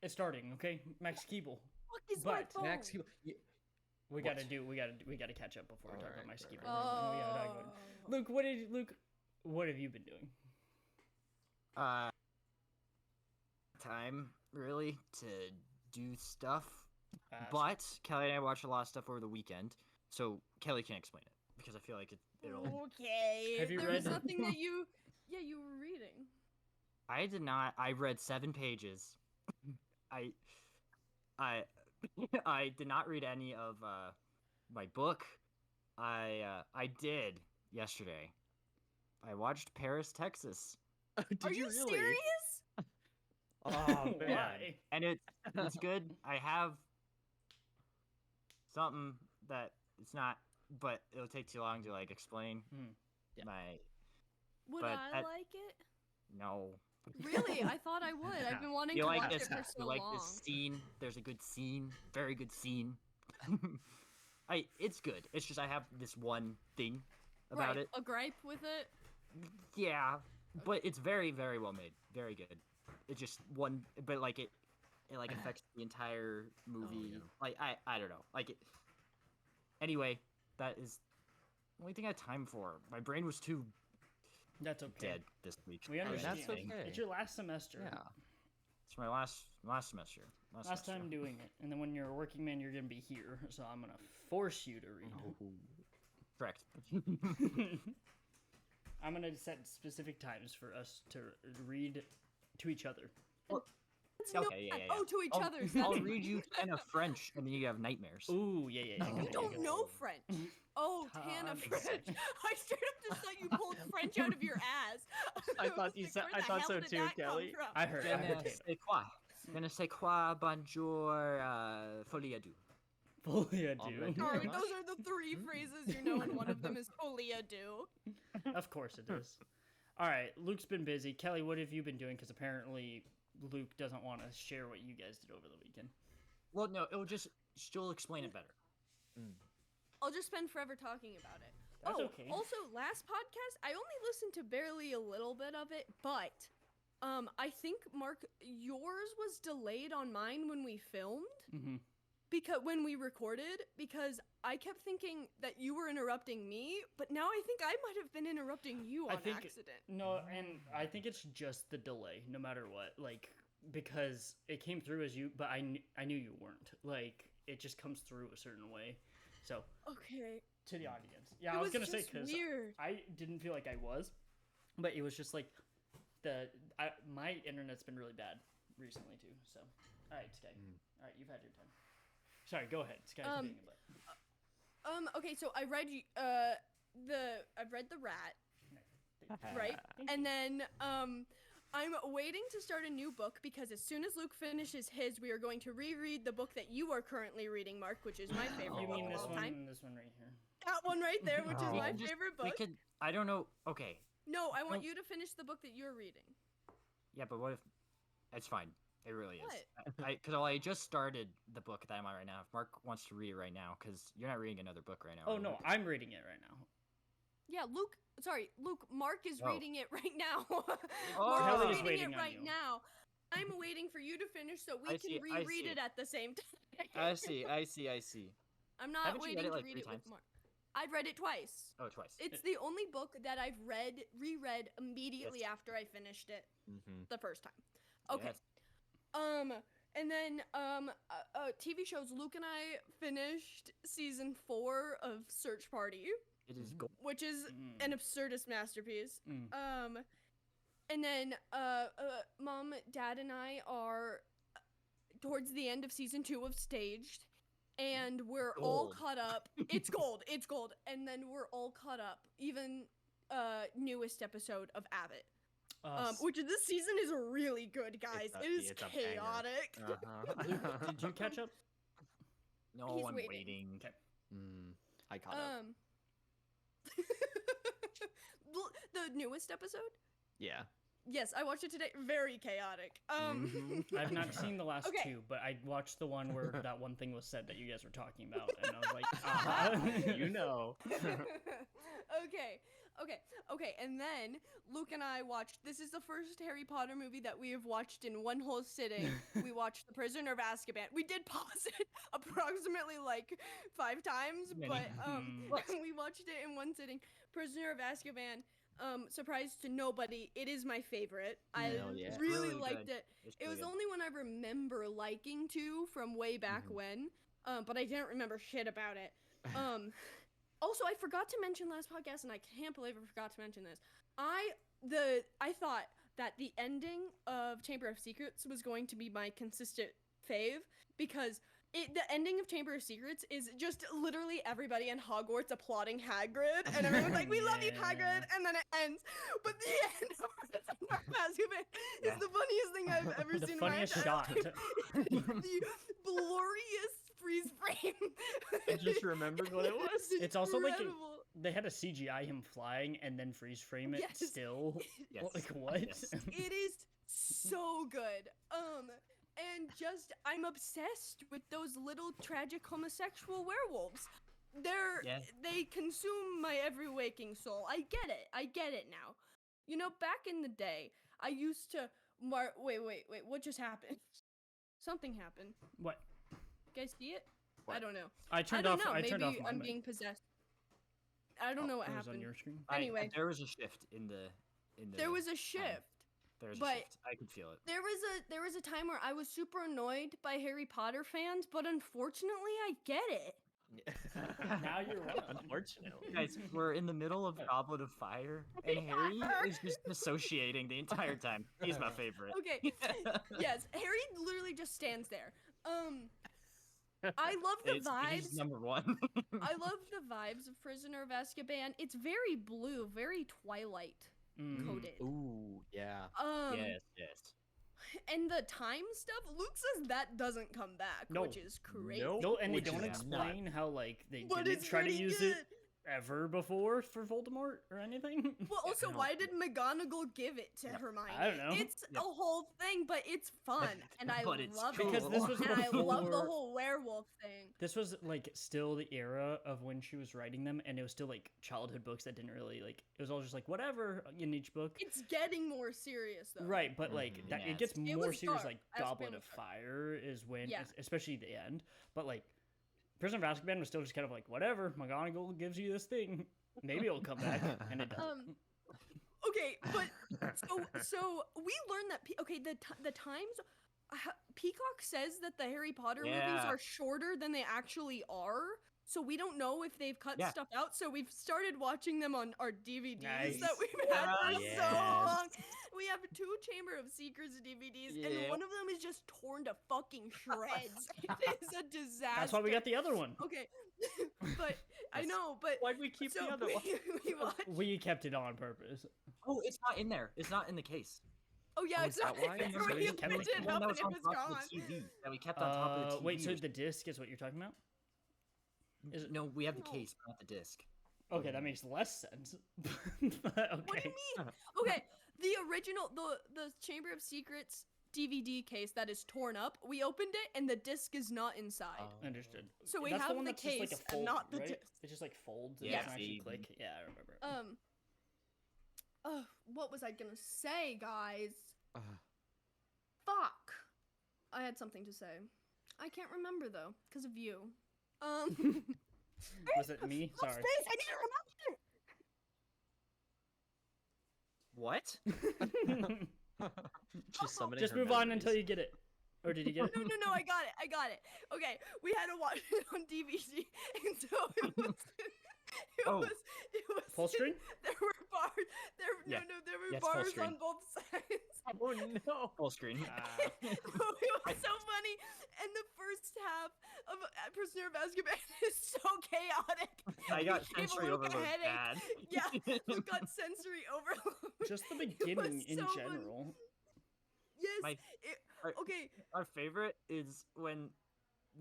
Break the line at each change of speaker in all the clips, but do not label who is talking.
It's starting, okay? Max Keeble.
Fuck is my phone?
Max Keeble.
We gotta catch up before we talk about Max Keeble.
Oh.
Luke, what have you been doing?
Time really to do stuff.
Uh,
But Kelly and I watched a lot of stuff over the weekend, so Kelly can explain it because I feel like it'll.
Okay.
Have you
there
read-
was nothing that you... Yeah, you were reading.
I did not. I read 7 pages. I did not read any of my book. I did yesterday. I watched Paris, Texas,
Did
Are you
really?
serious?
Oh man.
Why?
and it's good. I have something that it's not, but it'll take too long to like explain
Yeah.
my.
Would
But
I
that-
like it?
No.
Really? I thought I would. I've been wanting
You
to
like
watch
this?
it for so
You like
long.
this scene? There's a good scene. Very good scene. It's good. It's just I have this one thing about
right.
it.
A gripe with it?
Yeah, but it's very, very well made. Very good. It's just one, but like it like affects the entire movie.
yeah.
Like I don't know. Like it. Anyway, that is the only thing I had time for. My brain was too
That's okay.
dead this week.
We understand.
That's okay.
It's your last semester.
Yeah.
It's my last semester.
Last
semester.
time doing it, and then when you're a working man, you're gonna be here. So I'm gonna force you to read.
Correct.
I'm gonna set specific times for us to read to each other.
Okay, yeah.
Oh, to each other.
I'll read you 10 of French, and then you have nightmares.
Ooh, yeah.
You don't know French. Oh, Tana
Tom,
French. I straight up just thought you pulled French out of your ass.
I thought
was
you
like,
said-
where
I
the
thought
hell
so
did
too,
that come
Kelly.
from?
I heard.
Je ne sais quoi. Je ne sais quoi, bonjour, folie à deux.
Fully I
Oh,
do.
man.
Sorry,
much.
those are the 3 phrases you know, and one of them is folia do.
Of course it is. All right, Luke's been busy. Kelly, what have you been doing? Because apparently Luke doesn't want to share what you guys did over the weekend.
Well, no, she'll explain it better.
I'll just spend forever talking about it.
That's
oh,
okay.
Also, last podcast, I only listened to barely a little bit of it, but I think, Mark, yours was delayed on mine when we filmed.
Mm-hmm.
Because when we recorded, because I kept thinking that you were interrupting me, but now I think I might have been interrupting you on accident.
No, and I think it's just the delay, no matter what. Like, because it came through as you, but I knew you weren't. Like, it just comes through a certain way. So,
Okay.
to the audience. Yeah,
It
I was
was
going to say,
just
because
weird.
I didn't feel like I was, but it was just like, my internet's been really bad recently, too. So, all right, Sky. All right, you've had your time. Sorry, go ahead. Sky's being a butt.
Okay, so I read I've read The Rat, right? And then I'm waiting to start a new book because as soon as Luke finishes his, we are going to reread the book that you are currently reading, Mark, which is my favorite
You
book
mean
of
this
all
one
time.
and this one right here?
That one right there, which is my
Just-
favorite
We
book.
could. I don't know. Okay.
No, I want you to finish the book that you're reading.
Yeah, but what if? It's fine. It really is.
What?
Because I just started the book that I'm on right now. If Mark wants to read it right now, because you're not reading another book right now.
Oh,
are
no,
you?
I'm reading it right now.
Yeah, Luke, Mark is
Oh.
reading it right now.
Oh.
Mark
Kelly's
is reading
waiting
it
on
right
you.
now. I'm waiting for you to finish so we
I
can
see, I
reread
see.
it at the same time.
I see.
I'm not
Haven't you read
waiting
it,
to
like,
read
3
it with
times?
Mark. I've read it twice.
Oh, twice.
It's the only book that I've reread immediately
Yes.
after I finished it
Mm-hmm.
the first time. Okay.
Yes.
And then TV shows. Luke and I finished season 4 of Search Party,
It is gold.
which is an absurdist masterpiece.
Mm.
And then Mom, Dad, and I are towards the end of season 2 of Staged, and we're all
Gold.
caught up. It's gold. It's gold. And then we're all caught up. Even newest episode of Abbott. Which this season is really good, guys.
It's a-
It is
it's a banger.
chaotic.
Uh-huh.
Did you catch up?
No,
He's
I'm
waiting.
waiting.
Mm, I caught up.
The newest episode?
Yeah.
Yes, I watched it today. Very chaotic.
I've not seen the last
Okay.
2, but I watched the one where that one thing was said that you guys were talking about, and I was like,
You know.
Okay. Okay, and then Luke and I watched. This is the first Harry Potter movie that we have watched in one whole sitting. We watched The Prisoner of Azkaban. We did pause it approximately like 5 times,
Many.
but we watched it in one sitting. Prisoner of Azkaban. Surprise to nobody, it is my favorite. I
Hell yeah.
really
Really
liked
good.
it.
It's
It
really
was
good.
only one I remember liking to from way back when, but I didn't remember shit about it. Also, I forgot to mention last podcast, and I can't believe I forgot to mention this. I thought that the ending of Chamber of Secrets was going to be my consistent fave because the ending of Chamber of Secrets is just literally everybody in Hogwarts applauding Hagrid, and everyone's like, "We love you, Hagrid," and then it ends. But the end of Prisoner of Azkaban is the funniest thing I've ever
The
seen in my
funniest
entire
shot.
life. The glorious freeze frame.
I just remembered what it was.
It's also like
Incredible.
they had to CGI him flying and then freeze frame it
Yes.
still.
Yes.
Like what?
Yes.
It is so good. And just I'm obsessed with those little tragic homosexual werewolves. They consume my every waking soul. I get it now. You know, back in the day, I used to wait, what just happened? Something happened.
What?
You guys see it? I
What?
don't know.
I turned
don't
off.
know.
I turned off
Maybe
my
I'm
mic.
being possessed. I don't know what
It was
happened.
on your screen.
Anyway.
There was a shift in the.
There was a shift.
There was a
but-
shift. I could feel it.
There was a time where I was super annoyed by Harry Potter fans, but unfortunately I get it.
Now you're one.
Unfortunately.
Guys, we're in the middle of Goblet of Fire, and Harry is just dissociating the entire time. He's my favorite.
Okay. Yes, Harry literally just stands there. I love the
He's
vibes.
number one.
I love the vibes of Prisoner of Azkaban. It's very blue, very Twilight coded.
Ooh, yeah.
Yes.
And the time stuff, Luke says that doesn't come back,
No.
which is crazy.
Nope.
No, and they
Which
don't
is
explain how like they
But
didn't
it's
try to
pretty
use
good.
it ever before for Voldemort or anything.
Well, also,
No.
why did McGonagall give it to Hermione?
I don't know.
It's a whole thing, but it's fun, and I
But it's
love
Because
it.
this was
and I love the
before-
whole werewolf thing.
This was like still the era of when she was writing them, and it was still like childhood books that didn't really like. It was all just like whatever in each book.
It's getting more serious, though.
Right, but like that,
Yeah,
it gets
it
more
was
serious.
dark.
Like
Azkaban
Goblet
was
of
dark.
Fire is when,
Yeah.
especially the end. But like Prisoner of Azkaban was still just kind of like whatever. McGonagall gives you this thing, maybe it'll come back, and it doesn't.
Okay, but so we learned that the times Peacock says that the Harry Potter movies
Yeah.
are shorter than they actually are. So we don't know if they've cut
Yeah.
stuff out. So we've started watching them on our DVDs
Nice.
that we've had for so
Yes.
long. We have 2 Chamber of Secrets DVDs, and
Yeah.
one of them is just torn to fucking shreds. It is a disaster.
That's why we got the other one.
Okay, but I know, but
Why'd we keep
so
the other one?
we watched.
We kept it on purpose.
Oh, it's not in there. It's not in the case.
Oh yeah,
Oh,
it's
is
not.
that why?
Remember
So we
we
just kept
opened
it.
it
The one
up
that
and
was
it
on
was
top
gone.
of the TV that we kept on top of the TV.
Wait, so the disc is what you're talking about? Is it?
No, we have the
No.
case, but not the disc.
Okay, that makes less sense. Okay.
What do you mean? Okay, the original, the Chamber of Secrets DVD case that is torn up. We opened it and the disc is not inside.
Understood.
So we
That's
have
one
the
that's just like a
case and
fold,
not the
right?
disc.
It just like folds and
Yeah.
doesn't actually
See.
click. Yeah, I remember.
What was I gonna say, guys?
Uh.
Fuck. I had something to say. I can't remember though, because of you.
Was it me?
Lost
Sorry.
space, I need to remember.
What?
She's summoning
Just
her
move on
memories.
until you get it. Or did you get it?
No, I got it. Okay, we had to watch it on DVD, and so it was.
Oh.
It was.
Full screen?
There were bars.
Yeah.
There were
Yes, full
bars
screen.
on both sides.
Oh no.
Full screen.
It was so funny, and the first half of Prisoner of Azkaban is so chaotic.
I got
It gave
sensory
Luke a
overload
headache.
bad.
Yeah, Luke got sensory overload.
Just the
It
beginning
was
in
so funny.
general.
Yes.
My- our-
Okay.
Our favorite is when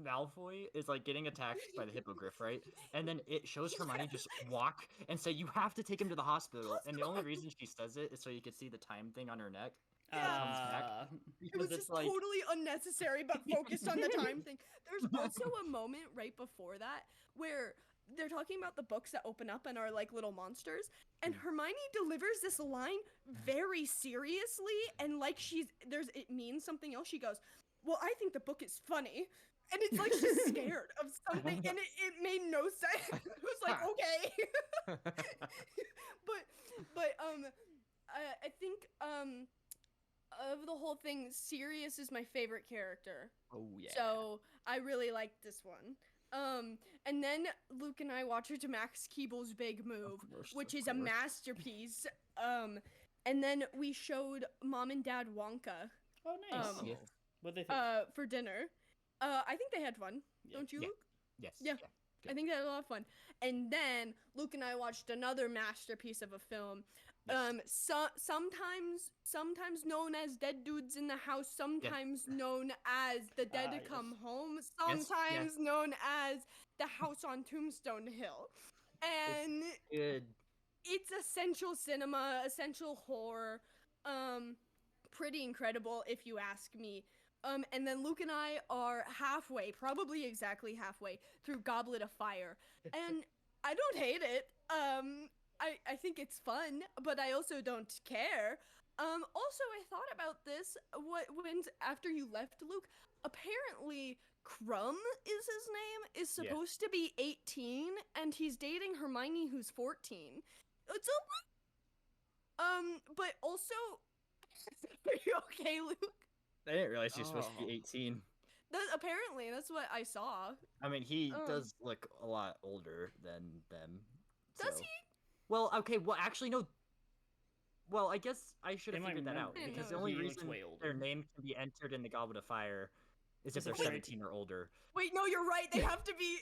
Malfoy is like getting attacked by the hippogriff, right? And then it shows Hermione just walk and say, "You have to take him to the hospital." And the only reason she says it is so you can see the time thing on her neck.
Uh,
It was
Because
just totally unnecessary, but focused on the time thing. There's also a moment right before that where they're talking about the books that open up and are like little monsters, and Hermione delivers this line very seriously and like it means something else. She goes, "Well, I think the book is funny." And it's like she's scared of something, and it made no sense. It was like, okay. but I think of the whole thing, Sirius is my favorite character.
Oh yeah.
So I really liked this one. And then Luke and I watched Max Keeble's Big Move, which is a masterpiece. And then we showed Mom and Dad Wonka.
Oh, nice. What they think?
For dinner. I think they had fun.
Yeah.
Don't you,
Yeah.
Luke?
Yes.
Yeah.
Good.
I think they had a lot of fun. And then Luke and I watched another masterpiece of a film. Sometimes known as Dead Dudes in the House, sometimes known as The Dead Come Home, sometimes known as The House on Tombstone Hill. And it's essential cinema, essential horror, pretty incredible if you ask me. And then Luke and I are halfway, probably exactly halfway, through Goblet of Fire. And I don't hate it. I think it's fun, but I also don't care. Also, I thought about this when after you left, Luke. Apparently, Crumb is his name, is supposed to be 18, and he's dating Hermione, who's 14. It's but also, are you okay, Luke?
I didn't realize he was supposed to be 18.
Apparently, that's what I saw.
I mean, he does look a lot older than them.
Does he?
Well, okay, well, actually, no. Well, I guess I should have figured that out,
remember.
because
No,
the only
he looks
reason
way older.
their name can be entered in the Goblet of Fire is if they're
Wait.
17 or older.
Wait, no, you're right. They have to be.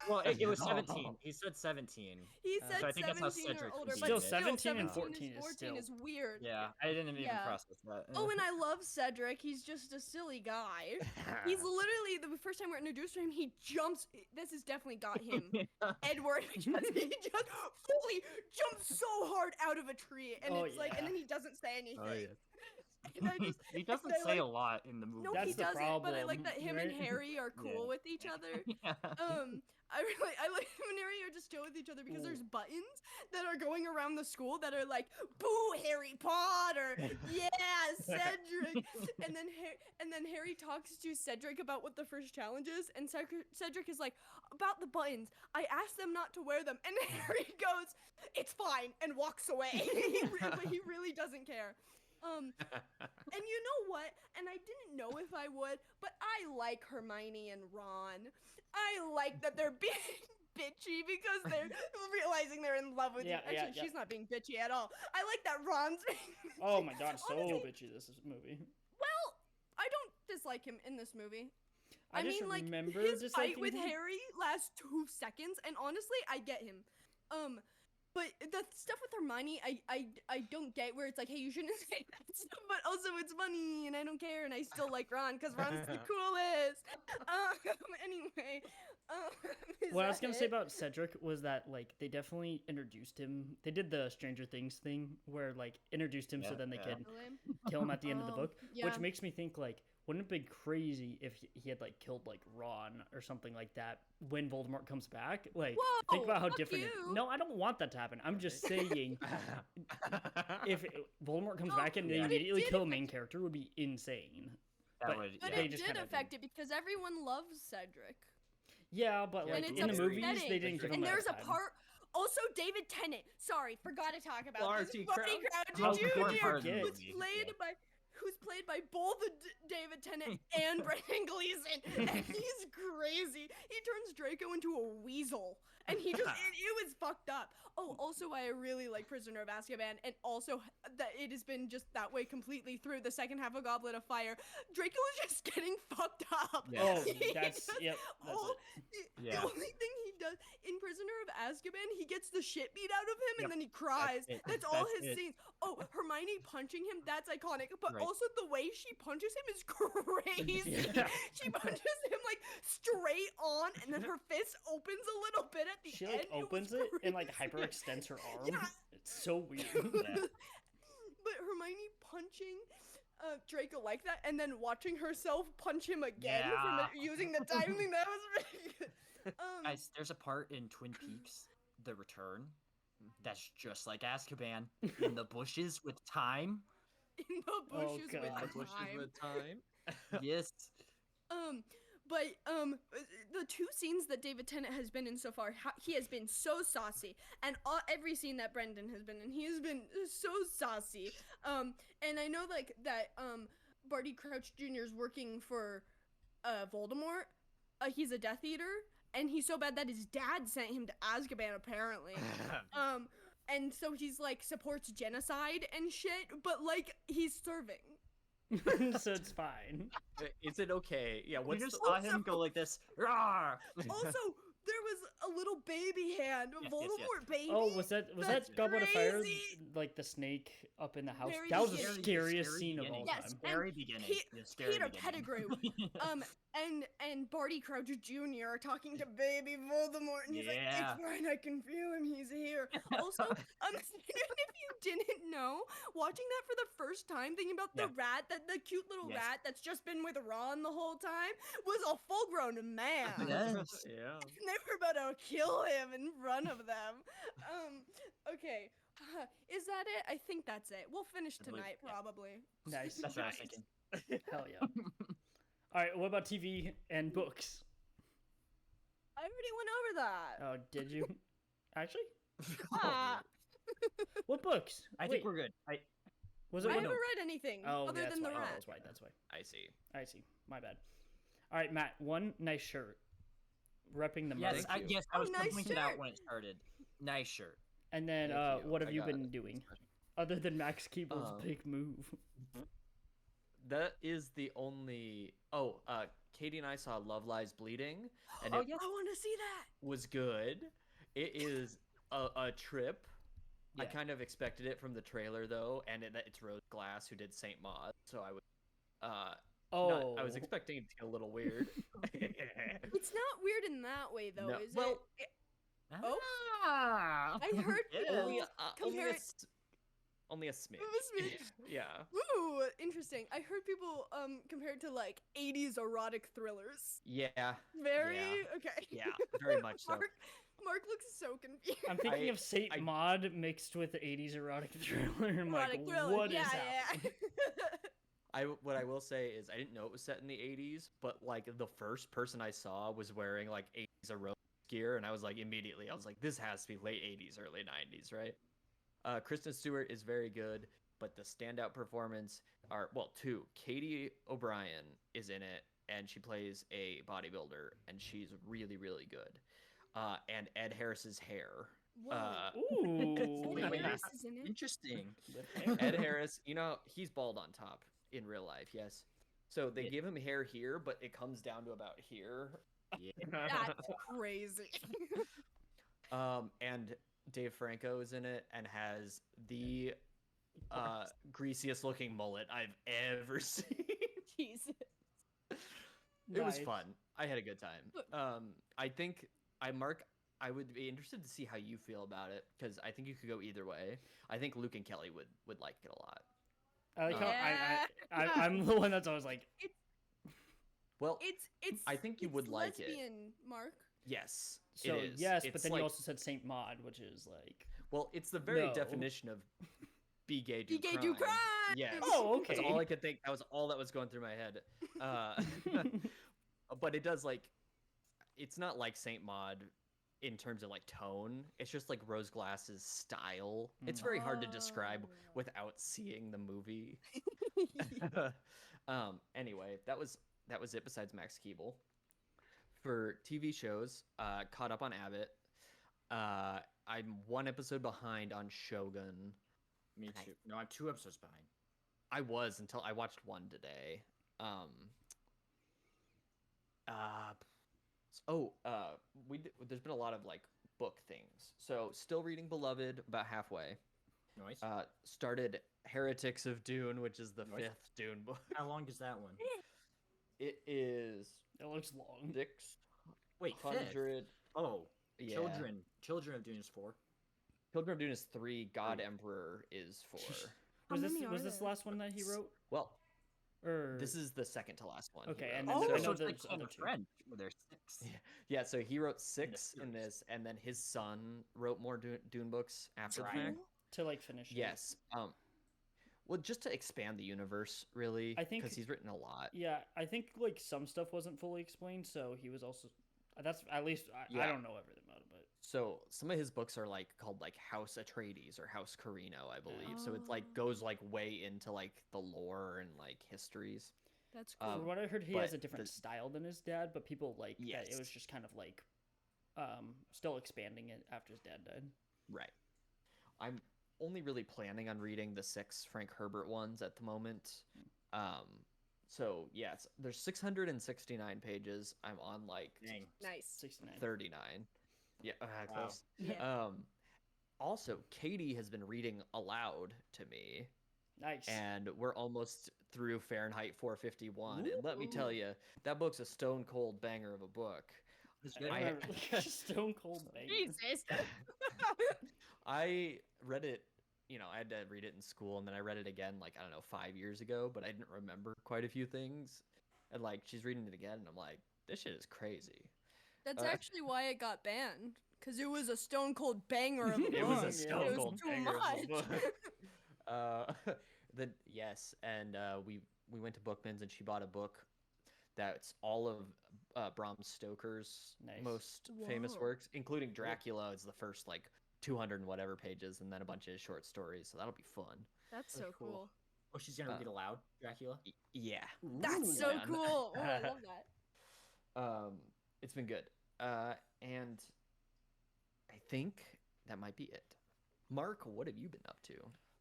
Well, it was 17. He said 17.
He said
So I think that's how
17 or
Cedric
older,
would
but
be.
Still, 17 and
14
14 is still-
weird.
Yeah, I didn't even
Yeah.
process that.
Oh, and I love Cedric. He's just a silly guy. He's literally, the first time we're introduced to him, he jumps. This has definitely got him. Edward, because he just fully jumps so hard out of a tree, and it's like, and then he doesn't say anything.
Oh, yeah.
And I just,
He doesn't
I
say
like-
a lot in the movie.
No,
That's
he
the
doesn't. But I like
problem,
that him and
right?
Harry are cool with each other.
Yeah.
I like him and Harry are just chill with each other because there's buttons that are going around the school that are like, "Boo, Harry Potter!" Yeah, Cedric. and then Harry talks to Cedric about what the first challenge is, and Cedric is like, "About the buttons, I asked them not to wear them," and Harry goes, "It's fine," and walks away. But he really doesn't care. And you know what? And I didn't know if I would, but I like Hermione and Ron. I like that they're being bitchy because they're realizing they're in love with you. Actually, she's not being bitchy at all. I like that Ron's being bitchy.
Oh my god, so
Honestly,
bitchy this movie.
well, I don't dislike him in this movie.
I just
mean, like,
remember
his fight
disliking
with
him.
Harry lasts 2 seconds, and honestly, I get him. But the stuff with Hermione, I don't get, where it's like, hey, you shouldn't say that stuff, but also it's funny, and I don't care, and I still like Ron, because Ron's the coolest. Anyway,
What I was gonna say about Cedric was that, like, they definitely introduced him. They did the Stranger Things thing where, like, introduced him so then they could kill him at the end of the book, which makes me think, like, wouldn't it be crazy if he had, like, killed, like, Ron or something like that when Voldemort comes back? Like, think about how different No, I don't want that to happen. I'm just saying, if Voldemort comes back and they immediately kill a main character, would be insane.
But it did affect it because everyone loves Cedric.
Yeah, but, like, in the movies, they didn't give him
And there's a
time.
part... Also, David Tennant. Sorry, forgot to talk about
Barty
this. Barty
Crouch.
Crouch
How
Jr.
could you
Who's played by both David Tennant and Brendan Gleeson, and he's crazy. He turns Draco into a weasel, and he just it was fucked up. Oh, also I really like Prisoner of Azkaban, and also that it has been just that way completely through the second half of Goblet of Fire. Draco is just getting fucked up.
Oh, that's it.
The only thing he does in Prisoner of Azkaban, he gets the shit beat out of him, and then he cries. That's all his scenes. Oh, Hermione punching him, that's iconic. But also the way she punches him is crazy. She punches him like straight on, and then her fist opens a little bit at the
She,
end.
like, opens it and, like, hyperextends her arm.
Yeah.
It's so weird.
But Hermione punching Draco like that, and then watching herself punch him again from using the timing, that was really good.
Guys, there's a part in Twin Peaks, The Return, that's just like Azkaban, in the bushes with time.
in the
Oh,
bushes
God.
with
In the
Bushes
time.
with time.
Yes.
But the two scenes that David Tennant has been in so far, he has been so saucy, and every scene that Brendan has been in, he has been so saucy. And I know like that Barty Crouch Jr. is working for Voldemort. He's a Death Eater, and he's so bad that his dad sent him to Azkaban apparently. And so he's like supports genocide and shit, but like he's serving.
So it's fine.
Is it okay? Yeah.
We
What's
just
the,
saw him go like this. Rawr!
Also, there was a little baby hand, a
Yes, yes,
Voldemort
yes.
baby.
Oh, was that
That's
Goblet of Fire?
crazy.
Like the snake up in the house.
Very
That was the
scary.
scariest
Scary
scene of all
beginning.
Yes,
time.
and
Scary beginning. Yeah, scary
Peter
beginning.
Pettigrew, and Barty Crouch Jr. are talking to baby Voldemort, and he's like,
Yeah.
"It's fine, I can feel him. He's here." Also, even if you didn't know, watching that for the first time, thinking about the rat, the cute little
Yes.
rat that's just been with Ron the whole time, was a full-grown man.
Yes.
yeah.
And they were about to kill him in front of them. Okay. Is that it? I think that's it. We'll finish
I believe-
tonight,
yeah.
probably.
Nice.
That's what I was
Nice.
thinking.
Hell yeah. All right. What about TV and books?
I already went over that.
Oh, did you? Actually,
Ah,
what books?
I
Wait,
think we're good.
was
I
it?
haven't
One?
read anything
Oh,
other
that's
than the
why.
rat.
That's why. That's why.
I see.
I see. My bad. All right, Matt. One nice shirt, repping the
Yes,
merch.
Thank you.
yes, I was
nice
gonna point it out
shirt.
when it started. Nice shirt.
And then,
Thank you.
what have
I
you
got
been
it.
doing other than Max Keeble's big move?
That is the only. Oh, Katie and I saw Love Lies Bleeding, and
Oh,
it
yes.
I want to see that.
was good. It is a trip. I
Yeah.
kind of expected it from the trailer though, and it's Rose Glass who did Saint Maud, so I was I was expecting it to get a little weird.
It's not weird in that way, though,
No.
is
Well-
it?
Oh.
I heard people
only
compare it.
only a smidge.
A smidge.
Yeah.
Ooh, interesting. I heard people compare it to like 80s erotic thrillers.
Yeah.
Very
Yeah.
okay.
Yeah. Very much so.
Mark looks so confused.
I'm thinking
I-
of Saint
I-
Maud mixed with the 80s erotic thriller. I'm
Erotic
like,
thriller.
what is
yeah,
happening?
yeah.
What I will say is I didn't know it was set in the 80s, but like the first person I saw was wearing like 80s erotic gear, and I was like immediately I was like, this has to be late 80s, early 90s, right? Kristen Stewart is very good, but the standout performance are two. Katie O'Brien is in it, and she plays a bodybuilder, and she's really, really good. And Ed Harris's hair.
Whoa.
Ooh.
Ed
wait,
Harris is in it.
Interesting.
Ed Harris, he's bald on top in real life, yes. So they
Yeah.
give him hair here, but it comes down to about here.
Yeah.
That's crazy.
And Dave Franco is in it and has the greasiest looking mullet I've ever seen.
Jesus.
It was
Nice.
fun. I had a good time. I think I would be interested to see how you feel about it, because I think you could go either way. I think Luke and Kelly would like it a lot.
I like how
Yeah.
I'm the one that's always like,
Well,
It's.
I think you
it's
would like it.
lesbian, Mark.
yes,
so
it is.
yes, but
It's
then
like,
you also said Saint Maud, which is like,
well, it's the very
No.
definition of be gay, do
Be gay,
crime.
do crime.
Yes.
oh, okay.
That's all I could think. That was all that was going through my head. But it does it's not like Saint Maud in terms of like tone. It's just like Rose Glass's style. It's very hard to describe
Oh.
without seeing the movie. Anyway, that was it besides Max Keeble. For TV shows, caught up on Abbott. I'm one episode behind on Shogun.
Me too. No, I'm 2 episodes behind.
I was until I watched one today. There's been a lot of like book things. So still reading Beloved, about halfway.
Nice.
Started Heretics of Dune, which is the
Nice.
5th Dune book.
How long is that one?
It is
it looks long.
'Wait, fifth?
600.
Oh,
Yeah.
Children of Dune is 4.
Children of Dune is 3. God Emperor is 4.
How
Was
many are
this the
there?
last one that he wrote?
Well,
Or
This is the second to last one. he
Okay,
wrote.
and then
Oh,
I
So
know
it's like
there's
in
other
the
two.
French, where there's 6.
Yeah, so he wrote 6 in
series.
this, and then his son wrote more Dune books after the
Right.
fact.
to like finish. it.
Yes. Well, just to expand the universe, really,
I think-
because he's written a lot.
Yeah, I think like some stuff wasn't fully explained, so he was also. That's at least I
Yeah.
don't know everything about it, but
So some of his books are like called like House Atreides or House Carino, I believe. So it's like goes like way into like the lore and like histories.
That's cool.
from what I heard, he
but
has a different
the-
style than his dad. But people like that it
Yes.
was just kind of like, still expanding it after his dad died.
Right. I'm only really planning on reading the 6 Frank Herbert ones at the moment. So yes, there's 669 pages. I'm on like
Dang.
Nice.
69.
39. Yeah,
Wow.
close.
Yeah.
Also, Katie has been reading aloud to me,
Nice.
and we're almost through Fahrenheit 451. And let me tell
Ooh.
you, that book's a stone cold banger of a book.
It's
I
good.
remember, Stone Cold Banger.
Jesus.
I read it, I had to read it in school, and then I read it again, like, I don't know, 5 years ago, but I didn't remember quite a few things. And, like, she's reading it again, and I'm like, this shit is crazy.
That's
Uh,
actually why it got banned. Because it was a stone cold banger of a book.
It was
Yeah.
a stone
It was
cold
too
banger of a
much.
book. Yes, and we went to Bookman's, and she bought a book that's all of Bram Stoker's
Nice.
most famous
Whoa.
works, including Dracula. Is the first like 200 and whatever pages, and then a bunch of his short stories. So that'll be fun.
That's
That's
so
cool.
cool.
Oh, she's gonna read
Uh,
aloud, Dracula.
Yeah.
That's so
man.
cool. Oh, I love that.
It's been good. And I think that might be it. Mark, what have you been up to?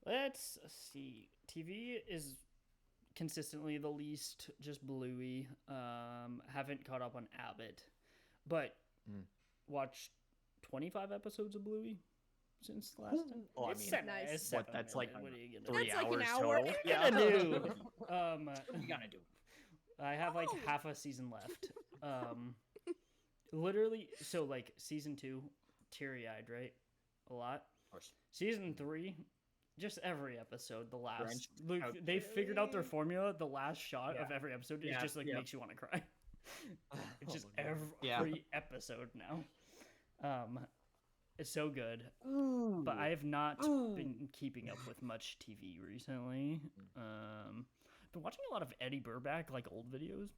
Let's see. TV is consistently the least just Bluey. Haven't caught up on Abbott, but watched 25 episodes of Bluey since last time.
Oh, I
It's
mean,
seven-
Nice.
it's
What,
7
that's like
minutes. What are you gonna
3
That's like an
hours
hour.
total?
Yeah, do.
What are you gonna do?
I have like
Oh.
half a season left. Literally, so like season 2, teary-eyed, right? A lot.
Of course.
Season 3, just every episode, the last
Drenched
Luke,
out.
they figured out their formula. The last shot of
Yeah.
every episode is
Yeah,
just like
yeah.
makes you want to cry. It's just
Oh, no.
every
Yeah.
episode now. It's so good.
Ooh.
But I have not
Ooh.
been keeping up with much TV recently. Been watching a lot of Eddie Burback, like old videos.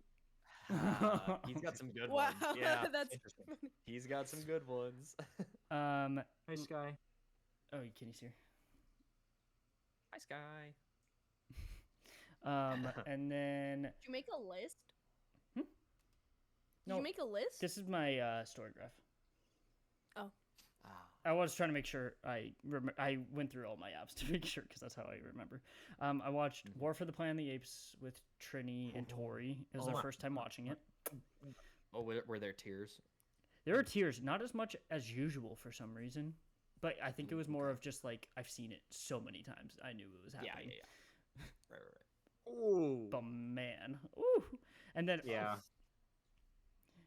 He's got some good
Wow.
ones. Yeah,
That's
Interesting.
he's got some good ones.
Hey, Sky.
Oh, can you see
Hi, Sky.
her? And then
Did you make a list?
Hmm?
Did
No.
you make a list?
this is my story graph.
Oh.
I was trying to make sure I went through all my apps to make sure because that's how I remember. I watched War for the Planet of the Apes with Trini and Tori. It was
Oh.
their first time watching it.
Oh, were there tears?
There were tears, not as much as usual for some reason, but I think it was more of just like I've seen it so many times. I knew it was
Yeah,
happening.
yeah. Right.
Ooh.
But man, ooh. And then
Yeah.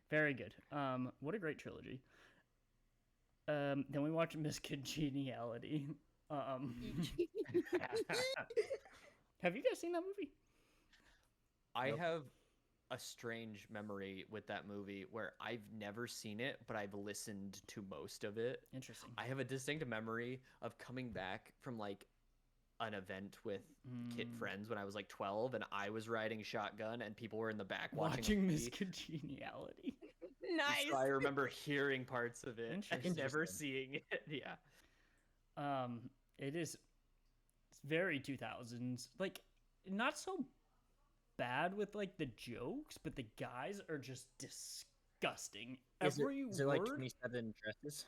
very good. What a great trilogy. Then we watched Miss Congeniality. Have you guys seen that movie?
I
Nope.
have a strange memory with that movie where I've never seen it, but I've listened to most of it.
Interesting.
I have a distinct memory of coming back from like an event with kid friends when I was like 12, and I was riding shotgun, and people were in the back watching a
Miss
movie.
Congeniality.
Nice.
So I remember hearing parts of it and never
Interesting.
seeing it. Yeah.
It is very 2000s. Like, not so bad with like the jokes, but the guys are just disgusting.
Is
Every
it
word.
like 27 dresses?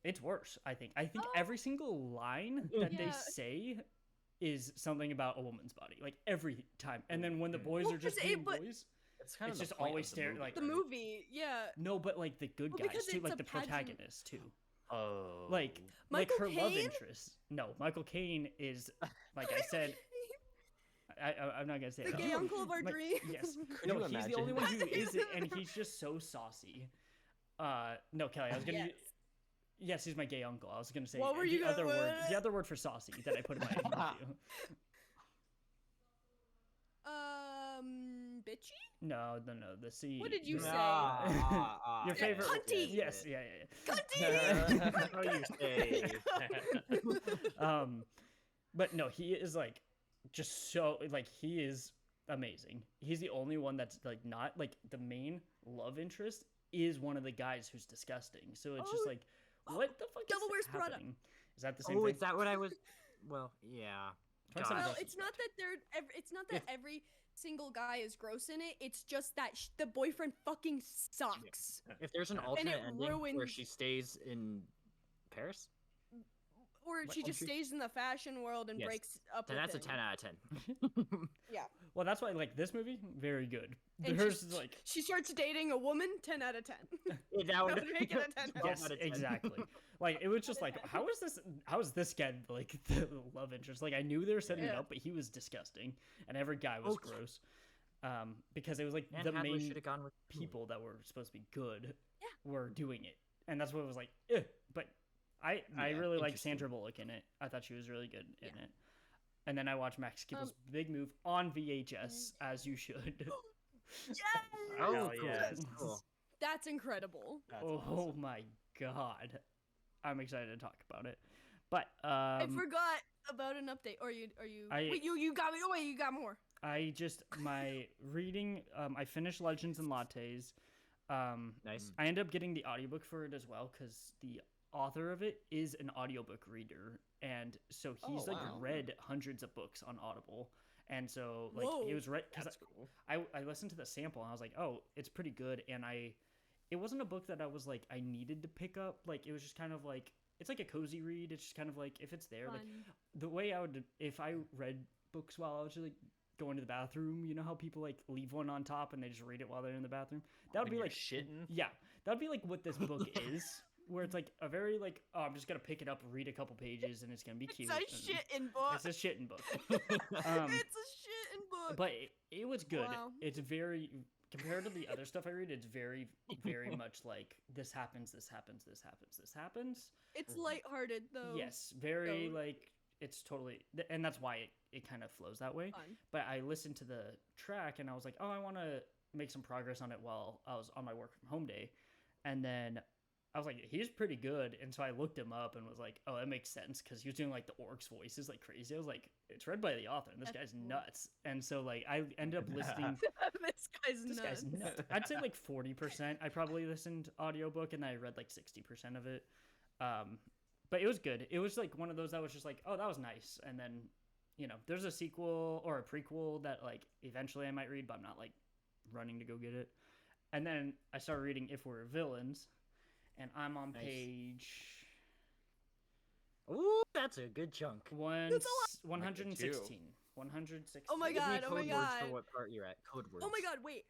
It's worse, I think. I think every single line that they
Yeah.
say is something about a woman's body. Like every time. And then when the boys
Well,
are just
'cause
being
but-
boys.
It's kind
It's
of
just always stare like
The movie, yeah.
No, but like the good
Well,
guys
because
too,
it's
like
a
the
pageant.
protagonist too.
Oh.
Like
Michael
her love
Caine?
interest. No, Michael Caine is like I said. I'm not gonna say
The
that.
gay uncle of our
Like,
dream.
Yes.
Could
No,
you
he's the
imagine?
only one who is it, and he's just so saucy. No, Kelly, I was gonna.
Yes.
Yes, he's my gay uncle. I was gonna say
What were
the
you
other
gonna-
word. The other word for saucy that I put in my review.
Bitchy?
No. The C.
What did you say?
Your favorite?
Cunty!
Yes. Yeah.
Cunty!
How you say?
But no, he is like just so like he is amazing. He's the only one that's like not like the main love interest is one of the guys who's disgusting. So it's just like, what the fuck
Devil
is
Wears Prada.
happening? Is that the same
Oh,
thing?
is that what I was? Well, yeah.
Try
God.
something
Well,
else.
it's not that it's not that every single guy is gross in it. It's just that the boyfriend fucking sucks.
If there's an
And
alternate
it
ending where
ruins-
she stays in Paris,
Or
What
she just
country?
stays in the fashion world and
Yes.
breaks up
then
with
that's a
him.
10 out of 10.
Yeah.
Well, that's why like this movie very good.
And
Hers
she's-
is like
She starts dating a woman, 10 out of 10.
That
That
would
would make it a 10 out of
yes,
12 out of 10.
exactly. Like it was just like how is this guy like the love interest? Like I knew they were setting it
Yeah.
up, but he was disgusting, and every guy was
Oh.
gross. Because it was like
Anne
the
Hathaway
main
should have gone with
people that were supposed to be good
Yeah.
were doing it, and that's what it was like. Ugh. But I
Yeah,
really like
interesting.
Sandra Bullock in it. I thought she was really good in
Yeah.
it. And then I watched Max Keeble's Big Move on VHS, as you should.
Yes!
Oh,
Hell
cool.
yeah.
Cool.
That's incredible.
That's
Oh
awesome.
my god, I'm excited to talk about it. But
I forgot about an update. Or you wait, you got me. Oh wait, you got more.
I just my reading. I finished Legends and Lattes.
Nice.
I ended up getting the audiobook for it as well because the author of it is an audiobook reader, and so he's
Oh,
like
wow.
read hundreds of books on Audible, and so like
Whoa.
it was right because
That's cool.
I listened to the sample and I was like, oh, it's pretty good, and it wasn't a book that I was like I needed to pick up. Like it was just kind of like it's like a cozy read. It's just kind of like if it's there, like
Fun.
the way I would if I read books while I was like going to the bathroom, you know how people like leave one on top and they just read it while they're in the bathroom. That would
When
be
you're
like
shitting.
yeah, that would be like what this book is, where it's like a very like oh I'm just gonna pick it up, read a couple pages, and it's gonna be cute.
It's a
and-
shit in book.
It's a shitting book.
It's
Um,
a shit in book.
but it was good.
Wow.
It's very compared to the other stuff I read. It's very much like this happens, this happens, this happens, this happens.
It's lighthearted though.
Yes, very
So-
like it's totally, and that's why it kind of flows that way.
Fun.
But I listened to the track and I was like, oh, I want to make some progress on it while I was on my work from home day, and then I was like, he's pretty good, and so I looked him up and was like, oh, that makes sense because he was doing like the orcs voices like crazy. I was like, it's read by the author, and this
That's
guy's
cool.
nuts. And so like I ended up listening.
This guy's
This
nuts.
guy's nuts. I'd say like 40%. I probably listened audiobook and I read like 60% of it. But it was good. It was like one of those that was just like, oh, that was nice. And then, you know, there's a sequel or a prequel that like eventually I might read, but I'm not like running to go get it. And then I started reading If We're Villains, and I'm on
Nice.
page
Ooh, that's a good chunk.
116. 116.
Oh my
Give me
God, oh my
code words
God.
for what part you're at. Code words.
Oh my God, wait,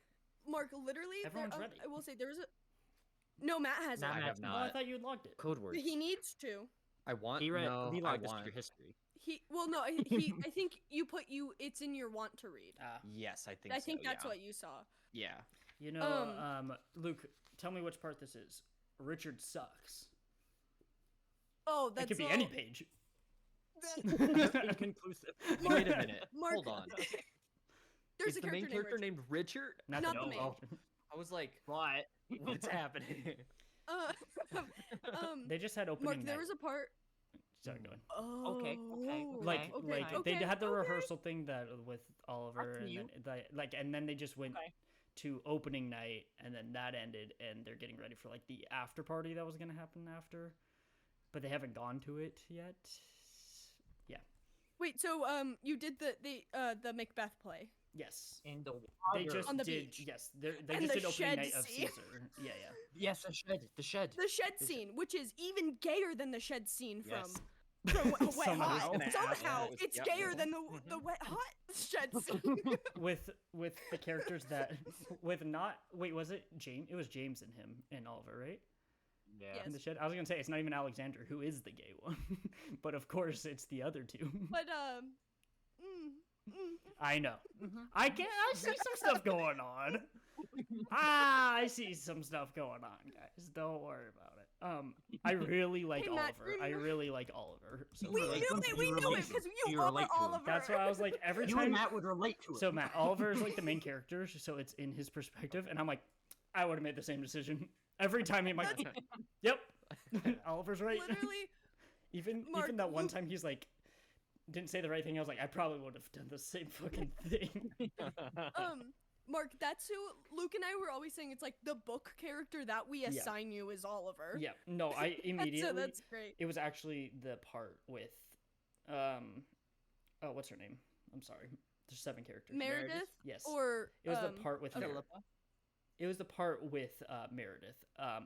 Mark. Literally,
Everyone's ready.
I will say there was a. No, Matt has
Matt
it.
I have
has
Oh, I
not.
thought you had logged it.
Code words.
He needs to.
I want.
He read.
No,
he
I
logged this to
want.
your history.
No, he. I think you put you. It's in your want to read.
Yes, I think.
I think
so,
that's
yeah.
what you saw.
Yeah.
You know, Luke, tell me which part this is. Richard sucks.
Oh, that's
It could be
all-
any page.
Inconclusive.
Wait a minute.
Mark,
Hold on.
There's
Is
a
the main character
Richard.
named Richard?
Not,
Not
the
the
main.
main.
I was like,
What?
what's happening?
They just had opening
Mark,
night.
there was a part.
Sorry, go ahead.
Oh.
Okay.
Like,
okay,
like
okay,
they had the
okay.
rehearsal thing that with Oliver,
That's
and
new.
then and then they just went
Okay.
to opening night, and then that ended, and they're getting ready for like the after party that was gonna happen after, but they haven't gone to it yet. Yeah.
Wait, so you did the Macbeth play.
Yes.
In the
They
water.
just
On the
did.
beach.
Yes, they
And
just
the
did opening
shed
night of
scene.
Caesar. Yeah, yeah.
Yes, the shed. The shed.
The shed scene, which is even gayer than the shed scene
Yes.
from Wet
Somehow.
Hot.
Gonna ask
Somehow,
that.
it's
Yep.
gayer than the Wet Hot shed scene.
with the characters that with not wait was it James? It was James and him and Oliver, right?
Yeah.
Yes.
In the shed. I was gonna say it's not even Alexander who is the gay one, but of course it's the other two.
But
I know. I see some stuff going on. I see some stuff going on, guys. Don't worry about it. I really like
Hey, Matt,
Oliver. I really like Oliver. So
We
relate
knew
to him.
it.
You
We knew
relate
it
to
because
him.
you
You
over
relate to him.
Oliver.
that's why I was like, every
You and
time.
Matt would relate to it.
So Matt, Oliver is like the main character, so it's in his perspective, and I'm like, I would have made the same decision every time. I'm like, yep, Oliver's right.
Literally,
even
Mark,
that one
Luke-
time he's like, didn't say the right thing. I was like, I probably would have done the same fucking thing.
Mark, that's who Luke and I were always saying. It's like the book character that we
Yeah.
assign you is Oliver.
Yeah, no, I immediately.
So that's great.
It was actually the part with, oh, what's her name? I'm sorry. There's 7 characters.
Meredith,
Yes.
or
It was the part with
okay.
Meredith. It was the part with Meredith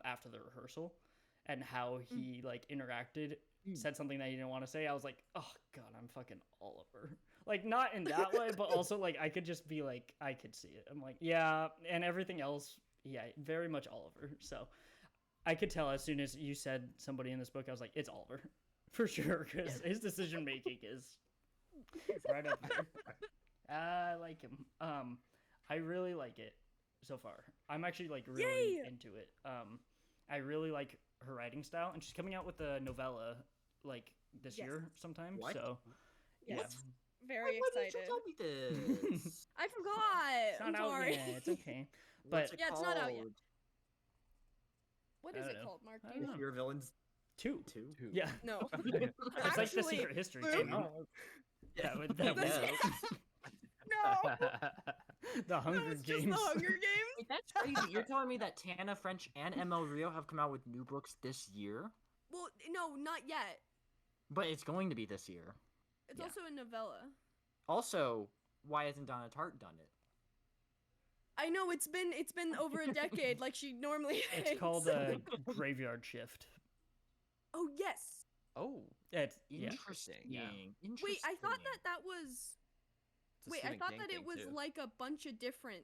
after the rehearsal, and how he like interacted, said something that he didn't want to say. I was like, oh god, I'm fucking Oliver. Like, not in that way, but also like I could just be like, I could see it. I'm like, yeah, and everything else, yeah, very much Oliver. So I could tell as soon as you said somebody in this book, I was like, it's Oliver for sure, because his decision making is right up there. I like him. I really like it so far. I'm actually like really
Yay!
into it. I really like her writing style, and she's coming out with a novella like this
Yes.
year sometime.
What?
So
Yes.
yeah,
Very
Why didn't
excited.
you tell me this?
I forgot.
it's
I'm
not out
sorry.
yet. It's okay.
What's
But
it
Yeah, it's not out yet.
called?
What
I
is
don't
it
know.
called, Mark?
I
Do
don't
you
know.
know?
Your villains
2.
too.
Yeah,
No.
it's like the
Actually,
secret history.
Luke?
Too.
Oh,
That would that
That's-
was
No.
the Hunger
No, it's just
Games.
the Hunger Games.
Wait, that's crazy. You're telling me that Tana French and ML Rio have come out with new books this year?
Well, no, not yet.
But it's going to be this year.
It's
Yeah.
also a novella.
Also, why hasn't Donna Tartt done it?
I know it's been over a decade, like she normally
It's
is.
called Graveyard Shift.
Oh yes.
Oh,
It's yeah.
Interesting.
Yeah.
Interesting.
Wait, I thought that was.
it's a
Wait, I
Stephen
thought
King
that it
thing,
was
too.
like a bunch of different.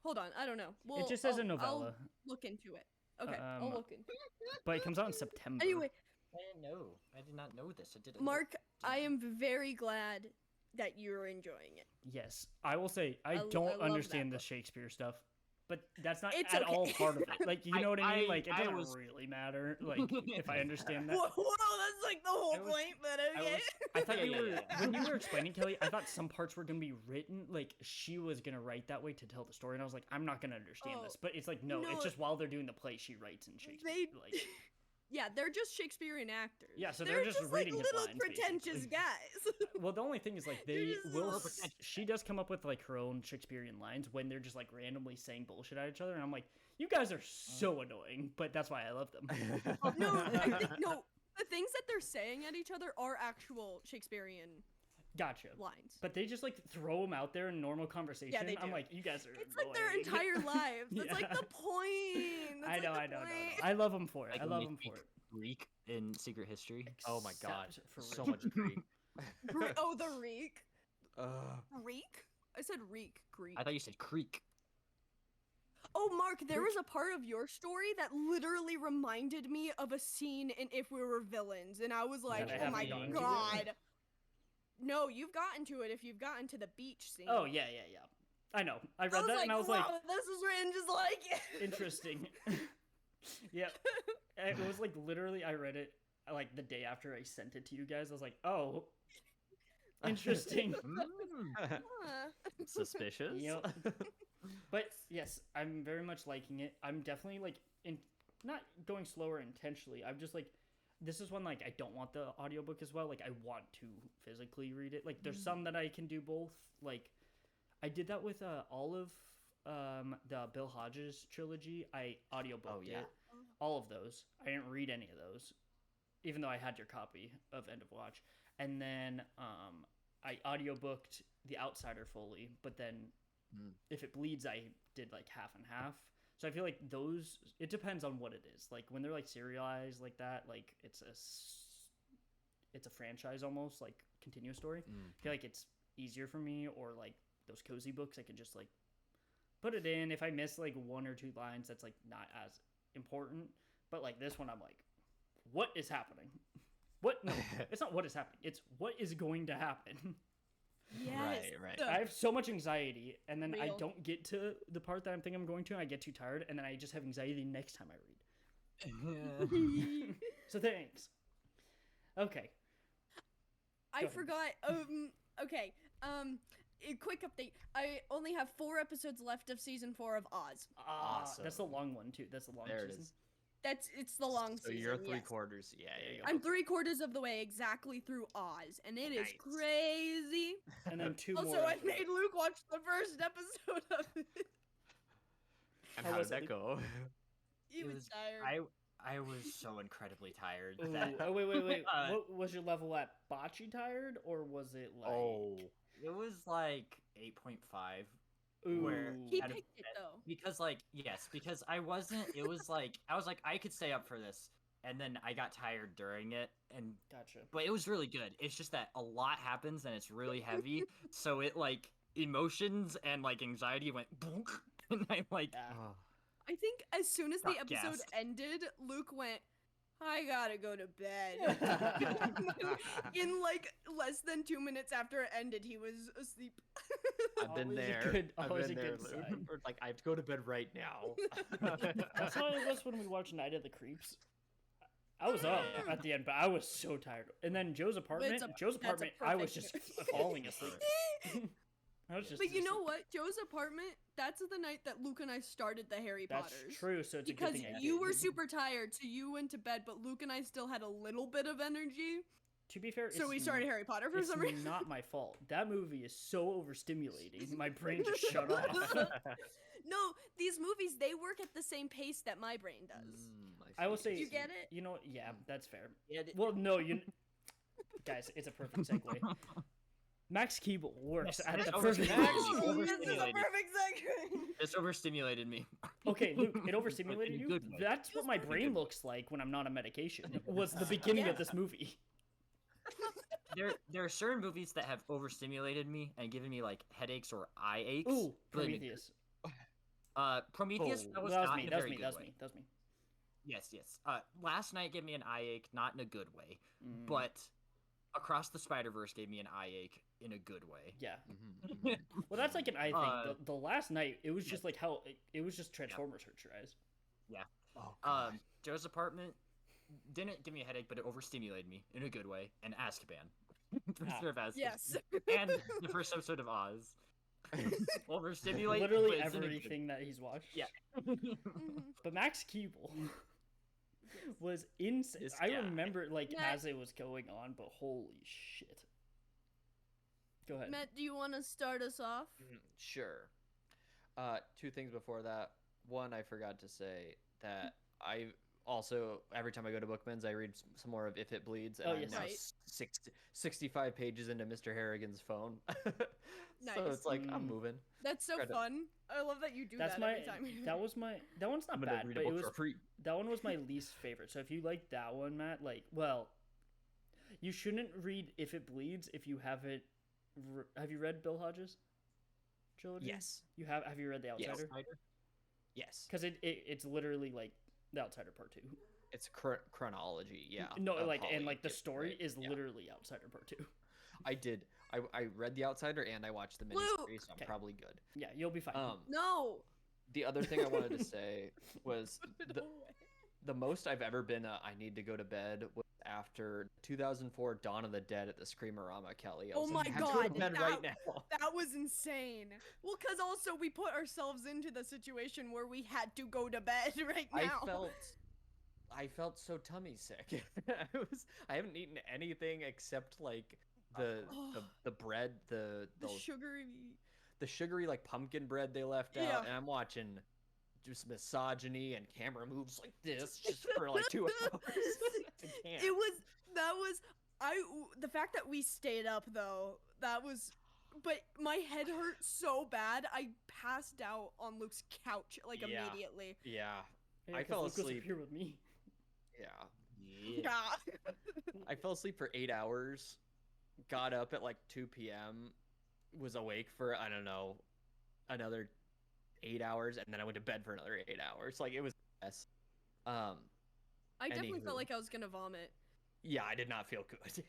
Hold on, I don't know. Well,
It just says a
I'll
novella,
look into it. Okay, I'll
Um,
look into it.
but it comes out in September.
Anyway,
I didn't know. I did not know this. I did.
Mark, I am very glad that you're enjoying it.
Yes, I will say I
I
don't
love
understand
that
the
book.
Shakespeare stuff, but that's not
It's
at
okay.
all part of it. Like, you know what I mean? Like, it
I
doesn't
was-
really matter. Like, if I understand that.
Whoa, that's like the whole
I was-
point, but
I
okay.
was, I thought you
Yeah,
were
yeah.
when you were explaining, Kelly. I thought some parts were gonna be written like she was gonna write that way to tell the story, and I was like, I'm not gonna understand
Oh,
this. But it's like, no,
no.
it's just while they're doing the play, she writes in Shakespeare.
They-
Like,
Yeah, they're just Shakespearean actors.
Yeah, so
they're
they're just
like
reading his
little
lines,
pretentious
basically.
guys.
well, the only thing is like
They're
they
just
will.
little
pretentious.
She does come up with like her own Shakespearean lines when they're just like randomly saying bullshit at each other, and I'm like, you guys are so annoying. But that's why I love them.
No, I think no. The things that they're saying at each other are actual Shakespearean
Gotcha.
lines.
But they just like throw them out there in normal conversation.
they
I'm
do.
like, you guys are.
It's like their
annoying."
entire lives. That's like
Yeah.
the point. That's
I know,
like
I
the
know,
point.
I love them for it.
Like
I
when
love
they
them
speak
for it.
Greek in Secret History.
Oh my god,
Except for
so
Rick.
much Greek.
Oh, the reek.
Ugh.
Reek? I said reek. Greek.
I thought you said creek.
Oh, Mark, there was a part of your story that literally reminded me of a scene in If We Were Villains, and I was like,
I
oh
haven't
my
gotten to it.
god. No, you've gotten to it if you've gotten to the beach scene.
Oh yeah, yeah, yeah. I know. I
I
read
was
that
like,
and I was like,
wow, this is written just like it.
interesting. Yep. It was like literally I read it like the day after I sent it to you guys. I was like, oh, interesting.
Huh.
Suspicious.
Yep. But yes, I'm very much liking it. I'm definitely like not going slower intentionally. I'm just like, this is one like I don't want the audiobook as well. Like I want to physically read it. Like there's some that I can do both. Like I did that with all of the Bill Hodges trilogy. I audiobooked
Oh, yeah.
it. All of those. I didn't read any of those, even though I had your copy of End of Watch. And then I audiobooked The Outsider fully, but then if it bleeds, I did like half and half. So I feel like those. It depends on what it is. Like when they're like serialized like that, like it's a franchise almost, like continuous story. I feel like it's easier for me. Or like those cozy books, I can just like put it in. If I miss like one or two lines, that's like not as important. But like this one, I'm like, what is happening? What? No, it's not what is happening. It's what is going to happen.
Yes.
Right.
I have so much anxiety, and then I
Real.
don't get to the part that I'm thinking I'm going to, and I get too tired, and then I just have anxiety next time I read. So thanks. Okay.
I
Go ahead.
forgot. Okay. A quick update. I only have 4 episodes left of season 4 of Oz.
That's the long one too. That's the long
There it
season.
is.
It's the long
So
season.
you're
yes.
3/4. Yeah, yeah, yeah.
I'm 3/4 of the way exactly through Oz, and it is
Nice.
crazy.
And then 2
Also,
more.
I made Luke watch the first episode of it.
And
How
how
was
did
it,
that go?
He
It
was
was-
tired.
I was so incredibly tired.
Ooh,
that,
oh wait.
uh,
What was your level at bocce tired, or was it like?
Oh,
it was like 8.5.
Ooh.
where-
He
out of-
picked it though.
Because because I wasn't. It was like I was like I could stay up for this, and then I got tired during it, and
Gotcha.
but it was really good. It's just that a lot happens and it's really heavy, so it like emotions and like anxiety went boonk, and I'm like,
Yeah.
I think as soon as the
Got
episode
gassed.
ended, Luke went, I gotta go to bed. In like less than 2 minutes after it ended, he was asleep.
I've been
Always a
there.
good-
I've
always
been
a
there.
good sign.
Or, like I have to go to bed right now.
That's how it was when we watched Night of the Creeps. I was up
Yeah.
at the end, but I was so tired. And then Joe's apartment. Joe's
that's a
apartment. I was just
perfect-
falling asleep. I was just.
But you know
asleep.
what? Joe's apartment, that's the night that Luke and I started the Harry
That's
Potters.
true. So it's a
Because
good thing I
you
did.
were super tired, so you went to bed, but Luke and I still had a little bit of energy.
To be fair,
So we
it's
started Harry Potter for
It's
some reason.
not my fault. That movie is so overstimulating. My brain just shut off.
No, these movies, they work at the same pace that my brain does.
I will say,
You get it?
You know, yeah, that's fair.
yeah,
Well, no, guys, it's a perfect segue. Max Keeble works
Yes,
at
it's
the
over-
perfect.
Max
Oh, this is a
overstimulated.
perfect segue.
this overstimulated me.
Okay, Luke, it overstimulated
In a
you.
good way.
That's what my brain looks like when I'm not on medication. Was the beginning of this movie.
There are certain movies that have overstimulated me and given me like headaches or eye aches.
Ooh,
but in a
Prometheus.
Prometheus.
Oh,
That was
That was
not
me.
in a
That was
very
me.
good
That was
way.
me. That was me.
Yes. Last night gave me an eye ache, not in a good way,
Mm,
but Across the Spider-Verse gave me an eye ache in a good way.
yeah.
Mhm.
Well, that's like an eye thing.
Uh,
The last night, it was just like how it was just Transformers hurt your eyes.
Oh, God.
Joe's apartment didn't give me a headache, but it overstimulated me in a good way. And Azkaban. Prisoner of Azkaban.
Yes.
And the first episode of Oz. Overstimulate.
Literally
but it's in a good-
everything that he's watched.
Yeah.
Mhm.
But Max Keeble was insane.
This
I
guy.
remember like
Matt-
as it was going on, but holy shit. Go ahead.
Matt, do you want to start us off?
Sure. 2 things before that. One, I forgot to say that I also every time I go to Bookman's, I read some more of If It Bleeds, and
Oh,
I'm
yes.
now
Right.
65 pages into Mr. Harrigan's phone. So
Nice.
it's like I'm
Mm.
moving.
That's so
Credit.
fun. I love that you do
That's
that
my
every time. you do
that was my that one's not
I'm gonna
bad,
read
but
a
it
book
was
for free.
that one was my least favorite. So if you like that one, Matt, like well, you shouldn't read If It Bleeds if you haven't. Have you read Bill Hodges' trilogy?
Yes.
You have. Have you read The
Yes.
Outsider?
Yes.
Because it's literally like The Outsider Part 2.
It's chronology. Yeah.
No,
of
like
Holly
and like the
Gibb,
story
right?
is
Yeah.
literally Outsider Part 2.
I did. I read The Outsider and I watched the
Luke!
miniseries, so I'm
Okay.
probably good.
Yeah, you'll be fine.
No.
The other thing I wanted to say was
No way.
the most I've ever been I need to go to bed was after 2004 Dawn of the Dead at the Screamerama, Kelly. I
Oh
was
my
like, I have to go to
God,
bed right
that-
now.
That was insane. Well, because also we put ourselves into the situation where we had to go to bed right now.
I felt so tummy sick. I haven't eaten anything except like the bread, the sugary like pumpkin bread they left
Yeah.
out, and I'm watching just misogyny and camera moves like this just for like 2 hours. I can't.
The fact that we stayed up though, but my head hurt so bad, I passed out on Luke's couch like
Yeah.
immediately.
Yeah,
Yeah,
I
'cause
fell
Luke was up
asleep.
here with me.
yeah.
Yeah.
I fell asleep for 8 hours, got up at like 2 p.m., was awake for, I don't know, another 8 hours, and then I went to bed for another 8 hours. Like, it was a mess.
I definitely
Anywho.
felt like I was gonna vomit.
Yeah, I did not feel good.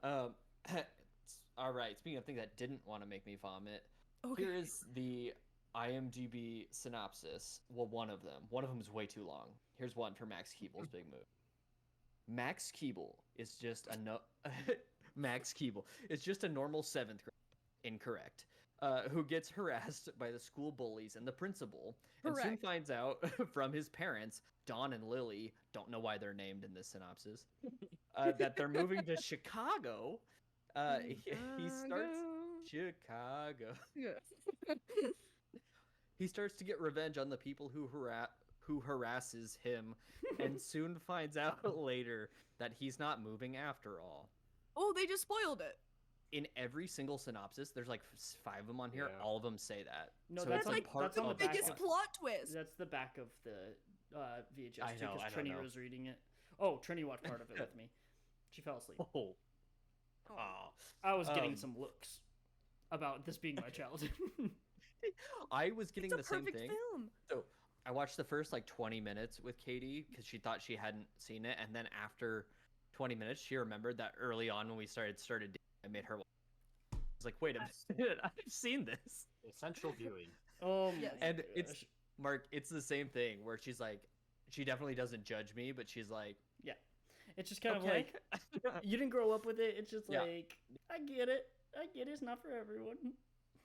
All right, speaking of things that didn't want to make me vomit,
Okay.
here is the IMDb synopsis. Well, one of them. One of them is way too long. Here's one for Max Keeble's big move. Max Keeble is just a Max Keeble is just a normal 7th grader. Incorrect. Who gets harassed by the school bullies and the principal, and soon finds out from his parents, Don and Lily, don't know why they're named in this synopsis, that they're moving to Chicago. He starts Chicago.
Yeah.
He starts to get revenge on the people who harasses him, and soon finds out later that he's not moving after all.
Oh, they just spoiled it.
In every single synopsis, there's like 5 of them on here.
Yeah.
All of them say that.
No,
So
that's
it's
like
that's
the
on the back
biggest
of-
plot twist.
That's the back of the VHS
I
too,
know,
because
I don't
Trini
know.
was reading it. Oh, Trini watched part of it with me. She fell asleep.
Oh.
Oh.
I was getting
Um,
some looks about this being my childhood.
I was getting
It's a
the same
perfect
thing.
film.
So I watched the first like 20 minutes with Katie because she thought she hadn't seen it, and then after 20 minutes, she remembered that early on when we started dating, I made her. I was like, wait a minute, I've seen this.
Essential viewing.
Oh
Yes.
my
And it's
gosh.
Mark. It's the same thing where she's like, she definitely doesn't judge me, but she's like,
It's just kind of
okay.
like you didn't grow up with it. It's just
Yeah.
like I get it. It's not for everyone.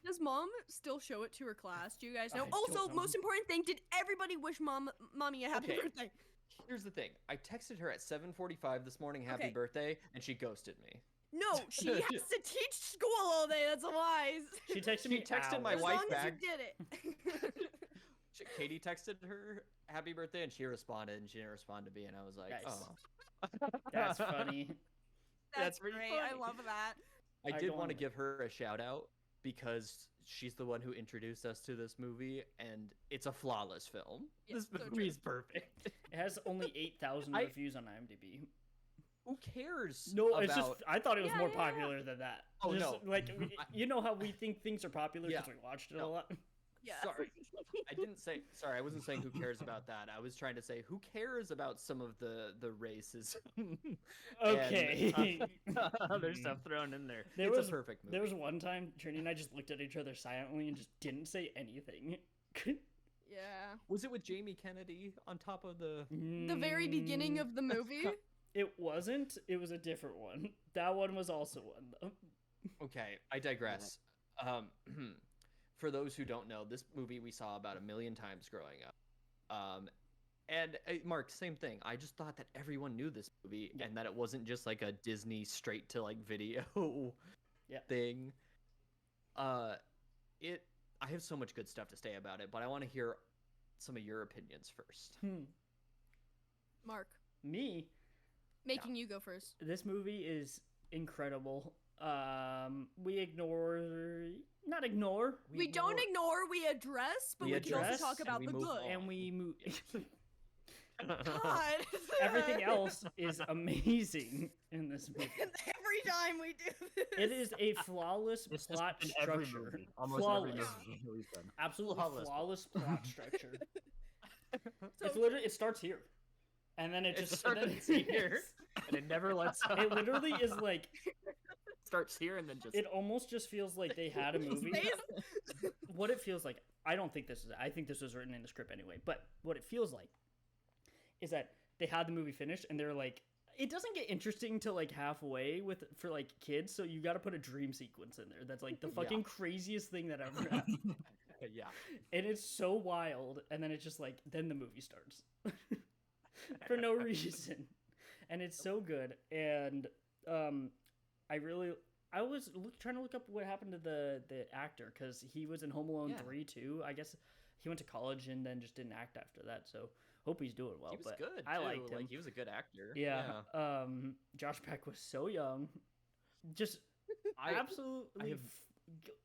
Does mom still show it to her class? Do you guys know?
I don't
Also,
know.
most important thing, did everybody wish mommy a happy
Okay.
birthday?
Here's the thing. I texted her at 7:45 this morning, happy
Okay.
birthday, and she ghosted me.
No, she has to teach school all day. That's wise.
She texted
She
me.
texted my
As
wife
long as
back.
you did it.
Katie texted her happy birthday, and she responded, and she didn't respond to me, and I was like,
Nice.
oh.
That's funny.
That's
pretty
great. I
funny.
love that.
I
I
did
don't
want to
like-
give her a shout out because she's the one who introduced us to this movie, and it's a flawless film.
Yeah,
This
so
movie
true.
is perfect.
It has only 8,000
I-
reviews on IMDb.
Who cares?
No,
about...
it's just I thought it was
Yeah,
more
yeah,
popular than that.
Oh,
Just,
no.
like you know how we think things are popular
Yeah.
because we watched it a
No.
lot.
Yeah.
Sorry, I didn't say. Sorry, I wasn't saying who cares about that. I was trying to say who cares about some of the races.
Okay.
other stuff thrown in there.
There
It's
was-
a perfect movie.
There was one time Trini and I just looked at each other silently and just didn't say anything.
Yeah.
Was it with Jamie Kennedy on top of the?
The very beginning of the movie.
It wasn't. It was a different one. That one was also one though.
Okay, I digress. For those who don't know, this movie we saw about 1 million times growing up. And Mark, same thing. I just thought that everyone knew this movie
Yeah.
and that it wasn't just like a Disney straight to like video
Yeah.
thing. I have so much good stuff to say about it, but I want to hear some of your opinions first.
Mark,
Me,
making you go first.
this movie is incredible. We
Don't ignore, we address, but
We
we can also
address
talk
and
about
we
the
move
good.
on.
and we move.
God.
Everything else is amazing in this movie.
Every time we do this.
It is a flawless
It's just
plot
in every
structure.
movie. Almost
Flawless.
every movie we've done.
Absolutely
Flawless.
flawless plot structure.
So-
It's literally, it starts here, and then it
It
just and then
starts here, and it never lets up.
It literally is like
Starts here and then just.
it almost just feels like they had a movie.
Stays-
What it feels like, I don't think this is. I think this was written in the script anyway. But what it feels like is that they had the movie finished, and they're like, it doesn't get interesting till like halfway for like kids. So you got to put a dream sequence in there. That's like the
Yeah.
fucking craziest thing that ever happened.
Yeah.
And it's so wild, and then it's just like then the movie starts for no reason, and it's so good. And I was trying to look up what happened to the actor because he was in Home Alone
Yeah.
3 too. I guess he went to college and then just didn't act after that. So hope he's doing well.
He was
but
good.
I
too.
liked him.
Like he was a good actor.
Yeah. Josh Peck was so young, just
I
absolutely.
have-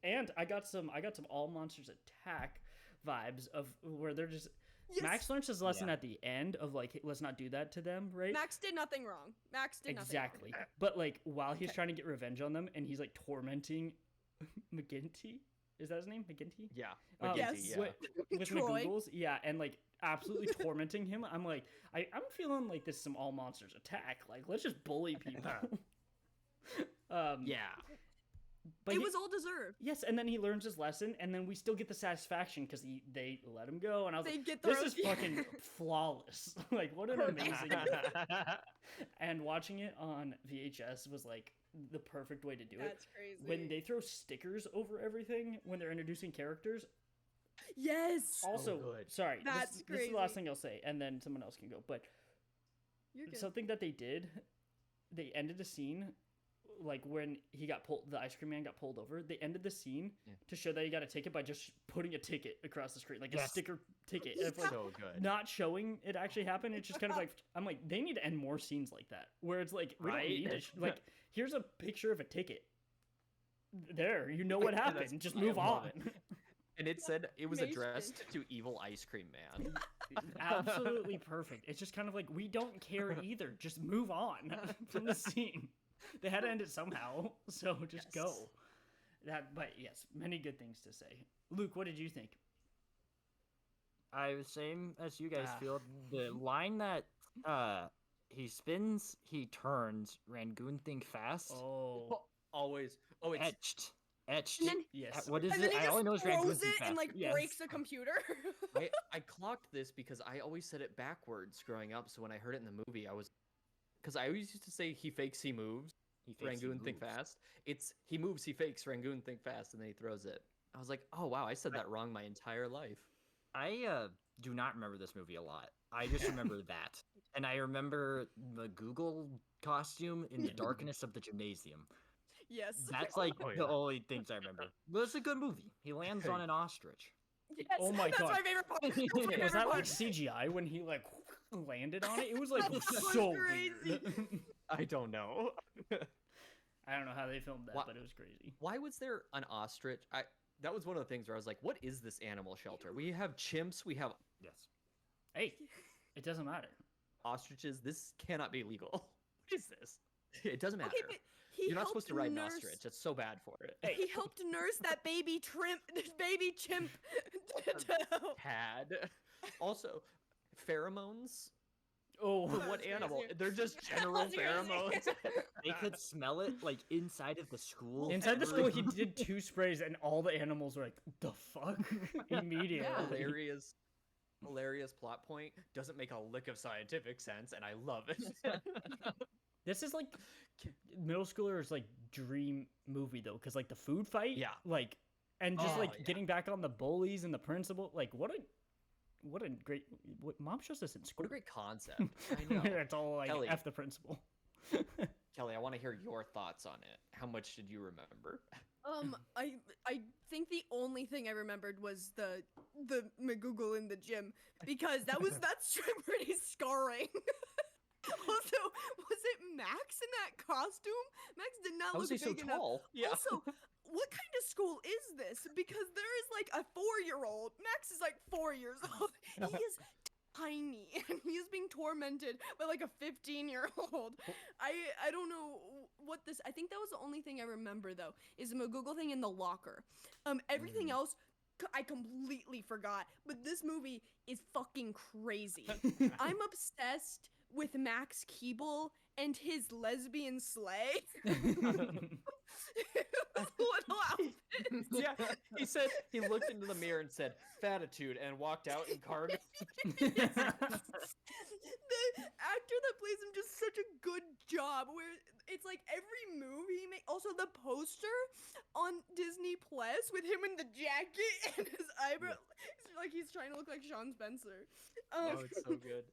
And I got some All Monsters Attack vibes of where they're just.
Yes.
Max learns his lesson
Yeah.
at the end of like, "Hey, let's not do that to them, right?
Max did nothing wrong. Max did nothing
Exactly.
wrong.
But like while he's
Okay.
trying to get revenge on them, and he's like tormenting McGinty. Is that his name? McGinty?
Yeah.
Um,
McGinty,
Yes.
yeah.
With
Troy.
McGoogles, yeah, and like absolutely tormenting him. I'm like, I'm feeling like this is some All Monsters Attack. Like, let's just bully people.
Yeah.
But
it was all deserved.
Yes, and then he learns his lesson, and then we still get the satisfaction because they let him go, and I was
They
like,
get
this
their
is
own-
fucking flawless. Like, what an amazing movie. And watching it on VHS was like the perfect way to do it.
That's crazy.
When they throw stickers over everything when they're introducing characters.
Yes.
Also,
good.
sorry,
That's
this is the last
crazy.
thing I'll say, and then someone else can go. But
You're good.
something that they did, they ended a scene like when the ice cream man got pulled over. They ended the scene to show that he got a ticket by just putting a ticket across the screen, like a sticker ticket. And it's like
So good.
not showing it actually happened. It's just kind of like, I'm like, they need to end more scenes like that where it's like, we don't
Right?
need to like, here's a picture of a ticket. There, you know what happened. Just move
I love
on.
it. And it said it was
Amazing.
addressed to evil ice cream man.
Absolutely perfect. It's just kind of like, we don't care either. Just move on from the scene. They had to end it somehow, so just go. But yes, many good things to say. Luke, what did you think?
I was same as you guys
Ah.
feel. The line that he spins, he turns, Rangoon think fast.
Oh,
Always. Oh, it's
Etched.
And then,
yes.
What is
and then
it?
he
I only know
just
it's Rangoon
throws
think
it
fast.
and like
Yes.
breaks the computer.
I clocked this because I always said it backwards growing up. So when I heard it in the movie, because I always used to say he fakes, he moves.
He fakes, he
Rangoon think
moves.
fast. It's he moves, he fakes. Rangoon think fast, and then he throws it. I was like, oh wow, I said that wrong my entire life.
I do not remember this movie a lot. I just remember that, and I remember the Google costume in the darkness of the gymnasium.
Yes.
That's like
Oh,
the
yeah.
only things I remember. But it's a good movie. He lands on an ostrich.
Yes,
Oh my
that's
God.
my favorite part. That's my
Was
favorite
that like
part.
CGI when he like landed on it? It was like
That was
so
crazy.
weird.
I don't know.
I don't know how they filmed that,
Wha-
but it was crazy.
Why was there an ostrich? That was one of the things where I was like, what is this animal shelter? We have chimps, we have
Yes.
Hey, it doesn't matter.
ostriches. This cannot be legal. What is this? It doesn't matter.
Okay, but he
You're not
helped
supposed to ride an
nurse-
ostrich. It's so bad for it.
He helped nurse that baby chimp.
Had. Also, pheromones.
Oh,
For what
was
animal?
crazy.
They're just
That
general
was crazy.
pheromones.
They could smell it like inside of the school.
inside the school, he did 2 sprays, and all the animals were like, "The fuck!" Immediately.
Hilarious plot point. Doesn't make a lick of scientific sense, and I love it.
This is like middle schoolers' like dream movie though, because like the food fight,
Yeah.
like, and just
Oh,
like
yeah.
getting back on the bullies and the principal, like what a great mom shows us in school.
What a great concept. I know.
It's all like
Kelly.
F the principal.
Kelly, I want to hear your thoughts on it. How much did you remember?
I think the only thing I remembered was the McGoogle in the gym because that's pretty scarring. Also, was it Max in that costume? Max did not
How
look
was he
big
so
enough.
tall? Yeah.
Also, what kind of school is this? Because there is like a 4-year-old. Max is like 4 years old. He is tiny, and he is being tormented by like a 15-year-old. I don't know what this. I think that was the only thing I remember though is the McGoogle thing in the locker. Everything else. I completely forgot, but this movie is fucking crazy. I'm obsessed with Max Keeble and his lesbian sleigh. Little outfit.
Yeah, he said he looked into the mirror and said "fatitude" and walked out in cargo.
The actor that plays him does such a good job where it's like every move he makes. Also, the poster on Disney Plus with him in the jacket and his eyebrow, it's like he's trying to look like Sean Spencer.
Oh, it's so good.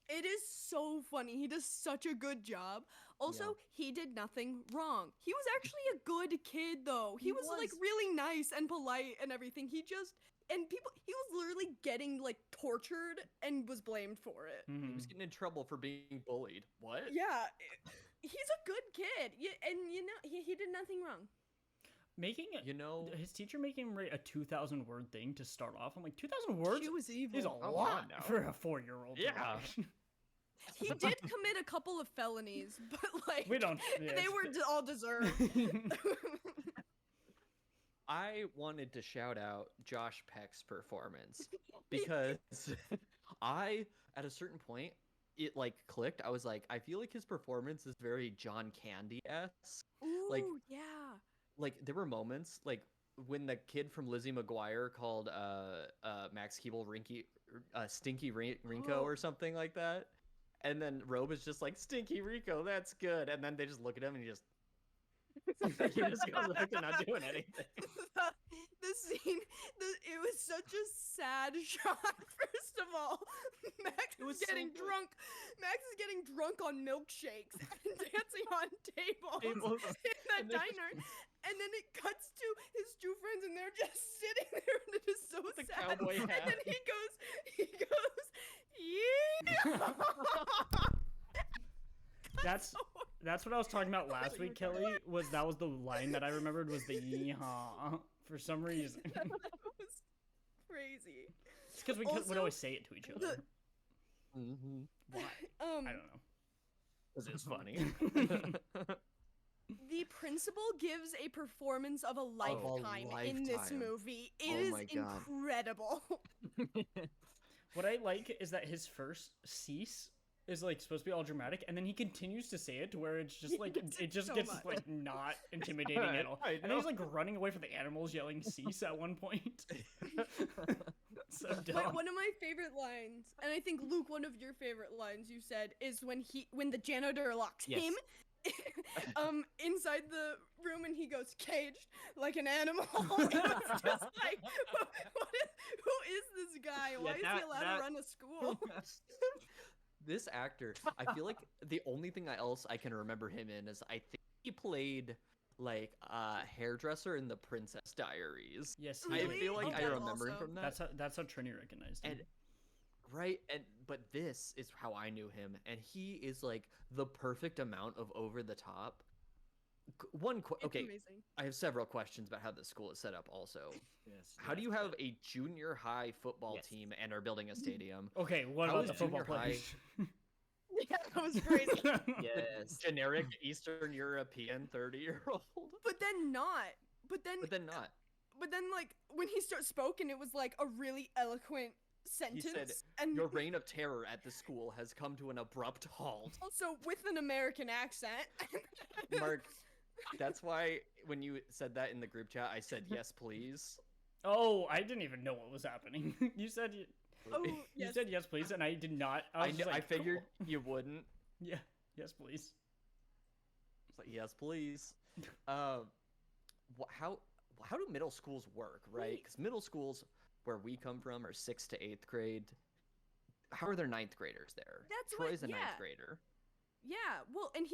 It is so funny. He does such a good job. Also, he did nothing wrong. He was actually a good kid, though. He was like really nice and polite and everything. He was literally getting like tortured and was blamed for it.
He was getting in trouble for being bullied. What?
Yeah, he's a good kid. And he did nothing wrong.
Making
You know,
his teacher making him write a 2,000 word thing to start off. I'm like, 2,000 words
She was evil.
is a
on
lot
now.
for a 4-year-old. to
Yeah.
write.
He did commit a couple of felonies, but like
We don't. Yeah,
they were all deserved.
I wanted to shout out Josh Peck's performance because at a certain point, it like clicked. I was like, I feel like his performance is very John Candy-esque.
Ooh,
Like,
yeah.
like there were moments like when the kid from Lizzie McGuire called Max Keeble Stinky Rinko or something like that, and then Robe is just like Stinky Rico, that's good, and then they just look at him and he just goes back to not doing anything.
The scene, it was such a sad shot. First of all, Max is getting drunk. Max is getting drunk on milkshakes and dancing on tables in that diner. And then it cuts to his two friends, and they're just sitting there, and it is so
The
sad.
cowboy hat.
And then he goes, yeah.
That's what I was talking about last week, Kelly. That was the line that I remembered was the yeehaw for some reason.
That was crazy.
It's because we would always say it to each other. Why? I don't know.
Because it's funny.
The principal gives a performance of a lifetime in this movie. It is incredible.
What I like is that his first cease is like supposed to be all dramatic, and then he continues to say it to where it's just like it just gets like not intimidating at all. And then he's like running away from the animals, yelling "cease" at one point. So dumb.
One of my favorite lines, and I think Luke, one of your favorite lines you said is when the janitor locks him inside the room and he goes caged like an animal. It was just like, who is this guy? Why is he allowed to run a school?
This actor, I feel like the only thing else I can remember him in is I think he played like a hairdresser in the Princess Diaries.
Yes,
I feel like I remember him from that.
That's how Trini recognized him.
But this is how I knew him, and he is like the perfect amount of over the top.
Amazing.
I have several questions about how the school is set up. Also, how do you have a junior high football team and are building a stadium?
Okay, what about the football players?
Yeah, that was crazy.
Yes, generic Eastern European 30-year-old.
But then not. But then like when he spoke and it was like a really eloquent sentence.
He said,
and
your reign of terror at the school has come to an abrupt halt.
Also with an American accent.
Mark, that's why when you said that in the group chat, I said yes, please.
Oh, I didn't even know what was happening. You said you said yes, please, and I did not.
I figured you wouldn't.
Yeah, yes, please.
It's like yes, please. How do middle schools work, right? Because middle schools where we come from are 6th to 8th grade. How are there 9th graders there? Troy's a 9th grader.
Yeah, well, and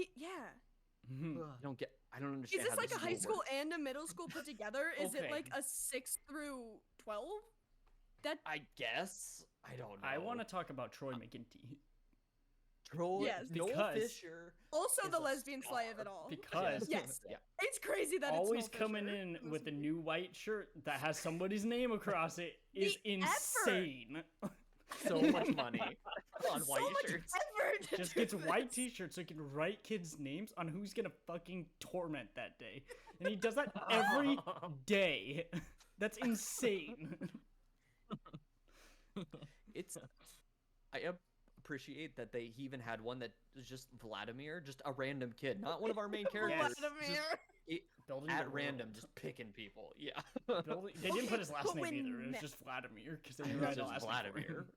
I don't understand.
Is this like a high school and a middle school put together? Is it like a 6 through 12?
I guess. I don't know.
I want to talk about Troy McGinty.
Troy,
yes,
Noel Fisher.
Also the lesbian slay of it all.
Because
it's crazy that
always
it's
coming in with a new white shirt that has somebody's name across it is insane.
So much money on white shirts.
Effort.
Just gets white t-shirts so he can write kids' names on who's gonna fucking torment that day. And he does that every day. That's insane.
I appreciate that he even had one that was just Vladimir, just a random kid, not one of our main characters.
Vladimir.
At random, just picking people. Yeah.
They didn't put his last name either. It was just Vladimir because they didn't write the last
Vladimir.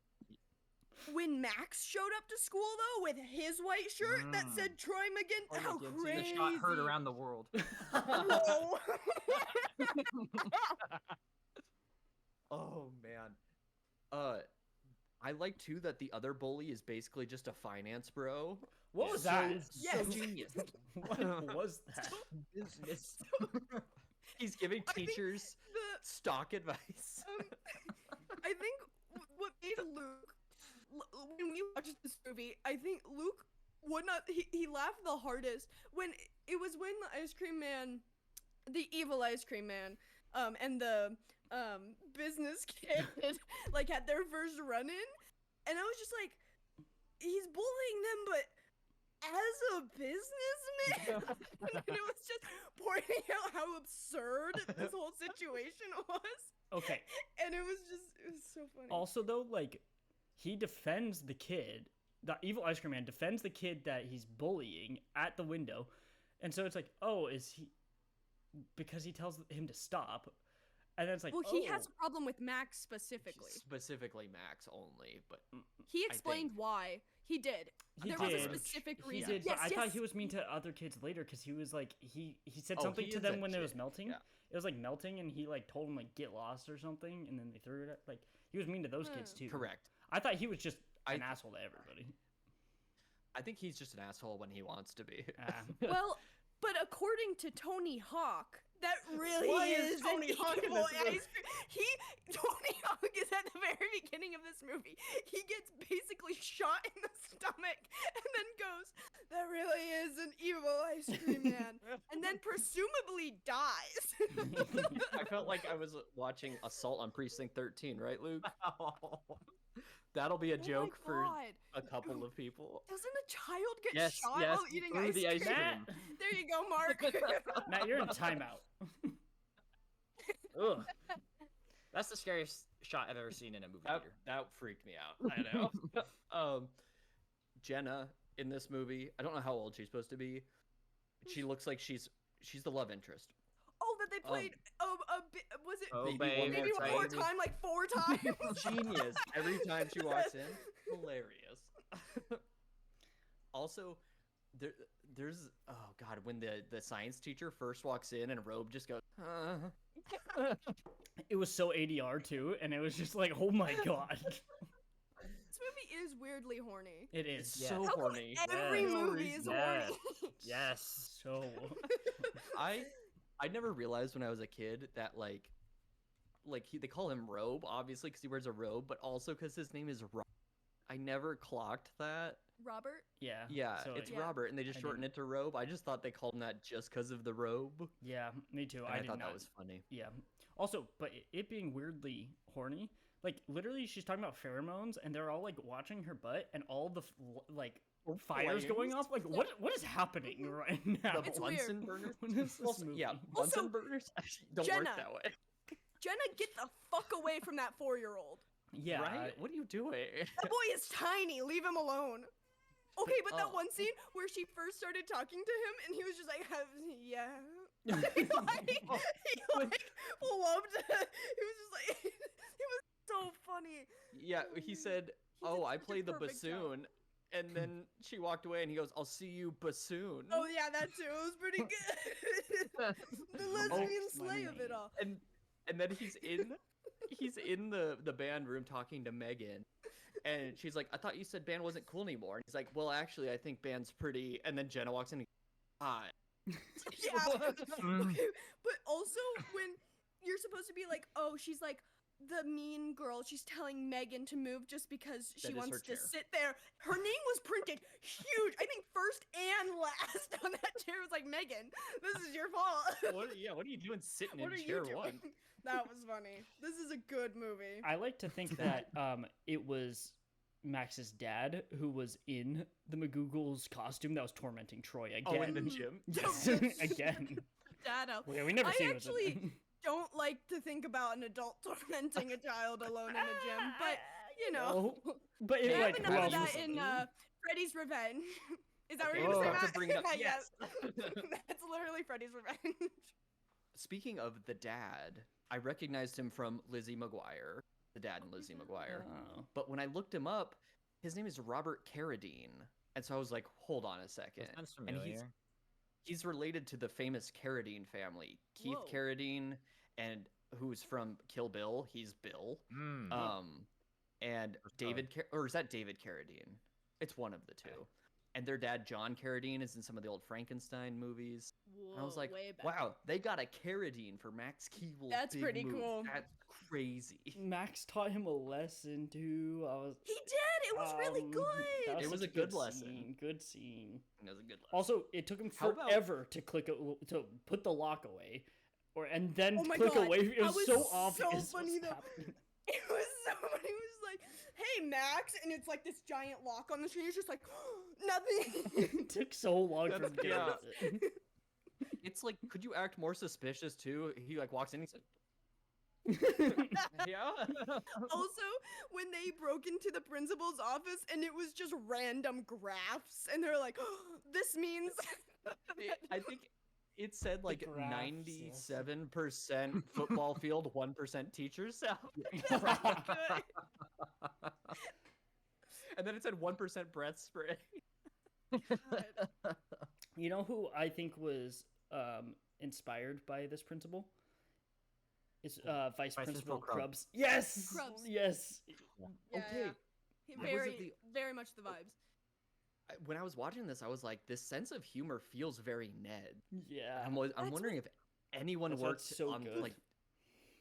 When Max showed up to school though with his white shirt that said Troy McGinty, how crazy!
The shot heard around the world.
Whoa.
Oh man. I like too that the other bully is basically just a finance bro.
What was that?
So genius.
What was that?
Business. He's giving teachers stock advice.
I think what made Luke, when we watched this movie, I think Luke would not, he laughed the hardest when the ice cream man, the evil ice cream man, and the business kid like had their first run-in, and I was just like, he's bullying them, but as a businessman. And it was just pointing out how absurd this whole situation was.
Okay.
And it was so funny.
Also though, like, he defends the kid, the evil ice cream man defends the kid that he's bullying at the window, and so it's like, oh, is he because he tells him to stop, and then it's like,
Well, he has a problem with Max specifically.
Specifically Max only, but
He explained why. He did. There was a specific
He
reason.
did, but I thought he was mean to other kids later because he was like he said something to them when it was melting.
Yeah.
It was like melting, and he like told them like get lost or something, and then they threw it at, like he was mean to those kids too.
Correct.
I thought he was just an asshole to everybody.
I think he's just an asshole when he wants to be.
Well, but according to Tony Hawk, that really
Why
is
Tony
an
Hawk in
evil
this movie?
Tony Hawk is at the very beginning of this movie. He gets basically shot in the stomach and then goes, "That really is an evil ice cream man," and then presumably dies.
I felt like I was watching Assault on Precinct 13, right, Luke? That'll be a joke for a couple of people.
Doesn't a child get shot while eating ice cream?
Matt.
There you go, Mark.
Matt, you're in timeout.
Ugh. That's the scariest shot I've ever seen in a movie theater.
That freaked me out. I know. Jenna in this movie, I don't know how old she's supposed to be. She looks like she's the love interest.
Oh, that they played. Was it
Maybe
one more time, like 4 times?
Genius. Every time she walks in, hilarious. Also, there's when the science teacher first walks in and Robe just goes,
It was so ADR too, and it was just like, oh my god.
This movie is weirdly horny.
It is
so
How come
horny.
every movie is horny?
Yes.
So.
I never realized when I was a kid that they call him Robe obviously because he wears a robe, but also because his name is Rob. I never clocked that.
Robert?
Yeah.
Yeah,
so
it's Robert, and they just shortened it to Robe. I just thought they called him that just because of the robe.
Yeah, me too.
I thought that was funny.
Yeah. Also, but it being weirdly horny, like literally, she's talking about pheromones, and they're all like watching her butt, and all the fires going off. Like, what is happening right now?
The Bunsen burners.
What is this movie?
Yeah, Bunsen burners actually don't work that way.
Jenna, get the fuck away from that 4-year-old.
Yeah.
Right? What are you doing?
That boy is tiny. Leave him alone. Okay, but that one scene where she first started talking to him, and he was just like, yeah. he loved it. He was just like, it was so funny.
Yeah, he said, I play the bassoon. And then she walked away, and he goes, "I'll see you, bassoon."
Oh yeah, that too. It was pretty good. The lesbian slay of it all.
And then he's in the band room talking to Megan, and she's like, "I thought you said band wasn't cool anymore." And he's like, "Well, actually, I think band's pretty." And then Jenna walks in, and hi.
Yeah. Okay, but also when you're supposed to be like, oh, she's like the mean girl. She's telling Megan to move just because she wants to sit there. Her name was printed huge. I think first and last on that chair was like, Megan, this is your fault.
What are you doing sitting
What
in
are
chair
you doing?
one?
That was funny. This is a good movie.
I like to think that it was Max's dad who was in the McGoogle's costume that was tormenting Troy again.
Oh, in the gym?
Yes, again.
Dad,
Yeah, we never see it with
actually
him.
don't like to think about an adult tormenting a child alone in a gym, but you know.
But
They
it,
have
like,
enough
who
of
else
that
was
in
it?
Freddy's Revenge. Is that what
Okay,
you're gonna
let's
say,
have to bring it up.
Matt?
Yes.
That's literally Freddy's Revenge.
Speaking of the dad, I recognized him from Lizzie McGuire, the dad in Lizzie McGuire.
Oh.
But when I looked him up, his name is Robert Carradine. And so I was like, hold on a second.
That sounds
And
familiar.
he's related to the famous Carradine family. Keith
Whoa.
Carradine, and who's from Kill Bill. He's Bill. And David, or is that David Carradine? It's one of the two. And their dad, John Carradine, is in some of the old Frankenstein movies.
Whoa,
And I was like,
way back.
wow, they got a Carradine for Max Keeble.
That's pretty cool.
That's crazy.
Max taught him a lesson too.
He did. It was really good.
It was
such
a good lesson.
Good scene.
It was a good lesson.
Also, it took him
How about-
forever to to put the lock away, and then
Oh my
click
God,
away. It
that
was
was
so
so
obvious. what's
funny, though.
happening.
It was so funny. It was like, hey, Max. And it's like this giant lock on the screen. It's just like, nothing.
It took so long for
That's-
him to get
yeah.
it.
It's like, could you act more suspicious too? He like walks in, he's like, yeah.
Also, when they broke into the principal's office and it was just random graphs, and they're like, oh, this means.
I think It said like
graphs, yes.
97% football field, 1% teacher salary. And then it said 1% breath spray.
God.
You know who I think was inspired by this principal? It's Vice Principal Krubbs. Yes!
Krubbs.
Yes!
Yeah,
Okay.
yeah.
Was
Very,
it the-
very much the vibes.
When I was watching this, I was like, this sense of humor feels very Ned.
Yeah.
I'm
That's
wondering if anyone
That's why
worked
it's so
on
good.
like,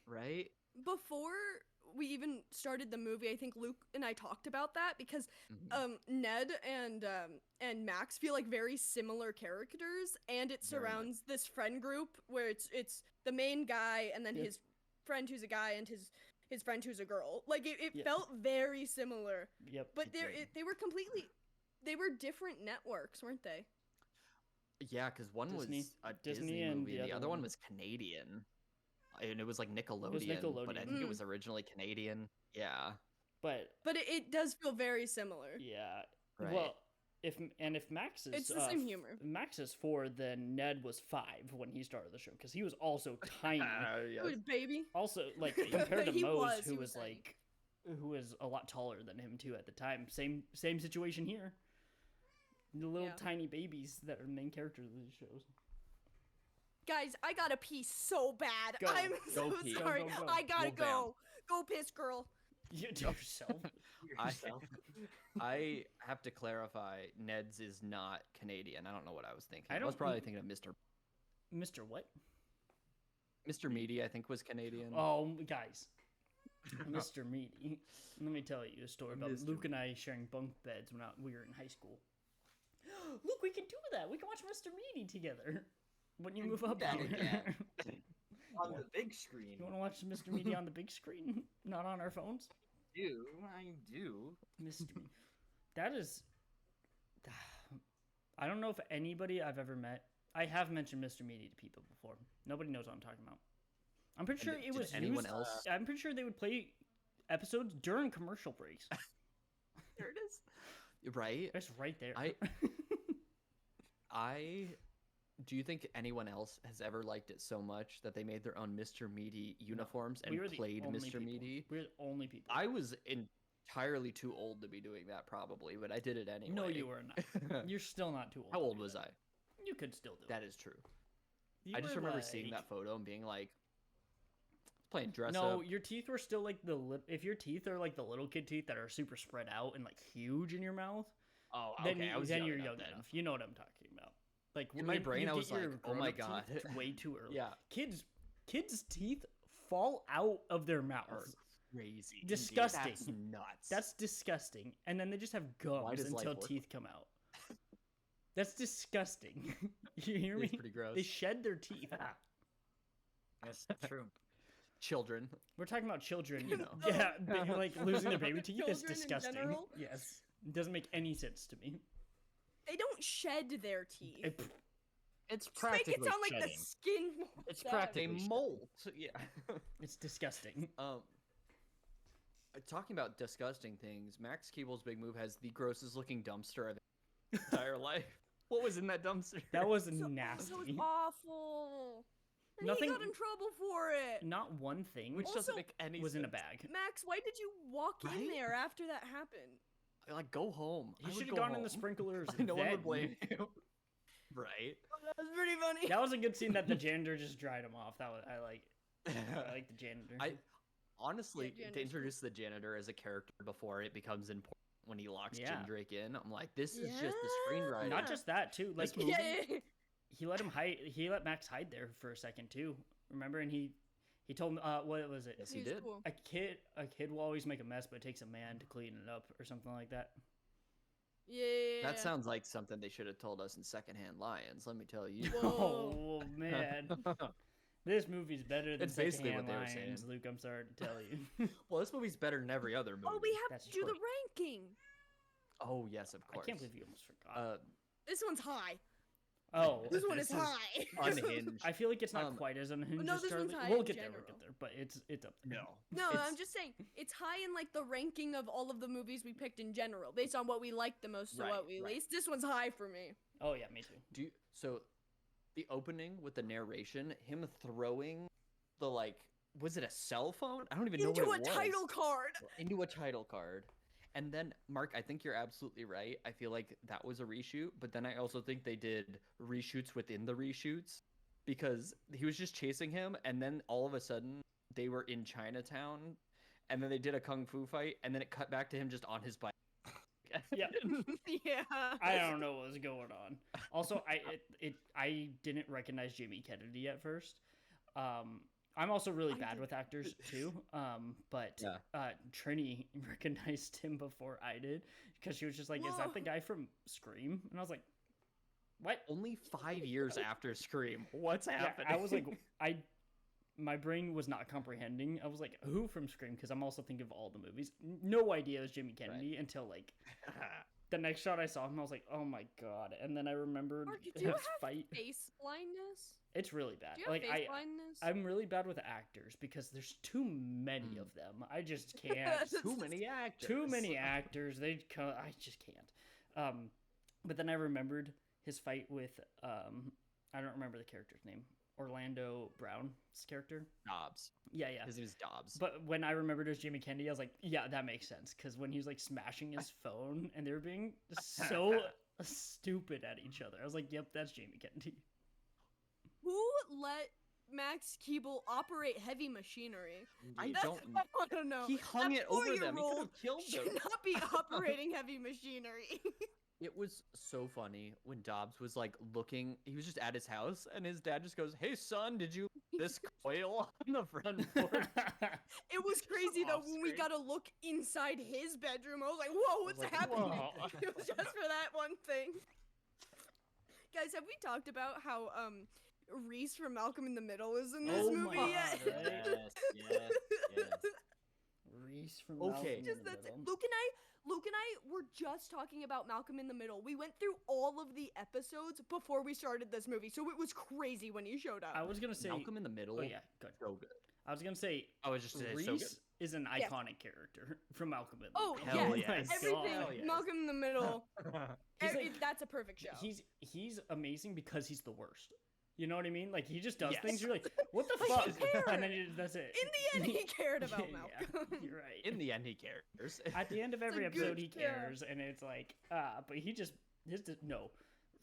right?
Before we even started the movie, I think Luke and I talked about that because
Mhm.
Ned and Max feel like very similar characters, and it
Very much.
surrounds this friend group where it's the main guy and then
Yeah.
his friend who's a guy and his friend who's a girl. Like it
Yeah.
felt very similar,
Yep.
but
It did.
they were different networks, weren't they?
Yeah, because one
Disney-
was a
Disney
Disney
and
movie,
the
and the
other
other one
one-
was Canadian. And it was like Nickelodeon, but I
Nickelodeon.
think it
Mm.
was originally Canadian. Yeah.
But
But it does feel very similar.
yeah.
Right.
Well, if Max is
It's the same humor.
Max is 4, then Ned was 5 when he started the show because he was also tiny.
Yes.
Oh, baby.
Also, like compared to
He
Mose,
was
who was
tiny.
like, who was a lot taller than him too at the time. Same situation here. The little
Yeah.
tiny babies that are the main characters of these shows.
Guys, I gotta pee so bad.
Go.
I'm
Go
so
pee. Go,
sorry.
go, go.
I gotta
Well, bam.
go. Go piss, girl.
You do yourself.
I have to clarify, Ned's is not Canadian. I don't know what I was thinking.
I
I was
don't-
probably thinking of
Mr. What?
Mr. Meaty, I think was Canadian.
Oh, guys. Mr. Meaty. Let me tell you a story about
Mr.
Luke and I sharing bunk beds when we were in high school. Luke, we can do that. We can watch Mr. Meaty together. When you
can
move
do
up
that
here.
again. On the big screen.
You want to watch Mr. Meaty on the big screen, not on our phones?
I do.
Mr. Meaty. That is. I don't know if anybody I've ever met. I have mentioned Mr. Meaty to people before. Nobody knows what I'm talking about. I'm pretty sure
And
it
did
was
anyone
used-
else?
I'm pretty sure they would play episodes during commercial breaks.
There it is. Right?
It's right there.
Do you think anyone else has ever liked it so much that they made their own Mr. Meaty uniforms
We
and
were the
played
only
Mr.
people.
Meaty?
We're the only people.
I was entirely too old to be doing that probably, but I did it anyway.
No, you were not. You're still not too old.
How
to
old
do
was
that.
I?
You could still do
That
it.
is true.
You
I just
were
remember seeing
like-
that photo and being like, playing dress
No,
up.
your teeth were still like if your teeth are like the little kid teeth that are super spread out and like huge in your mouth,
Oh,
then,
okay. I was
then you're
young
young
enough then.
enough. You know what I'm talking about. Like
In my
you
brain, I
get
was like,
your
oh my
grown-up teeth
God.
way too early.
Yeah.
Kids' teeth fall out of their mouth.
Are crazy. dude.
Disgusting.
That's nuts.
That's disgusting. And then they just have gums
does life
until
work
teeth come out. That's disgusting. You hear me?
It's pretty gross.
They shed their teeth.
That's true.
Children.
We're talking about children,
You know.
Yeah, like losing their baby teeth. That's
Children in
disgusting.
general?
Yes, it doesn't make any sense to me.
They don't shed their teeth.
It-
It's
Just make
practically
it sound like
shedding.
the skin. molds
It's
out.
They
practically shedding.
molt. Yeah.
it's disgusting.
Talking about disgusting things, Max Keeble's big move has the grossest looking dumpster I've his entire life. What was in that dumpster?
That was
So-
nasty.
That was awful. And
Nothing-
he got in trouble for it.
Not one thing
Which
Also,
doesn't make any
was
sense.
in a bag.
Max, why did you walk in
Right?
there after that happened?
Like, go home.
You
I would
should have
go
gone in the
home.
sprinklers.
No one
then.
would blame you. Right.
That was pretty funny.
That was a good scene that the janitor just dried him off. That was I like the janitor.
Honestly,
Yeah,
to
janitor's
introduce the janitor as a character before it becomes important when he locks
Yeah.
Jim Drake in, I'm like, this is just the screenwriter.
Not just that too. Like
This movie-
Yeah.
he let him hide. He let Max hide there for a second too. Remember? And he told him what was it?
Yes,
He
he
was
did.
cool.
A kid will always make a mess, but it takes a man to clean it up, or something like that.
Yeah.
That sounds like something they should have told us in Secondhand Lions. Let me tell you.
Whoa.
Oh man, this movie's better than
It's basically what
Secondhand
they were
Lions,
saying.
Luke. I'm sorry to tell you.
Well, this movie's better than every other movie.
Oh, we have
That's
to do
true.
the ranking.
Oh yes, of
I
course.
can't believe you almost forgot.
This one's high.
Oh,
This one is
this is
high.
Unhinged.
I feel like it's not
Um,
quite as unhinged
no,
as
this one's
Charlie.
high
We'll
in
get there,
general.
but it's up there.
No,
It's-
I'm just saying it's high in like the ranking of all of the movies we picked in general, based on what we liked the most to
Right,
what we
right.
least. This one's high for me.
Oh yeah, me too.
Do you, so. the opening with the narration, him throwing the was it a cell phone? I don't even know what it was.
Into a title card.
Into a title card. And then, Mark, I think you're absolutely right. I feel like that was a reshoot, but then I also think they did reshoots within the reshoots because he was just chasing him, and then all of a sudden they were in Chinatown, and then they did a kung fu fight, and then it cut back to him just on his bike.
Yeah.
Yeah.
I don't know what was going on. Also, I didn't recognize Jimmy Kennedy at first. I'm also really bad with actors too. But Trini recognized him before I did because she was just like, "Is that the guy from Scream?" And I was like, "What?"
Only 5 years after Scream. What's happening?
I was like, my brain was not comprehending. I was like, "Who from Scream?" Because I'm also thinking of all the movies. No idea it was Jimmy Kennedy until like the next shot I saw him. I was like, "Oh my god!" And then I remembered
Mark, do
his
you have
fight.
face blindness?
It's really bad.
Do you have
Like
face blindness?
I'm really bad with actors because there's too many of them. I just can't.
Too many actors.
Too many actors. I just can't. But then I remembered his fight with I don't remember the character's name. Orlando Brown's character.
Dobbs.
Yeah.
His name is Dobbs.
But when I remembered it was Jimmy Kennedy, I was like, yeah, that makes sense. Because when he was like smashing his phone and they were being so stupid at each other, I was like, yep, that's Jamie Kennedy.
Who let Max Keeble operate heavy machinery?
I
That's
don't.
what I want to know.
He hung
That
it over them. He could
4-year-old
have killed them.
should not be operating heavy machinery.
It was so funny when Dobbs was like looking. He was just at his house, and his dad just goes, "Hey son, did you this coil on the front porch?"
It was crazy though
Off
when we
screen.
got to look inside his bedroom. I was like, "Whoa, what's
like,
happening?"
whoa.
It was just for that one thing. Guys, have we talked about how Reese from Malcolm in the Middle is in this
Oh
movie
my
yet?
God,
Yes.
Reese from
Okay.
Malcolm in
Just
the
that's it.
Middle.
Luke and I were just talking about Malcolm in the Middle. We went through all of the episodes before we started this movie, so it was crazy when he showed up.
I was gonna say.
Malcolm in the Middle.
Oh yeah, good.
So good.
I was gonna say
I was just saying,
Reese
so good.
is an
Yes.
iconic character from Malcolm in the
Oh,
Middle.
Hell
yes,
yes.
my
everything.
God.
yes.
Malcolm in the Middle.
He's like-
That's a perfect show.
He's amazing because he's the worst. You know what I mean? Like he just does
Yes.
things. You're like, what the
But
fuck?
he cared.
And then that's it.
In the end, he cared about
Yeah,
Malcolm.
you're right.
In the end, he cares.
At the end of
It's
every
a
episode,
good
he
show.
cares, and it's like, but he just no.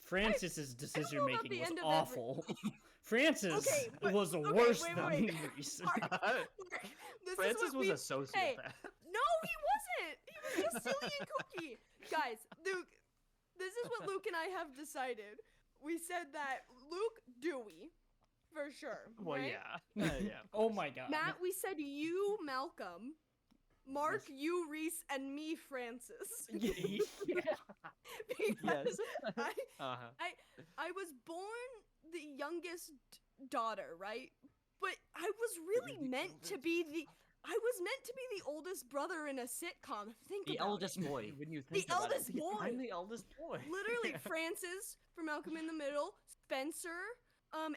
Francis's decision
know about
making
the
was
end of
awful. Francis
Okay, but-
was
okay,
worse
wait,
than
wait.
Reese.
This
Francis
is what
was
we,
a sociopath.
Hey, no, he wasn't. He was just silly and kooky. Guys, Luke, this is what Luke and I have decided. We said that Luke Dewey, for sure.
Well,
right?
yeah. Yeah.
Oh my god.
Matt, we said you, Malcolm. Mark, you, Reese, and me, Francis. Because
Yes. Uh-huh.
I was born the youngest daughter, right? But I was really
the
meant to be the oldest brother in a sitcom. Think
The
about
eldest
it.
boy.
When you think
The
about
eldest
it,
boy.
I'm the eldest boy.
Literally, Francis from Malcolm in the Middle, Spencer,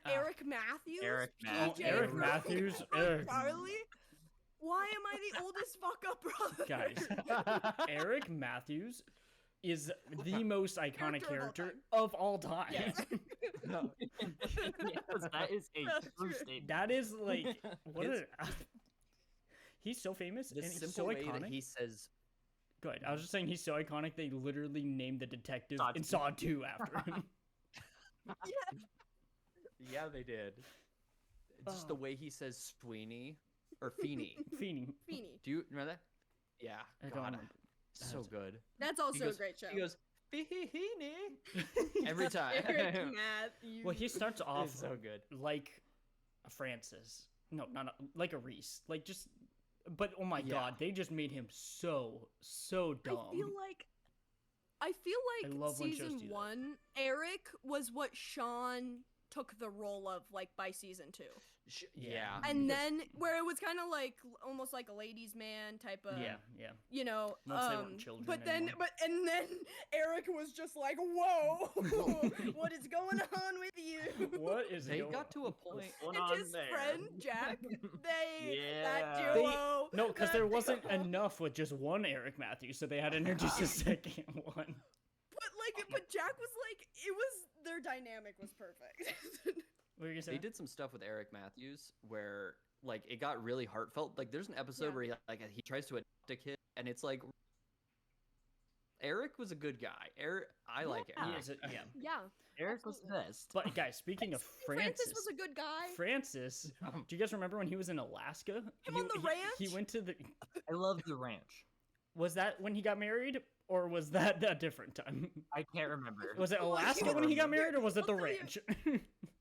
Eric Matthews,
Eric
PJ
Matthews.
Eric
from-
Matthews,
from
Eric-
Charlie. Why am I the oldest fuck up brother?
Guys, Eric Matthews is the most iconic character of all time.
Yes.
Yes, that is a
That's
true
true.
statement.
That is like what
His-
a, he's so famous
The
and he's
simple
so
way
iconic.
that he says,
Good. I was just saying he's so iconic they literally named the detective
Saw
in
2.
Saw 2 after him.
yeah, they did. Just the
Oh.
way he says Sweeney or Feeney.
Feeney.
Feeny.
Do you remember that? Yeah.
I don't
God,
remember.
so good.
That's
He
also
goes-
a great show.
He goes, Feeney. Every time.
Eric Matthews.
Well, he starts off
It's so good.
like a Francis. No, not like a Reese. Like just, but oh my
Yeah.
god, they just made him so dumb.
I feel like
love when shows
season
do that.
1, Eric was what Sean took the role of like by season 2.
Yeah.
And
because-
then where it was kind of like almost like a ladies man type of
yeah.
you know,
Once they weren't children
but then
anymore.
and then Eric was just like, "Whoa. What is going on with you?"
What is
They
going
got to a point.
Going
And
on
his
there?
friend Jack, that
Yeah.
duo.
No, because
that
there wasn't
duo.
enough with just one Eric Matthews, so they had to introduce a second one.
But like, but Jack was like, their dynamic was perfect.
What were you
They
saying?
did some stuff with Eric Matthews where like it got really heartfelt. Like there's an episode where he tries to adopt a kid, and it's like Eric was a good guy. I like
He
Eric.
is
Yeah.
Eric was the best.
But guys, speaking of
Francis was a good guy.
Francis, do you guys remember when he was in Alaska?
Him on the ranch?
He went to the.
I love the ranch.
Was that when he got married, or was that a different time?
I can't remember.
Was it
Oh, I
Alaska
can't
when he got
remember.
married, or was it the
I'll tell you.
ranch?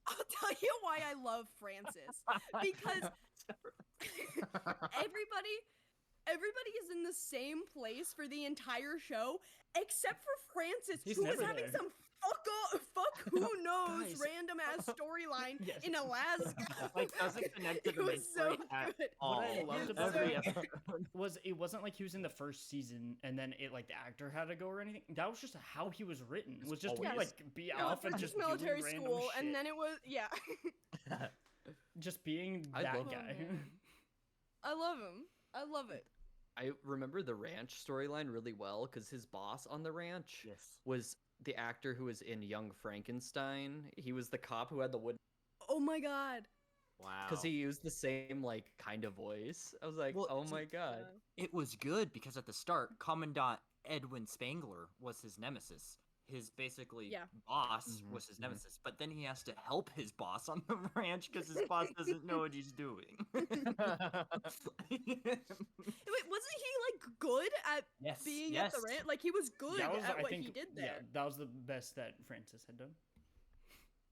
I'll tell you why I love Francis. Because everybody is in the same place for the entire show, except for Francis,
He's
who was
never
having
there.
some fuck who knows
Guys.
random ass storyline
Yes.
in Alaska.
Like, doesn't connect to
It
the main
was so
story at
good.
all.
What I loved about
Every
it-
episode.
It wasn't like he was in the first season and then it like the actor had to go or anything. That was just how he was written. Was just to be
always-
like be
Yeah,
off and
Francis
just doing
military
random
school,
shit.
and then it was
just being
I
that
love
guy.
him. I love him. I love it.
I remember the ranch storyline really well because his boss on the ranch
Yes.
was the actor who was in Young Frankenstein. He was the cop who had the wood
Oh my god.
Wow.
because he used the same like kind of voice. I was like,
Well,
oh
see-
my god.
Yeah.
It was good because at the start, Commandant Edwin Spangler was his nemesis. His basically
Yeah.
boss
Mhm,
was his
mhm.
nemesis, but then he has to help his boss on the ranch because his boss doesn't know what he's doing.
Wait, wasn't he like good at
yes,
being
yes.
at the ranch? Like he was good
That was,
at
I
what
think,
he did
yeah,
there.
that was the best that Francis had done.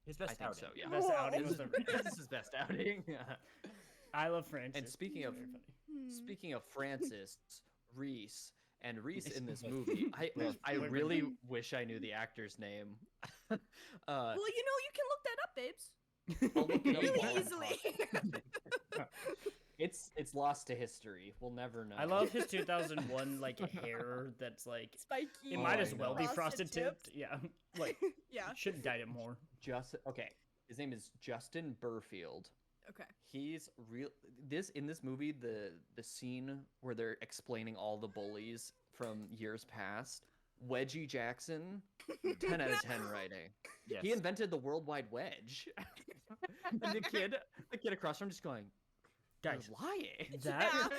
His best
I think
outing.
so, yeah.
Best
Whoa.
outing was the ranch.
This is his best outing.
I love Francis.
And speaking of
Very funny.
speaking of Francis, Reese, and Reese in this
Yes.
movie, I
Wait,
really wish I knew the actor's name.
Well, you can look that up, babes.
I'll look it up
Really
while I'm
easily.
talking. It's lost to history. We'll never know.
I love his 2001 like hair. That's like
Spiky.
it
Oh,
might
I
as well
know.
be
frosted
frosted tipped. Yeah, like
Yeah.
should have dyed it more.
Okay. His name is Justin Burfield.
Okay.
He's real. In this movie, the scene where they're explaining all the bullies from years past. Wedgie Jackson, 10 out of 10 writing.
Yes.
He invented the worldwide wedge. And the kid across from him just going,
Guys,
"You're lying."
that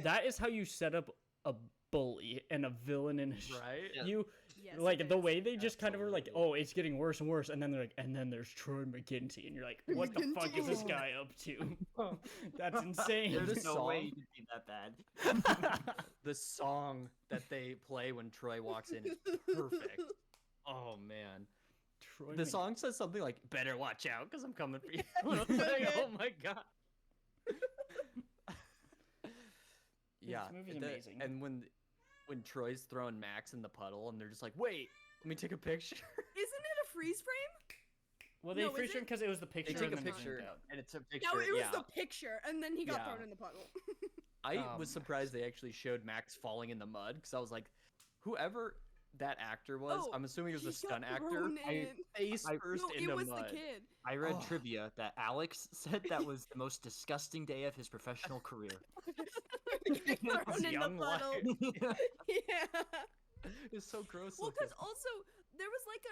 that is how you set up a bully and a villain in a
Right?
Yeah.
You
Yes,
like
it
the
is.
way they just kind of were like,
Absolutely.
oh, it's getting worse and worse, and then they're like, and then there's Troy McGinty, and you're like, what the fuck is this
McGinty.
guy up to? That's insane.
There's
There's no
song.
way you could be that bad.
The song that they play when Troy walks in is perfect. Oh man.
Troy
The
Mc-
song says something like, "Better watch out, because I'm coming for you." And I'm like, oh my god. Yeah,
movie's amazing.
And when Troy's throwing Max in the puddle, and they're just like, "Wait, let me take a picture."
Isn't it a freeze frame?
Well, they
No, is
freeze
it?
because it was the
They
picture.
take a
and then
picture,
zoomed out.
and it's a picture.
No, it was
yeah.
the picture, and then he got
Yeah.
thrown in the puddle.
I
Oh,
was surprised they actually showed Max falling in the mud because I was like, whoever that actor was,
Oh,
I'm assuming it was a
he got
stunt actor.
thrown in.
Face
I-
first
No, it
into
was
mud.
the kid.
I read
Oh.
trivia that Alex said that was the most disgusting day of his professional career.
Getting thrown in the
Young
puddle.
life.
Yeah.
It's so gross.
Well,
looking.
because also there was like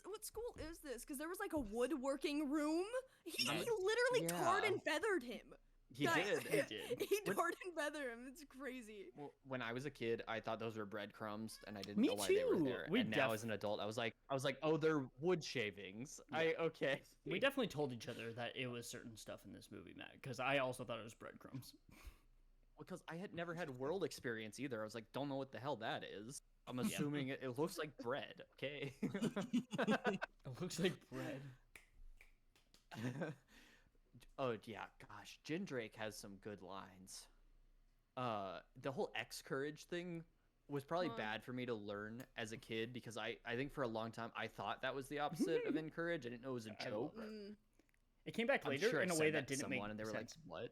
what school is this? Because there was like a woodworking room. He
Right.
literally tarred
Yeah.
and feathered him.
He
Guys,
did.
He did.
He
When-
tarred and feathered him. It's crazy.
Well, when I was a kid, I thought those were breadcrumbs, and I didn't
Me
know why they were
too.
there.
We
And now, as an adult, I was like, oh, they're wood shavings. Okay.
We definitely told each other that it was certain stuff in this movie, Matt, because I also thought it was breadcrumbs.
Because I had never had world experience either. I was like, don't know what the hell that is. I'm assuming it looks like bread. Okay.
It looks like bread.
Oh yeah, gosh, Jin Drake has some good lines. The whole X courage thing was probably
Huh.
bad for me to learn as a kid because I think for a long time I thought that was the opposite of encourage. I didn't know it was a
I
joke.
Mm.
It came back
I'm
later
sure I
in a
said
way
that
that
to
didn't make
someone, and they were
sense.
like, "What?"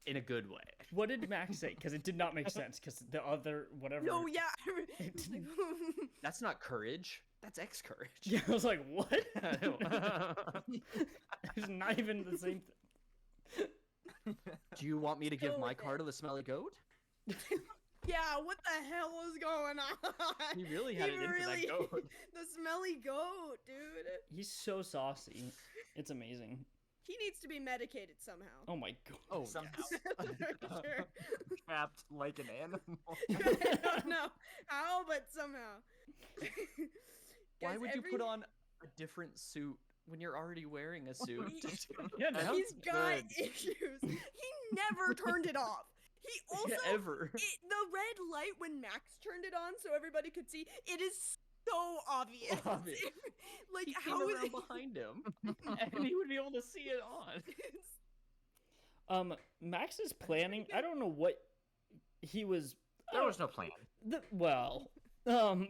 In a good way.
What did Max say? Because it did not make sense. Because the other whatever.
No, yeah. It's like,
That's not courage. That's X courage.
Yeah, I was like, what? It's not even the same thing.
Do you want me to give
Go
my
with
car
it.
to the smelly goat?
yeah, what the hell was going on?
He really had it in for that goat.
The smelly goat, dude.
He's so saucy. It's amazing.
He needs to be medicated somehow.
Oh my god.
Oh,
Somehow.
For sure.
Trapped like an animal.
I don't know how, but somehow.
Why
Guys,
would you put on a different suit when you're already wearing a suit?
Yeah, no.
He's got
good.
issues. He never turned it off. He also
Ever.
the red light when Max turned it on so everybody could see. It is so obvious.
Obvious.
Like
He
how
came
is
around
it?
behind him, and he would be able to see it on.
Max is planning. I don't know what he was.
There was no plan.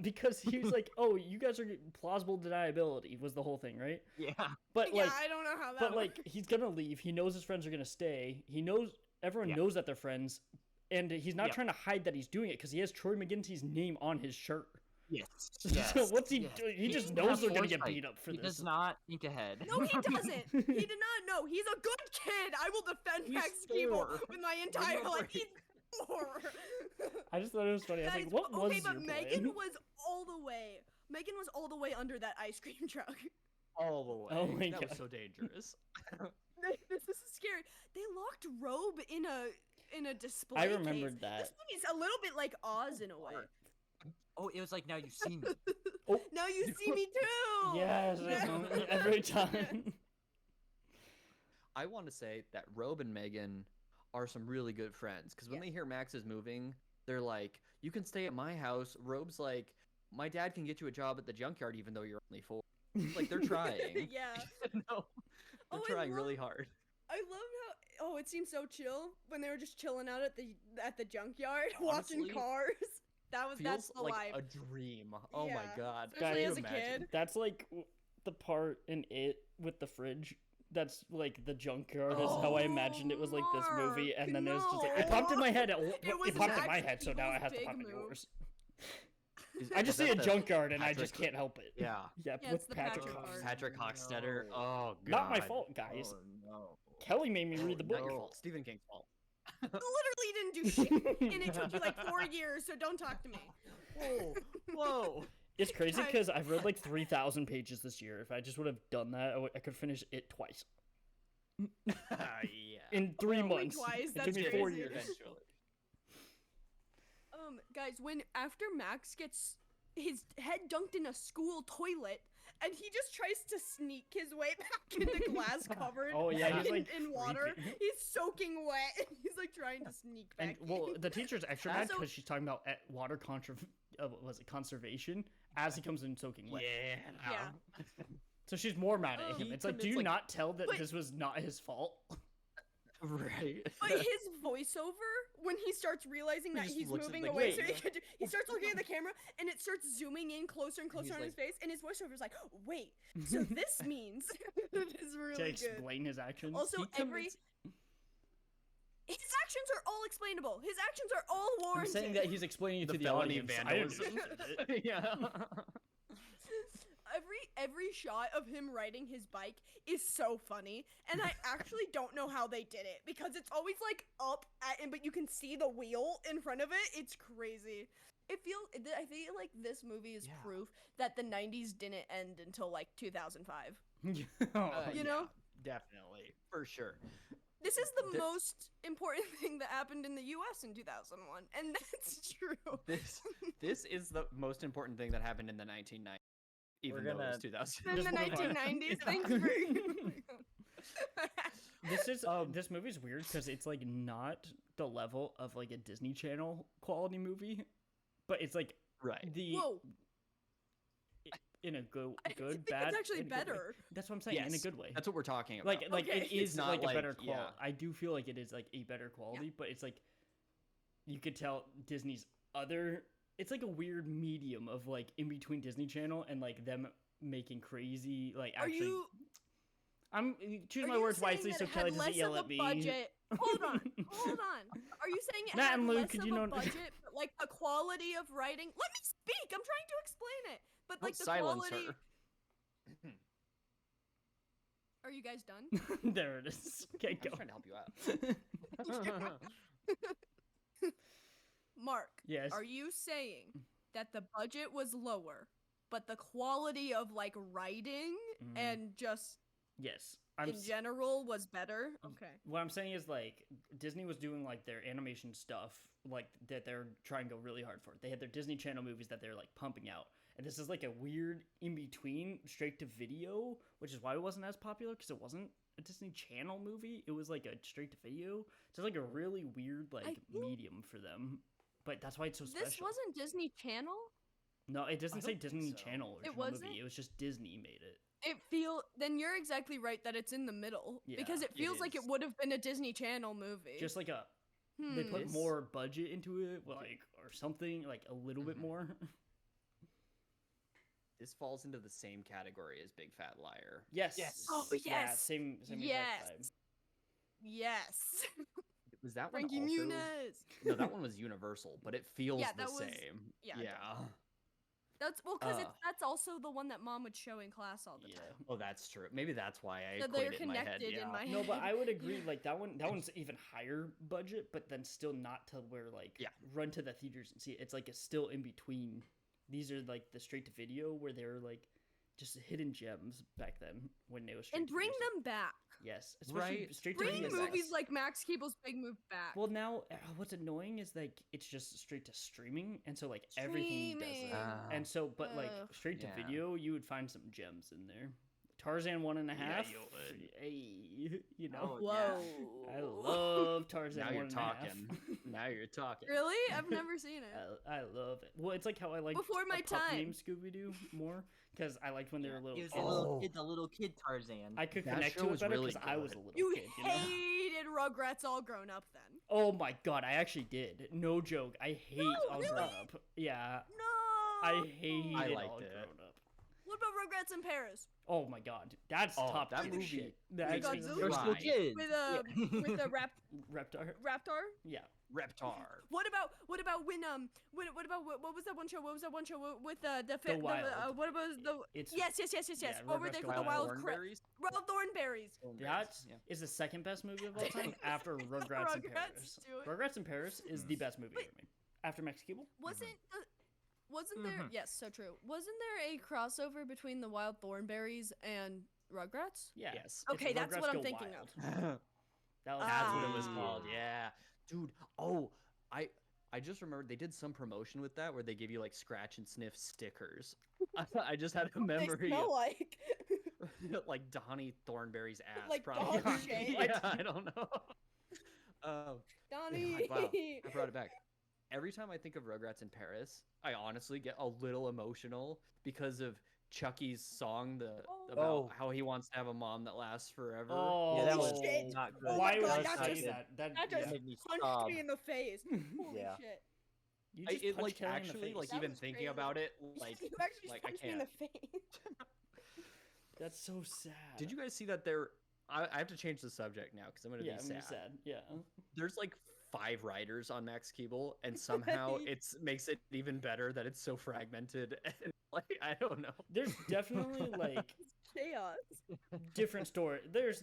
Because he was like, "Oh, you guys are plausible deniability," was the whole thing, right?
Yeah.
But
Yeah,
like,
I don't know how that.
but
works.
like, he's gonna leave. He knows his friends are gonna stay. He knows everyone
Yeah.
knows that they're friends, and he's not
Yeah.
trying to hide that he's doing it because he has Troy McGinty's name on his shirt.
Yes.
So
Yes.
what's he
yes.
doing? He just
doesn't
knows
have
they're gonna get
foresight.
beat up for
He
this.
does not think ahead.
No, he doesn't. He did not know. He's a good kid. I will defend
He's
Max Keeble
4.
with my entire life. He's 4.
I just thought it was funny. I was
Guys,
like, "What was
okay, but
your
Megan
plan?"
was all the way. Megan was all the way under that ice cream truck.
All the way.
Oh my
that
God.
was so dangerous.
This is scary. They locked Robe in a display.
I remembered
case.
that.
This movie's a little bit like Oz in a way.
Oh, it was like now you see me.
Now you see me too.
Yes, every time.
I want to say that Robe and Megan are some really good friends because when
Yeah.
they hear Max is moving, they're like, "You can stay at my house." Robe's like, "My dad can get you a job at the junkyard even though you're only 4." Like they're trying.
Yeah.
No, they're
Oh,
trying really hard.
I love how it seemed so chill when they were just chilling out at the junkyard watching
Honestly,
cars. That's
Feels
the
like
life.
a dream. Oh my
Yeah.
god.
Especially
Can
as
you
a
imagine?
kid.
That's like the part in it with the fridge. That's like the junkyard is how I imagined it was like this movie, and then it was just like, it popped in my head. It
was
popped in my
Max
head, so now I
Keeble's
have to
big
pop in
move.
yours.
Is-
I
is
just
that
see a
the
junkyard and I just
Patrick-
can't help it.
Yeah.
Yep,
Yeah,
with
it's the
Patrick
Patrick
Hawkins.
art.
Patrick Hockstetter.
no.
Oh god.
Not my fault, guys.
Oh, no.
Kelly made me read the
Not
book.
your fault. Stephen King's fault.
Literally didn't do shit, and it took you like 4 years. So don't talk to me.
Whoa. Whoa.
It's crazy
Guys-
because I've read like 3,000 pages this year. If I just would have done that, I could finish it twice
Yeah.
in 3
Only
months.
twice,
It
that's
took me
crazy.
4 years.
Eventually.
Guys, when after Max gets his head dunked in a school toilet, and he just tries to sneak his way back into glass covered.
Oh, yeah, he's, like,
in water.
creeping.
He's soaking wet. And he's like trying to sneak back.
And well, the teacher's extra mad
Also-
because she's talking about water conservation as he comes in soaking wet.
Yeah.
Yeah.
So she's more mad at
Oh.
him.
He
It's like, do
commits,
you
like-
not tell that
But-
this was not his fault?
Right.
But his voiceover, when he starts realizing
He
that
just
he's
looks at
moving
the
away, so
camera.
he starts looking at the camera, and it starts zooming in closer and closer
He's
on his
like-
face, and his voiceover is like, "Wait, so this means it is
To
really good."
explain his actions.
Also,
He
every
commits-
his actions are all explainable. His actions are all
I'm
warranted.
saying that he's explaining it
The
to the
felony
audience. I didn't
vandalism.
do it.
Yeah.
every shot of him riding his bike is so funny, and I actually don't know how they did it because it's always like up at, but you can see the wheel in front of it. It's crazy. I feel like this movie is
Yeah.
proof that the 90s didn't end until like 2005. You know?
Definitely. For sure.
This is the
Th-
most important thing that happened in the US in 2001, and that's true.
This is the most important thing that happened in the 1990s. Even
We're
though it was
gonna-
2000.
In
Just
the
move on.
1990s, thanks for.
This movie's weird because it's like not the level of like a Disney Channel quality movie, but it's like
Right.
the
Whoa,
in a
I
good,
think
bad.
it's actually
in a good way.
better.
That's what I'm saying. In a
Yes,
good way.
That's what we're talking about.
Like it
Okay.
is
It's not
like a
like-
better
yeah.
quality. I do feel like it is like a better quality, but it's like you could tell Disney's other. It's like a weird medium of like in between Disney Channel and like them making crazy like
Are
actually.
you?
I'm choosing
Are
my
you
words
saying
wisely
that
so
it
Kelly
had
doesn't
less
yell
of
at
a
me.
budget? Hold on. Are you saying it
Matt
had
and Luke,
less
could
of
you
a
know-
budget, but like the quality of writing? Let me speak. I'm trying to explain it. But
Don't
like the
silence
quality.
her.
Are you guys done?
There it is. Okay,
I'm
go.
trying to help you out.
Mark,
Yes.
are you saying that the budget was lower, but the quality of like writing and just
Yes.
in general was better? Okay.
What I'm saying is like Disney was doing like their animation stuff like that they're trying to go really hard for. They had their Disney Channel movies that they're like pumping out. And this is like a weird in between straight to video, which is why it wasn't as popular because it wasn't a Disney Channel movie. It was like a straight to video. So it's like a really weird like medium for them. But that's why it's so special.
This wasn't Disney Channel?
No, it doesn't say Disney
so.
Channel original
It wasn't?
movie. It was just Disney made it.
Then you're exactly right that it's in the middle.
Yeah,
because it feels like it would have been a Disney Channel movie.
Just like they put more budget into it, like or something, like a little bit more.
This falls into the same category as Big Fat Liar.
Yes.
Oh, yes.
Yeah, same
Yes.
exact vibe.
Yes.
Was that one
Frankie
also?
Muniz.
No, that one was Universal, but it feels
Yeah,
the
that was-
same.
yeah,
Yeah.
That's because that's also the one that Mom would show in class all the time.
Oh, that's true. Maybe that's why I
So they're
equate it in my head.
connected
Yeah.
in my head.
No, but I would agree. Like that one's even higher budget, but then still not to where like run to the theaters and see it. It's like it's still in between. These are like the straight to video where they were like just hidden gems back then when it was straight
And
to
bring
video.
them back.
Yes, especially
Right.
straight to
Bring
video.
movies like Max Keeble's Big Move back.
Well, now what's annoying is like it's just straight to streaming, and so like everything does it. And so, but like
Ugh.
straight to
Yeah.
video, you would find some gems in there. Tarzan 1.5.
you would.
Hey, you know.
Oh,
Whoa.
I love Tarzan.
Now you're
1.5.
talking. Now you're talking.
Really? I've never seen it.
I love it. Well, it's like how I like
Before my
a pup
time.
named Scooby Doo more because I liked when they were little
He was
kids.
the little kid Tarzan.
I could
That
connect
show
to it
was
better
really
because I was a
good.
little
You
kid. You know?
hated Rugrats all grown up then.
Oh my god, I actually did. No joke. I hate All
really?
Grown Up. Yeah,
No.
I hated
I
All
liked it.
Grown Up.
What about Rugrats in Paris?
Oh my god, that's
Oh,
top
that
tier
movie
shit.
makes
That's
me
They're still
Right.
kids.
With a
Reptar.
raptor?
Yeah.
Reptar.
What about what was that one show? What was that one show with
The Wild.
what about the
It's
yes.
Yeah,
What were
Rugrats
they
the
called? The
Wild
Wild
Thornberries?
Wild Thornberries.
that
Yeah.
is the second best movie of all time after Rugrats in
Rugrats
Paris.
do it.
Rugrats in Paris is the best movie ever made. After Max Keeble.
Wasn't there? Yes, so true. Wasn't there a crossover between the Wild Thornberries and Rugrats?
Yeah.
Yes.
It's
Okay, that's
Rugrats
what I'm
Go
thinking
Wild.
of.
That was
That's what it was
Ah.
called. Yeah. Dude. Oh, I just remembered they did some promotion with that where they give you like scratch and sniff stickers. I just had a
They
memory
smell
of
like.
like Donnie Thornberry's ass.
Like
probably.
dog shit.
Yeah, I don't know.
Donnie.
Wow, I brought it back. Every time I think of Rugrats in Paris, I honestly get a little emotional because of Chucky's song about
Oh.
how he wants to have a mom that lasts forever.
Oh,
Yeah, that
Holy
was
shit.
not good.
Oh
Why
my
would
God,
you
that
say
just-
that?
that
yeah.
just
made me
Punched
sob.
me in the face. Holy
Yeah.
shit.
You just
It
punched
like
Kelly in the
actually
face.
like
That
even
was
thinking
crazy.
about it like
You actually
like, I
punched me in the
can't.
face.
That's so sad.
Did you guys see that there? I have to change the subject now because I'm gonna
Yeah,
be
I'm
sad.
just sad. Yeah.
There's like 5 writers on Max Keeble, and somehow it's makes it even better that it's so fragmented. And like I don't know.
There's definitely like
Chaos.
different story. There's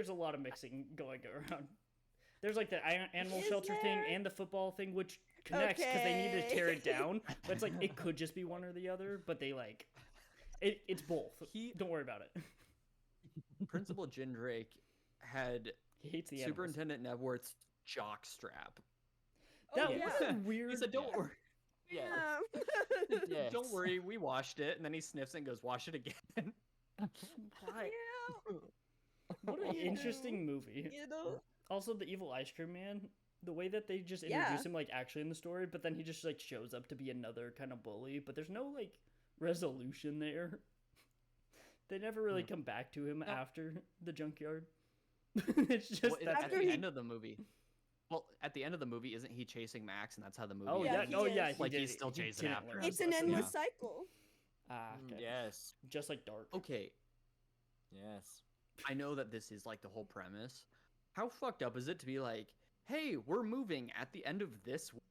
a lot of mixing going around. There's like the animal
Is
shelter thing
there?
and the football thing, which connects because they need to
Okay.
tear it down. But it's like it could just be one or the other, but they like it's both. Don't worry about it.
Principal Jin Drake had
He hates the animals.
Superintendent Nebworth's jock strap.
That
Oh,
was
yeah.
weird.
He said, "Don't worry,
Yeah. Yes.
don't worry, we washed it." And then he sniffs it and goes, "Wash it again."
Why?
Yeah.
What an
You
interesting movie.
You know?
Also, the evil ice cream man. The way that they just
Yeah.
introduce him, like actually in the story, but then he just like shows up to be another kind of bully. But there's no like resolution there. They never really come back to him after the junkyard. It's just
Well,
that's
at
After
the
he-
end of the movie. Well, at the end of the movie, isn't he chasing Max, and that's how the movie?
Oh
Yeah,
yeah,
he
oh
is.
yeah, he
Like,
did
he's
it.
still
He
chasing
didn't
after
learn
him.
It's
his
an
lesson.
endless cycle.
Ah, okay.
Yes.
Just like Dark.
Okay,
Yes.
I know that this is like the whole premise. How fucked up is it to be like, "Hey, we're moving at the end of this week."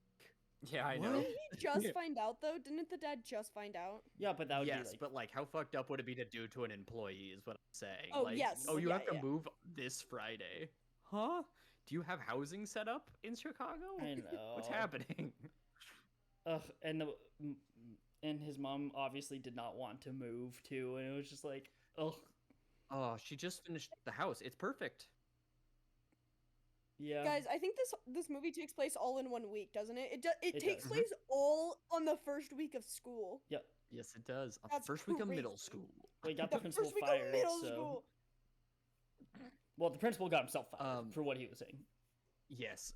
Yeah, I
What?
know.
Didn't he just find out though? Didn't the dad just find out?
Yeah, but that would
Yes,
be like
but like, how fucked up would it be to do to an employee? Is what I'm saying.
Oh,
like,
yes.
Oh, you
Yeah,
have to
yeah.
move this Friday, huh? Do you have housing set up in Chicago?
I know.
What's happening?
and and his mom obviously did not want to move too, and it was just like, ugh.
Oh, she just finished the house. It's perfect.
Yeah.
Guys, I think this movie takes place all in 1 week, doesn't it? It
It
takes
does.
place all on the first week of school.
Yep.
Yes, it does. On
That's
the first week of middle
crazy.
school.
Well, he got the
The
principal
first week
fired.
of middle
So,
school.
well, the principal got himself fired for what he was saying.
Yes.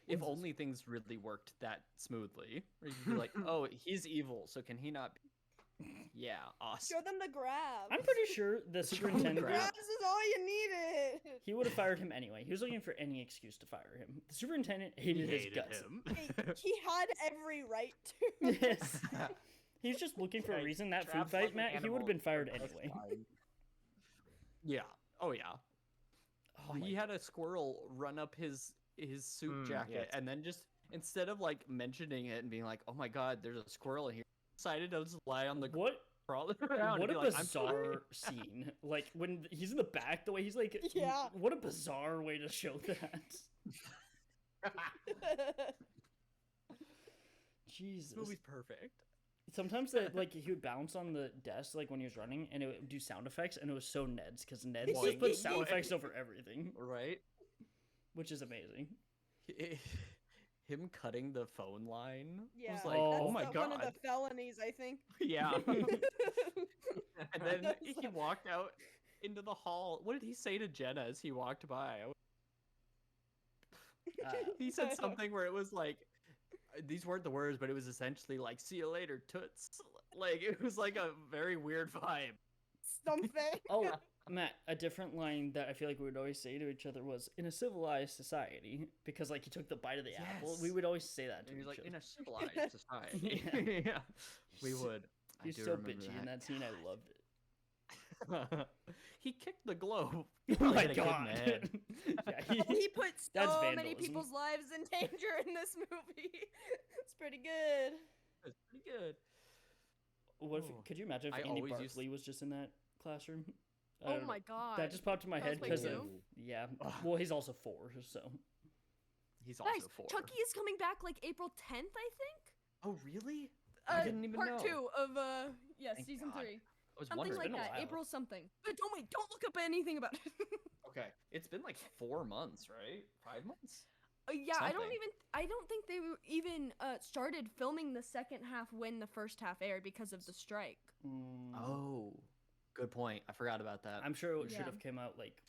If only things really worked that smoothly. Where you'd be like, oh, he's evil, so can he not be? Yeah, awesome.
Show them the grab.
I'm pretty sure the superintendent.
grab.
Grabs is all you needed.
He would have fired him anyway. He was looking for any excuse to fire him. The superintendent hated his guts.
He had every right to.
Yes. He's just looking for a reason. That food
Trapped like
fight,
an
Matt, he would
animal.
have been fired
That's
anyway.
fine.
Yeah. Oh yeah.
Oh my
He had a squirrel run up his suit jacket,
yes.
and then just instead of like mentioning it and being like, "Oh my god, there's a squirrel in here," decided to just lie on the
What?
crawl around.
What
and
a
be like, "I'm sorry."
bizarre scene. Like, when he's in the back, the way he's like,
Yeah.
what a bizarre way to show that. Jesus.
This movie's perfect.
Sometimes that like he would bounce on the desk like when he was running, and it would do sound effects, and it was so Ned's because Ned's just
Boing.
put sound
Boing.
effects over everything,
Right?
which is amazing.
Him cutting the phone line
Yeah,
was like,
Oh
oh my
that's
god.
one of the felonies, I think.
Yeah. And then
That's
he walked out into the hall. What did he say to Jenna as he walked by? He said something where it was like, these weren't the words, but it was essentially like, "See you later, toots." Like, it was like a very weird vibe.
Something.
Oh, Matt, a different line that I feel like we would always say to each other was, "In a civilized society," because like he took the bite of the apple.
Yes.
We would always say that to
And
each
he's like,
other.
in a civilized society. Yeah. We would.
He's
I do
so
remember
bitchy in that scene. I loved it.
He kicked the globe.
Oh my
hit a kid in
god!
the head.
Yeah,
He put
That's
so many
vandalism.
people's lives in danger in this movie. It's pretty good.
It's pretty good.
What
Oh.
if, could you imagine
I
if Andy
always used-
Barkley was just in that classroom? I
Oh
don't know.
my god.
That just popped in my head
Cosplay
because of
too?
yeah.
Ugh.
Well, he's also 4, so
He's also
Guys,
4.
Chucky is coming back like April 10th, I think.
Oh, really? I didn't even
part
know.
2 of yes,
Thank
season
God.
3.
I was
Something
wondering.
like
been a
that.
while.
April something. But don't look up anything about it.
Okay, it's been like 4 months, right? 5 months?
Yeah, I
Something.
don't think they even started filming the second half when the first half aired because of the strike.
Oh, good point. I forgot about that.
I'm sure it should
Yeah.
have came out like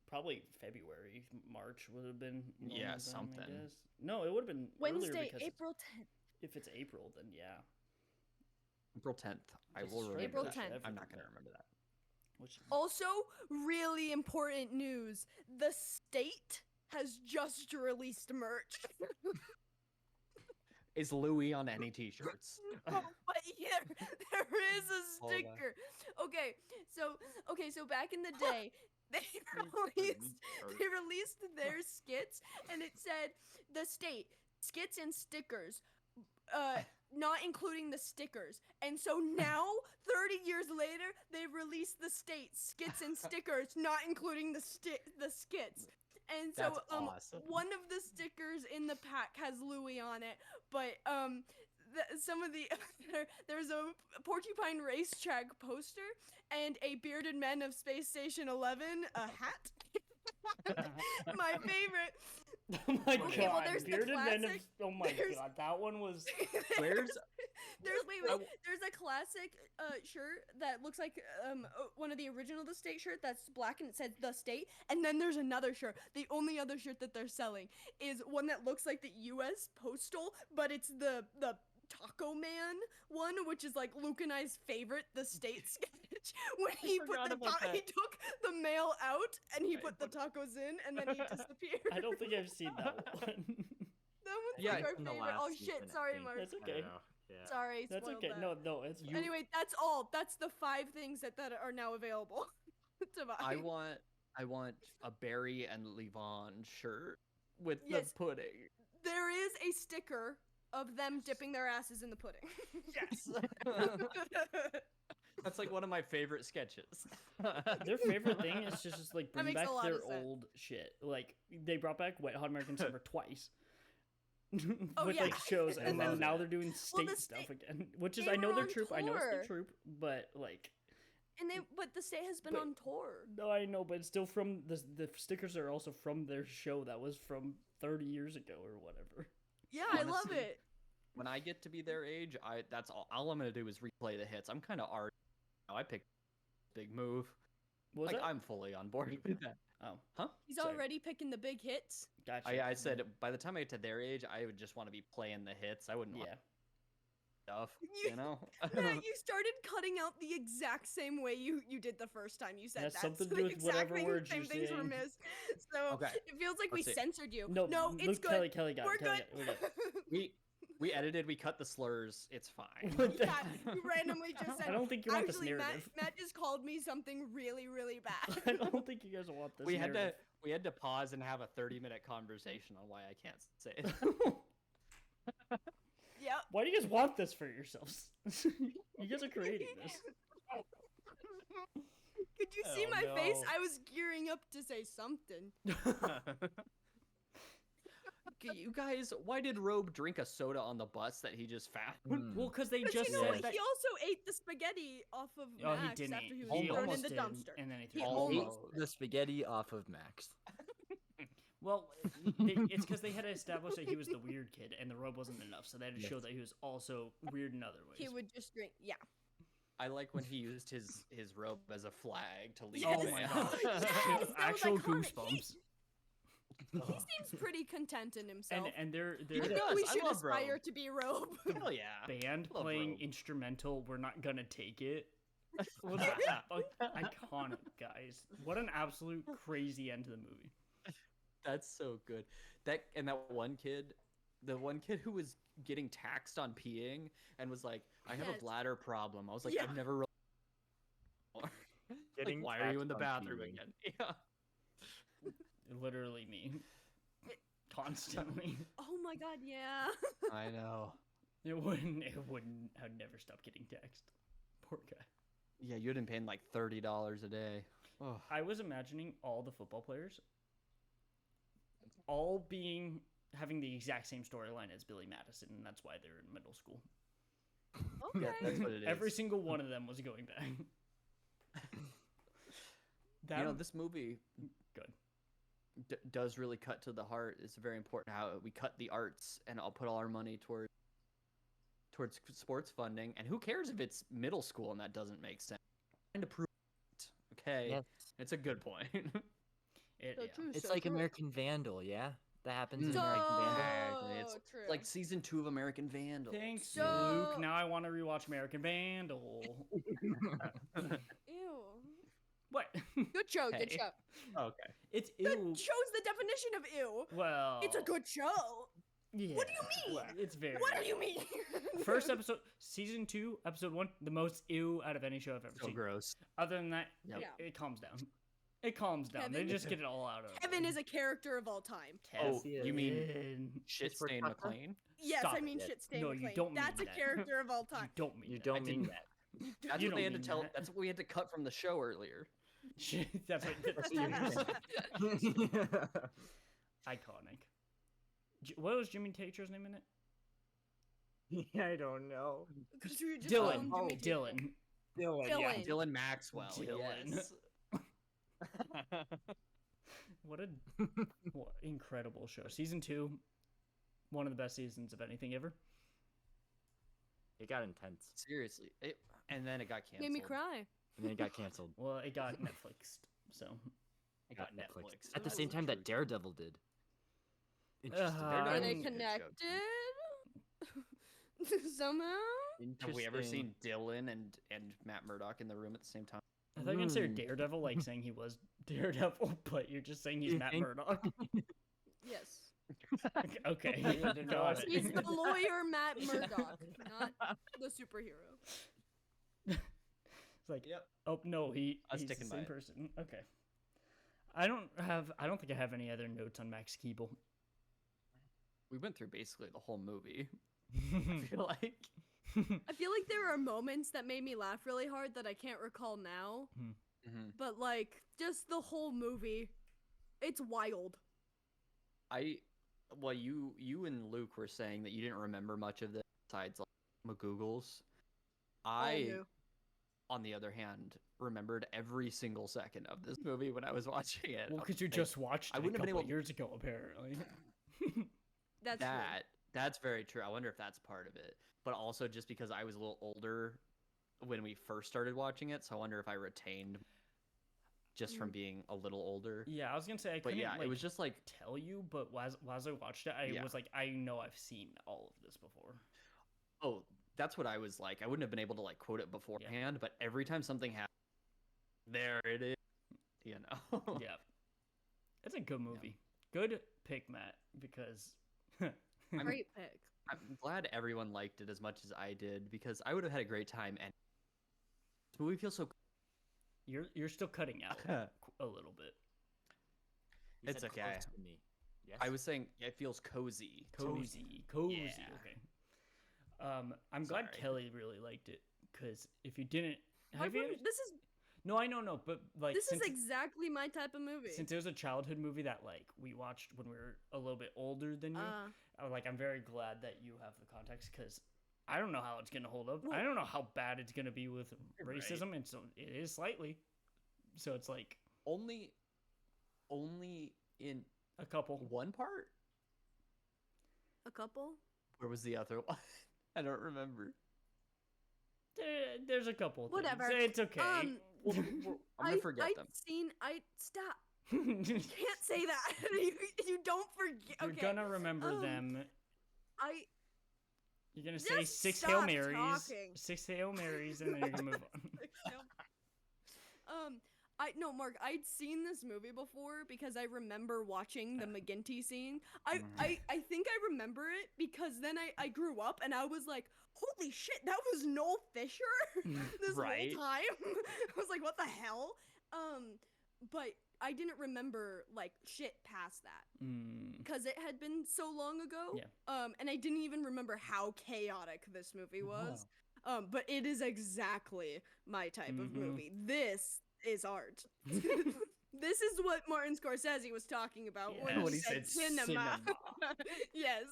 probably February, March would have been normal
Yeah,
time, I
something.
guess. No, it would have been earlier
Wednesday,
because
April 10th.
if it's April, then yeah.
April 10th. I
Just
will
straight
remember
April
that.
10th.
I'm not gonna remember that.
Which
Also, really important news. The state has just released merch.
Is Louis on any t-shirts?
Oh, but yeah, there is a
Hold on.
sticker. Okay, so back in the day, they released their skits, and it said the state skits and stickers, not including the stickers. And so now, 30 years later, they've released the state skits and stickers, not including the skits. And so,
That's awesome.
one of the stickers in the pack has Louis on it, but some of the there's a Porcupine Racetrack poster and a Bearded Men of Space Station 11 hat. My favorite.
oh my
Okay,
god,
well, there's the
Bearded Men of,
classic-
oh my
there's-
god, that one was
Where's
There's a classic shirt that looks like one of the original The State shirt that's black and it says The State, and then there's another shirt. The only other shirt that they're selling is one that looks like the U.S. Postal, but it's the Taco Man one, which is like Luke and I's favorite The State sketch when he
forgot about
he
that.
took the mail out and he
Right,
put the tacos in and then he disappeared.
I don't think I've seen that one.
That one's
Yeah,
like our
From the
favorite.
last
Oh
season,
shit!
I
Sorry,
think.
Mark.
That's
I
okay.
don't know. Yeah.
Sorry.
That's
spoiled
okay.
that.
No, it's fine.
Anyway, that's all. That's the 5 things that are now available to buy.
I want a Barry and Levon shirt with
Yes.
the pudding.
There is a sticker of them dipping their asses in the pudding.
Yes. That's like one of my favorite sketches.
Their favorite thing is just like
That
bring
makes a
back
lot
their
of sense.
old shit. Like they brought back Wet Hot American Summer twice.
Oh,
with
yeah.
like shows,
I
and then
love
now
it.
they're doing state
the
stuff
state-
again, which is
they
I know
were
they're
on
troop. I know it's
tour.
the troop, but like
But the state has been
But-
on tour.
no, I know, but it's still from the stickers are also from their show that was from 30 years ago or whatever.
Yeah, I love
Honestly,
it.
When I get to be their age, that's all I'm gonna do is replay the hits. I'm kind of already. I picked big move.
Was
Like
it?
I'm fully on board with that.
Oh,
Huh?
He's
sorry.
already picking the big hits.
Gotcha.
I said by the time I get to their age, I would just want to be playing the hits. I wouldn't want
yeah.
stuff.
You-
You know.
Matt, you started cutting out the exact same way you did the first time you said
Has
that.
something
so
to do
the
with
exact
whatever words
same
you're
things were
saying.
missed. So
Okay,
it feels like we
let's see.
censored you.
No,
it's
Luke,
good.
Kelly got
We're
it. Kelly
good.
got it.
we edited. We cut the slurs. It's fine.
What the-
Yeah, you randomly just said.
I don't think you want this
Actually,
narrative.
Matt just called me something really, really bad.
I don't think you guys want this.
we had
narrative.
to pause and have a 30-minute conversation on why I can't say it.
Yep.
Why do you guys want this for yourselves? You guys are creating this.
Could you see
Oh,
my face?
no.
I was gearing up to say something.
You guys, why did Robe drink a soda on the bus that he just found?
Well, because they
But
just
you know
said
what?
that.
He also ate the spaghetti off of
Oh,
Max
he didn't.
after he
He
was thrown in
almost
the
did,
dumpster.
and then he
He
threw it.
almost-
Ate the spaghetti off of Max.
Well, it's because they had to establish that he was the weird kid, and the robe wasn't enough, so they had to show that he was also weird in other ways.
He would just drink. Yeah.
I like when he used his robe as a flag to lead.
Yes.
the
Oh my
man.
god!
Yes, that was
Actual
iconic.
goosebumps.
He seems pretty content in himself.
And they're
I
He
think
does.
we
I
should
love
aspire
Robe.
to be Robe.
Hell yeah.
band
Love
playing
Robe.
instrumental. We're not gonna take it. Was iconic, guys. What an absolute crazy end to the movie.
That's so good. That one kid, the one kid who was getting taxed on peeing and was like, "I have
Yes.
a bladder problem." I was like,
Yeah.
"I've never."
Getting
Like, why are you in the
taxed on
bathroom
peeing.
again? Yeah.
Literally me. Constantly.
Oh my god, yeah.
I know.
It wouldn't. I'd never stop getting text. Poor guy.
Yeah, you'd been paying like $30 a day. Oh.
I was imagining all the football players all having the exact same storyline as Billy Madison, and that's why they're in middle school.
Okay.
Yeah, that's what it is.
Every single one of them was going back. That,
You know, this movie
good.
does really cut to the heart. It's very important how we cut the arts, and I'll put all our money towards sports funding. And who cares if it's middle school and that doesn't make sense? Trying to prove it. Okay,
Yes.
it's a good point.
It,
So
yeah.
true,
It's
so
like
true.
American Vandal, yeah? That happens in
So
American Vandal.
Exactly. It's
true.
like season 2 of American Vandal.
Thanks,
So-
Luke. Now I want to rewatch American Vandal.
Ew.
What?
Good show, good
Hey.
show.
Okay.
It's
That
ew.
shows the definition of ew.
Well,
It's a good show.
Yeah.
What do you mean?
It's very.
What do you mean?
First episode, season 2, episode 1, the most ew out of any show I've ever
So
seen.
gross.
Other than that,
Yep.
Yeah.
it calms down. It calms down. They
Kevin-
just get it all out of it.
Kevin is a character of all time.
Oh,
Yes,
you mean
Kevin.
shit
It's for
stain
Tucker?
McLean?
Yes,
Stop
I mean
it.
shit stain
No, you
McLean.
don't
That's
mean
a
that.
character of all
You
time.
don't mean
You
that.
don't
I
mean
didn't-
that.
That's
You
what they
don't
had to
mean
tell.
that.
That's what we had to cut from the show earlier.
That's what. That's
Seriously.
iconic. What was Jimmy Tater's name in it?
I don't know.
Because we were just
Dylan.
calling Jimmy Tater.
Dylan.
Dylan.
Dylan.
Yeah.
Dylan Maxwell.
Dylan.
Yes.
What a incredible show. Season 2, one of the best seasons of anything ever.
It got intense.
Seriously. And then it got canceled.
Made me cry.
And then it got canceled.
Well, it got Netflixed, so
It got Netflix.
At the same time that Daredevil did. Interesting.
Uh,
Are
I'm-
they
Good show, too.
connected? Somehow?
Have we ever
Interesting.
seen Dylan and Matt Murdock in the room at the same time?
I thought you were gonna say
Mm.
Daredevil, like saying he was Daredevil, but you're just saying he's
You
Matt
think-
Murdock.
Yes.
Okay,
He's
got it.
the lawyer Matt Murdock, not the superhero.
It's like,
Yep.
oh no, he's the
sticking by
same
it.
person. Okay. I don't think I have any other notes on Max Keeble.
We went through basically the whole movie. I feel like.
I feel like there are moments that made me laugh really hard that I can't recall now.
Mhm.
But like just the whole movie, it's wild.
well, you and Luke were saying that you didn't remember much of this besides like McGoogles. I,
no.
on the other hand, remembered every single second of this movie when I was watching it.
Well, because you
Like,
just watched
I
it a
wouldn't have been
couple
able to-
years ago, apparently.
That's true.
That's very true. I wonder if that's part of it. But also just because I was a little older when we first started watching it, so I wonder if I retained just from being a little older.
Yeah, I was gonna say I
But
couldn't
yeah,
like,
it was just like,
tell you, but as I watched it, I
Yeah.
was like, I know I've seen all of this before.
oh, that's what I was like. I wouldn't have been able to like quote it beforehand, but every time something happened, there it is. You know.
Yeah, it's a good movie. Good pick, Matt, because
Great pick.
I'm glad everyone liked it as much as I did because I would have had a great time. And this movie feels so.
you're still cutting out a little bit.
He
It's
said
okay.
close to me. Yes.
I was saying it feels cozy.
Cozy.
Yeah.
Okay. I'm glad
Sorry.
Kelly really liked it because if you didn't,
My
have you?
fun- this is
No, I know, but like
this is
since,
exactly my type of movie.
since it was a childhood movie that like we watched when we were a little bit older than you, I'm very glad that you have the context because I don't know how it's gonna hold up. I don't know how bad it's gonna be with
Right.
racism, and so it is slightly. So it's like
Only in
a couple.
one part.
a couple.
Where was the other one? I don't remember.
There's a couple. Things.
Whatever.
It's okay.
I'm gonna forget them.
Stop.
You're
Can't say that. you don't forget. Okay.
gonna remember
um,
them. You're gonna say
Just
6
stop
Hail Marys,
talking.
6 Hail Marys, and then you're gonna move on.
No, Mark, I'd seen this movie before because I remember watching the McGinty scene. I think I remember it because then I grew up and I was like, holy shit, that was Noel Fisher this
Right.
whole time. I was like, what the hell? But I didn't remember like shit past that because it had been so long ago.
Yeah.
And I didn't even remember how chaotic this movie was. But it is exactly my type of movie. This is art. This is what Martin Scorsese was talking about when he said cinema. Yes.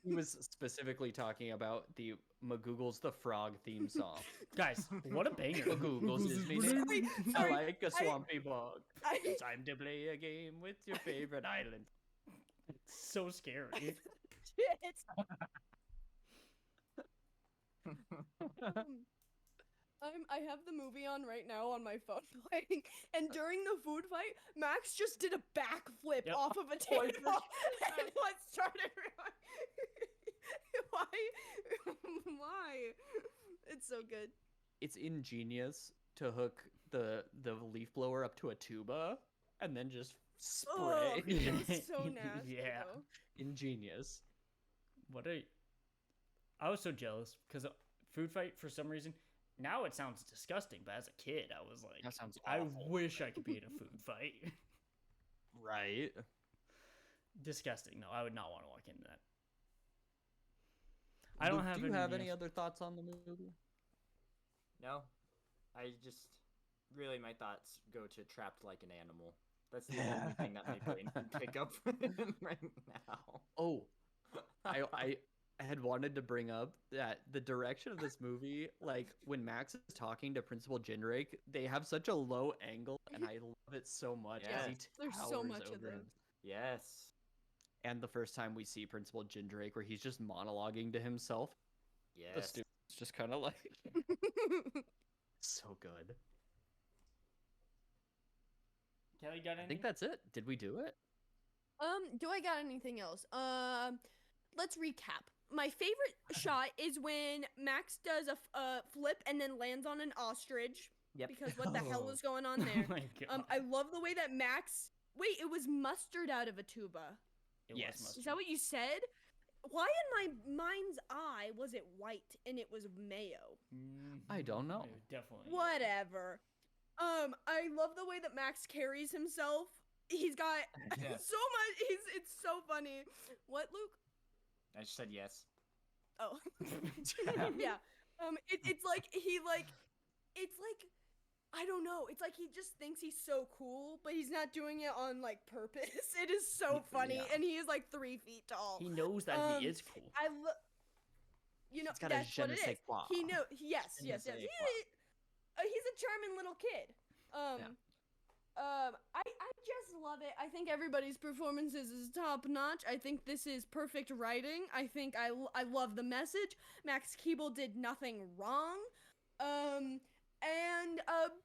He was specifically talking about the McGoogles the Frog theme song.
Guys, what a banger.
McGoogles is me.
Sorry,
I like a swampy bog.
I-
Time to play a game with your favorite island.
So scary.
Shit. I have the movie on right now on my phone playing, and during the food fight, Max just did a backflip
Yep.
off of a table and what started. Why? It's so good.
It's ingenious to hook the leaf blower up to a tuba and then just spray.
Oh, it was so nasty.
Yeah.
Though.
Ingenious.
I was so jealous because food fight for some reason. Now it sounds disgusting, but as a kid, I was like,
That sounds
I
awful.
wish I could be in a food fight.
Right.
Disgusting. No, I would not want to walk into that. I don't
Luke,
have.
do you have any
else.
other thoughts on the movie?
No, I just really my thoughts go to trapped like an animal. That's the only thing that my brain can pick up right now.
Oh, I had wanted to bring up that the direction of this movie, like when Max is talking to Principal Jindrake, they have such a low angle, and I love it so much. 'cause he
Yes.
There's so
towers
much of
over
them.
him.
Yes.
And the first time we see Principal Jindrake, where he's just monologuing to himself, the
Yes.
student's just kind of like so good.
Kelly got
I
anything?
think that's it. Did we do it?
Do I got anything else? Let's recap. My favorite shot is when Max does a flip and then lands on an ostrich.
Yep.
Because what the hell
Oh.
was going on
Oh
there?
my god.
I love the way that Max. Wait, it was mustard out of a tuba.
It was
Yes.
mustard.
Is that what you said? Why in my mind's eye was it white and it was mayo?
I don't know.
Definitely.
Whatever. I love the way that Max carries himself. He's got
Yeah.
so much. It's so funny. What, Luke?
I just said yes.
Oh. Yeah. It's like it's like I don't know. It's like he just thinks he's so cool, but he's not doing it on like purpose. It is so funny,
Yeah.
and he is like 3 feet tall.
He knows that he is cool.
You know,
He's got a
that's
je
what
ne
it
sais
is.
quoi.
He know. Yes,
Je ne
yes, yes.
sais
He's a charming little kid. I just love it. I think everybody's performances is top notch. I think this is perfect writing. I think I love the message. Max Keeble did nothing wrong. And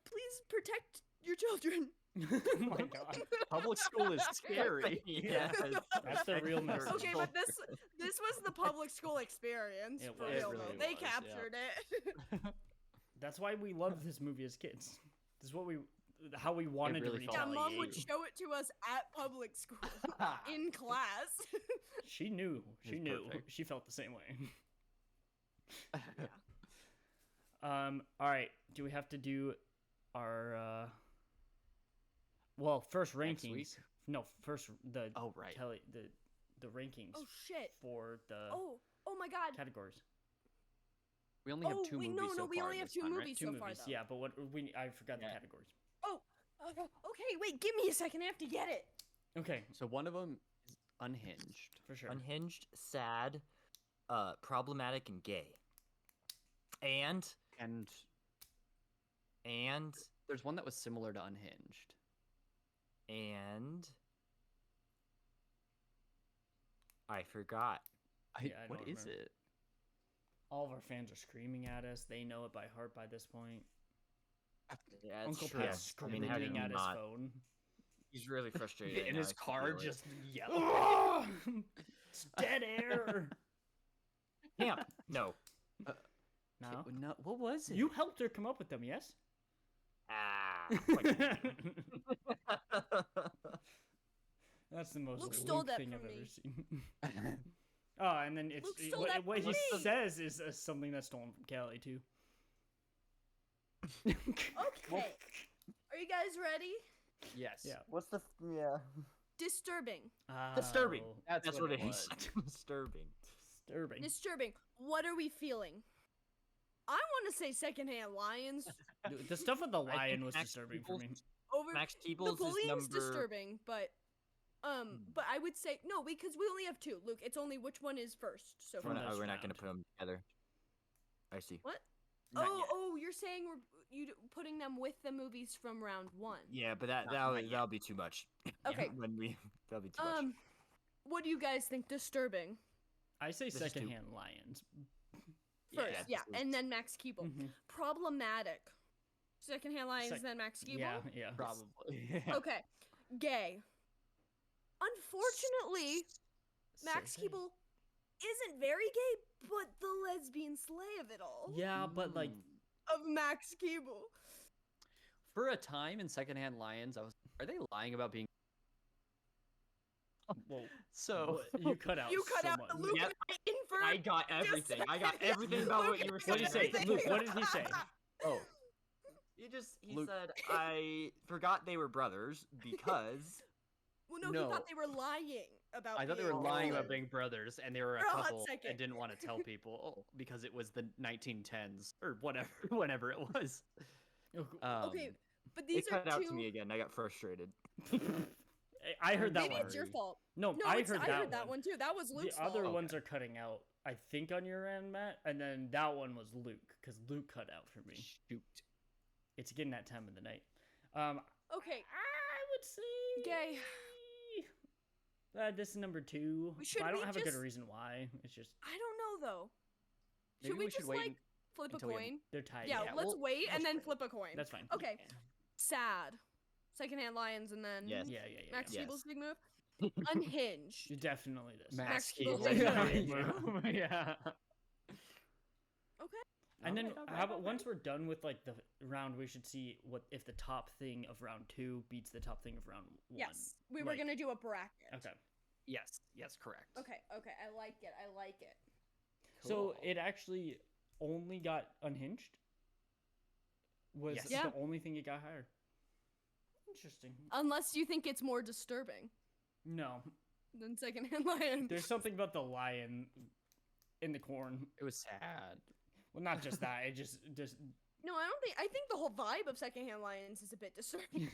please protect your children.
Oh my god.
Public school is scary.
Yes.
That's the real message.
Okay, but this was the public school experience
It
for
was.
real
It really
though. They
was, yeah.
captured it.
That's why we loved this movie as kids. This is how we wanted
really
to
felt
Yeah,
retaliate.
Mom would show it to us at public school in class.
She knew. She
It's
knew.
perfect.
She felt the same way. All right. Do we have to do our well, first
Next
rankings?
week?
No, first the
Oh, right.
the rankings
Oh shit.
for the
Oh my god.
categories.
We only have
Oh,
two movies
no,
so
we
far
only have
this
2
time, right?
movies
Two
so
movies.
far though.
Yeah, but I forgot the
Yeah.
categories.
Okay, wait, give me a second. I have to get it.
Okay,
So one of them is Unhinged.
for sure.
Unhinged, sad, problematic, and gay. And
And
and
there's one that was similar to Unhinged.
and I forgot.
Yeah, I
What
don't
is
remember.
it?
All of our fans are screaming at us. They know it by heart by this point.
Yeah,
Uncle
true.
Pat's
I mean, how do
screaming
you
at his
not?
phone.
He's really frustrated. right
In
now,
his
I can
car,
feel it.
just yelling.
Oh! It's dead air.
Camp. No.
No.
No, what was it?
You helped her come up with them, yes?
Ah.
That's the most
Luke
Luke
stole that
thing
from
I've
me.
ever seen. Oh, and then it's
Luke stole
what,
that
what
from
he
me.
says is something that's stolen from Callie too.
Okay. Are you guys ready?
Yes.
Yeah.
What's the yeah?
Disturbing.
Disturbing.
Oh,
That's what it is.
was.
Disturbing.
disturbing.
Disturbing. What are we feeling? I want to say secondhand lions.
Dude, the stuff with the
I think
lion was
Max
disturbing for me.
Keeble's-
Over
Max
the
Keeble's is
bullying's
number.
disturbing, but I would say no because we only have 2. Luke, it's only which one is first so
From
far.
this
We're not gonna
round.
put them together. I see.
What?
Not yet.
Oh, you're saying putting them with the movies from round 1.
Yeah, but
not
that'll be too much.
Okay.
That'll be too much.
What do you guys think disturbing?
I say
This is too-
secondhand lions.
First, yeah,
this is-
and then Max Keeble.
Mhm.
Problematic. Secondhand lions,
Sec-
then Max Keeble.
Yeah, yeah.
Probably.
Okay. Gay. Unfortunately, Max
Say-
Keeble isn't very gay, but the lesbian slay of it all.
Yeah, but like
Of Max Keeble.
For a time in Secondhand Lions, are they lying about being
whoa,
so?
you cut out.
You cut
so
out
much.
the Luke
Yep.
and I inferred.
I got everything. I got everything about what you were
What
saying.
did he say?
everything.
Luke, what did he say?
Oh,
He
Luke-
said I forgot they were brothers because
Well, no,
No.
he thought they were lying about.
I thought they were
being
lying
gay.
about being brothers, and they were a
For a hot
couple
second.
and didn't want to tell people because it was the 1910s or whatever, whenever it was.
Okay, but
it
these are
cut out
two.
to me again. I got frustrated.
I heard that
Maybe
one.
it's your fault.
No,
No,
I
it's-
heard that one.
too. That was Luke's
The other
fault.
ones are cutting out, I think, on your end, Matt, and then that one was Luke, because Luke cut out for me.
Shoot.
It's getting that time of the night.
Okay,
I would say
gay.
This is number 2.
Should
But I don't
we
have a good
just-
reason why. It's just
I don't know though.
Maybe
Should we
we should
just
wait
like flip a
until we have-
coin?
they're tied.
Yeah,
yeah,
let's
we'll-
wait and
let's
then
wait.
flip a coin.
That's fine.
Okay. Sad. Secondhand lions and then
Yes.
Yeah.
Max
Yes.
Keeble's big move. Unhinged.
Definitely this.
Max
Keeble's
Keeble's
big yeah.
Okay.
And then
Alright,
how about
alright.
once we're done with like the round, we should see what if the top thing of round 2 beats the top thing of round 1.
Yes, we were
Like-
gonna do a bracket.
Okay.
Yes, correct.
Okay. I like it. I like it.
So
Cool.
it actually only got unhinged? Was
Yes.
Yeah.
the only thing it got higher? Interesting.
Unless you think it's more disturbing
No.
than secondhand lion.
There's something about the lion in the corn.
It was sad.
Well, not just that. It just
No, I don't think. I think the whole vibe of Secondhand Lions is a bit disturbing.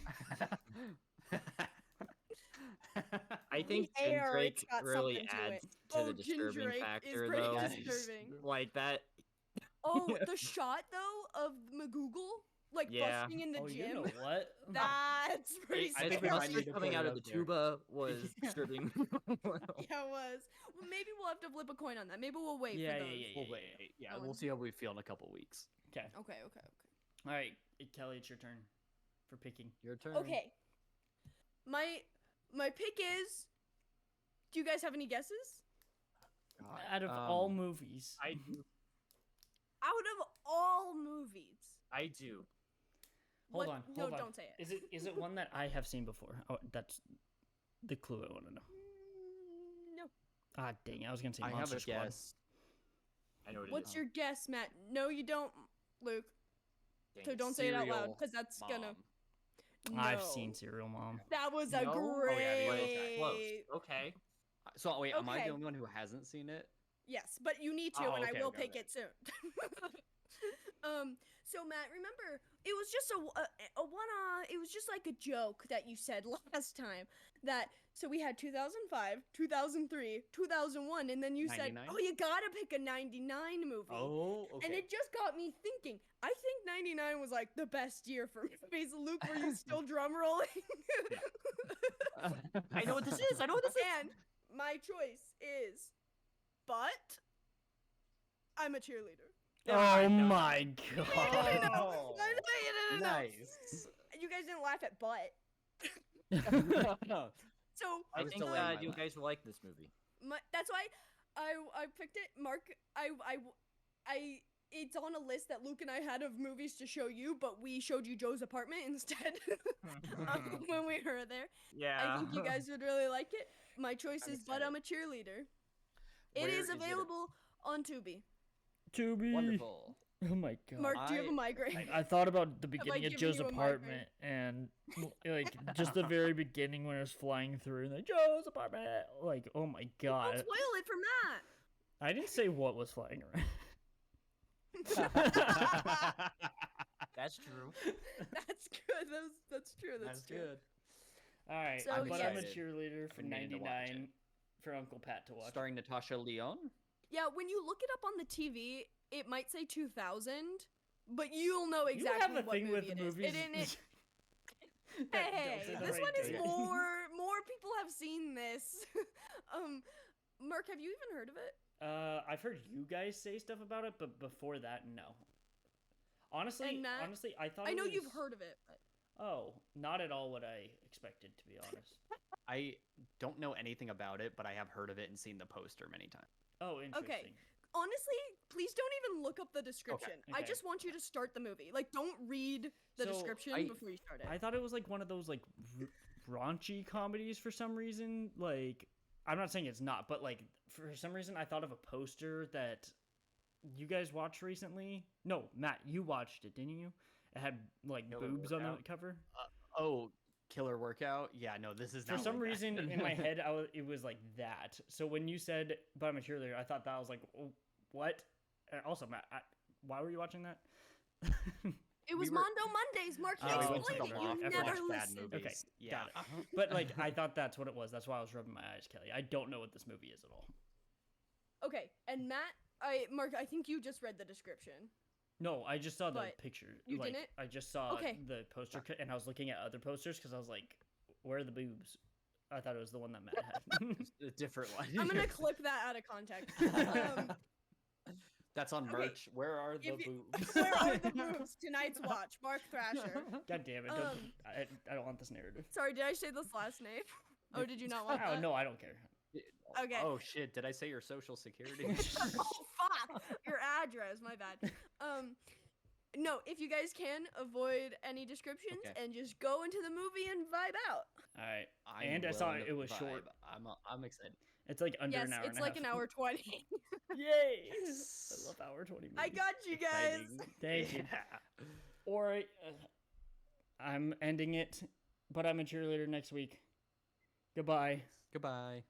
I think
The air, it's
Drake
got
really
something to
adds
it.
to
Oh,
the disturbing
Drake is
factor,
pretty
though.
disturbing.
Like that.
Oh, the shot though of McGoogle like
Yeah.
busting in the
Oh,
gym.
you know what?
That's pretty
I think
scary.
we
That
might need
stuff
to
coming
put
out
it
of the
up there.
tuba was
Yeah.
disturbing.
Yeah, it was. Well, maybe we'll have to flip a coin on that. Maybe we'll wait
Yeah,
for
yeah,
those.
yeah,
We'll wait. Yeah,
That
we'll
one.
see how we feel in a couple weeks.
Okay.
Okay.
All right, Kelly, it's your turn for picking.
Your turn.
Okay. My pick is. Do you guys have any guesses?
God.
Out of all movies,
I do.
Out of all movies.
I do.
hold
What-
on.
No,
Hold on.
don't say it.
Is it one that I have seen before? Oh, that's the clue I want to know.
No.
Ah, dang! I was gonna say
I have
Monster
a
Squad.
guess.
I know what it is.
What's your guess, Matt? No, you don't, Luke.
Dang
So
it.
don't say it out loud,
Serial
because that's gonna.
Mom.
I've
No.
seen Serial Mom.
That was a
No?
great.
Oh, yeah, okay. Close. Okay.
So wait, am I
Okay.
the only one who hasn't seen it?
Yes, but you need to,
Oh,
and I
okay,
will
okay,
pick it soon. So Matt, remember, it was just a one. It was just like a joke that you said last time. So we had 2005, 2003, 2001, and then you said,
99?
"Oh, you gotta pick a '99 movie."
Oh, okay.
And it just got me thinking. I think '99 was like the best year for movies. Luke, were you still drum rolling?
I know what this is. I know what this is.
And my choice is, but I'm a cheerleader.
Oh my god!
I know.
Oh,
I know you didn't know.
nice.
You guys didn't laugh at but. So
I
was
think
delaying my
you
laugh.
guys will like this movie.
that's why I picked it. Mark, it's on a list that Luke and I had of movies to show you, but we showed you Joe's apartment instead when we were there.
Yeah.
I think you guys would really like it. My choice
I'm
is But
excited.
I'm a Cheerleader.
Where
It
is
is
it?
available on Tubi.
To be.
Wonderful.
Oh my god.
Mark, do you have a
I-
migraine?
I thought about the beginning of
given
Joe's
you a
apartment and like just the very beginning when it was flying through and like Joe's apartment. Like, oh my
Don't
god.
spoil it for Matt.
I didn't say what was flying around.
That's true.
That's good. That's true. That's true.
good.
All right,
So,
but I'm a
excited.
cheerleader for
I'm meaning to watch it.
99 for Uncle Pat to watch.
Starring Natasha Lyonne.
Yeah, when you look it up on the TV, it might say 2000, but you'll know exactly
you have a
what
thing
movie
with
it is.
movies.
It,
that
hey,
don't say the
this
right
one is
thing.
more people have seen this. Mark, have you even heard of it?
I've heard you guys say stuff about it, but before that, no. Honestly,
And Matt,
I thought
I
it
know
was...
you've heard of it, but
Oh, not at all what I expected, to be honest.
I don't know anything about it, but I have heard of it and seen the poster many times.
Oh, interesting.
honestly, please don't even look up the description. I
okay.
just want you to start the movie. Like, don't read the
So,
description
I-
before you start it.
I thought it was like one of those like raunchy comedies for some reason. Like, I'm not saying it's not, but like for some reason I thought of a poster that you guys watched recently. No, Matt, you watched it, didn't you? It had like
Killer
boobs on the
Workout?
cover.
Oh, Killer Workout? Yeah, no, this is
For
not
some
like that.
reason in my head, it was like that. So when you said "But I'm a cheerleader," I thought that was like, oh, what? And also, Matt, why were you watching that?
It was
we were-
Mondo Mondays. Mark,
Oh,
you
we
we
went to
explained
the
it.
loft
You've
to
never
watch
bad
listened.
movies.
Okay,
Yeah.
got it. But like, I thought that's what it was. That's why I was rubbing my eyes, Kelly. I don't know what this movie is at all.
Okay, and Matt, Mark, I think you just read the description.
No, I just saw the
But
picture.
you
like,
didn't?
I just saw
Okay.
the poster, and I was looking at other posters because I was like, "Where are the boobs?" I thought it was the one that Matt had.
A different one.
I'm gonna clip that out of context.
That's on
okay,
merch. Where are the
if you-
boobs?
Where are the boobs? Tonight's watch. Mark Thrasher.
God damn it!
Um,
I don't want this narrative.
Sorry, did I say this last name? Oh, did you not want
Oh
that?
no, I don't care.
Okay.
Oh shit! Did I say your social security?
Oh fuck! Your address, my bad. No, if you guys can avoid any descriptions
Okay.
and just go into the movie and vibe out.
All right,
I'm
and I saw
willing to
it was short.
vibe. I'm excited.
It's like under
Yes,
an hour.
it's
and
like
a
an
half.
hour 20.
Yay! I love hour 20 movies.
I got you guys.
Exciting.
Thank you.
Yeah.
All right, I'm ending it, but I'm a cheerleader next week. Goodbye.
Goodbye.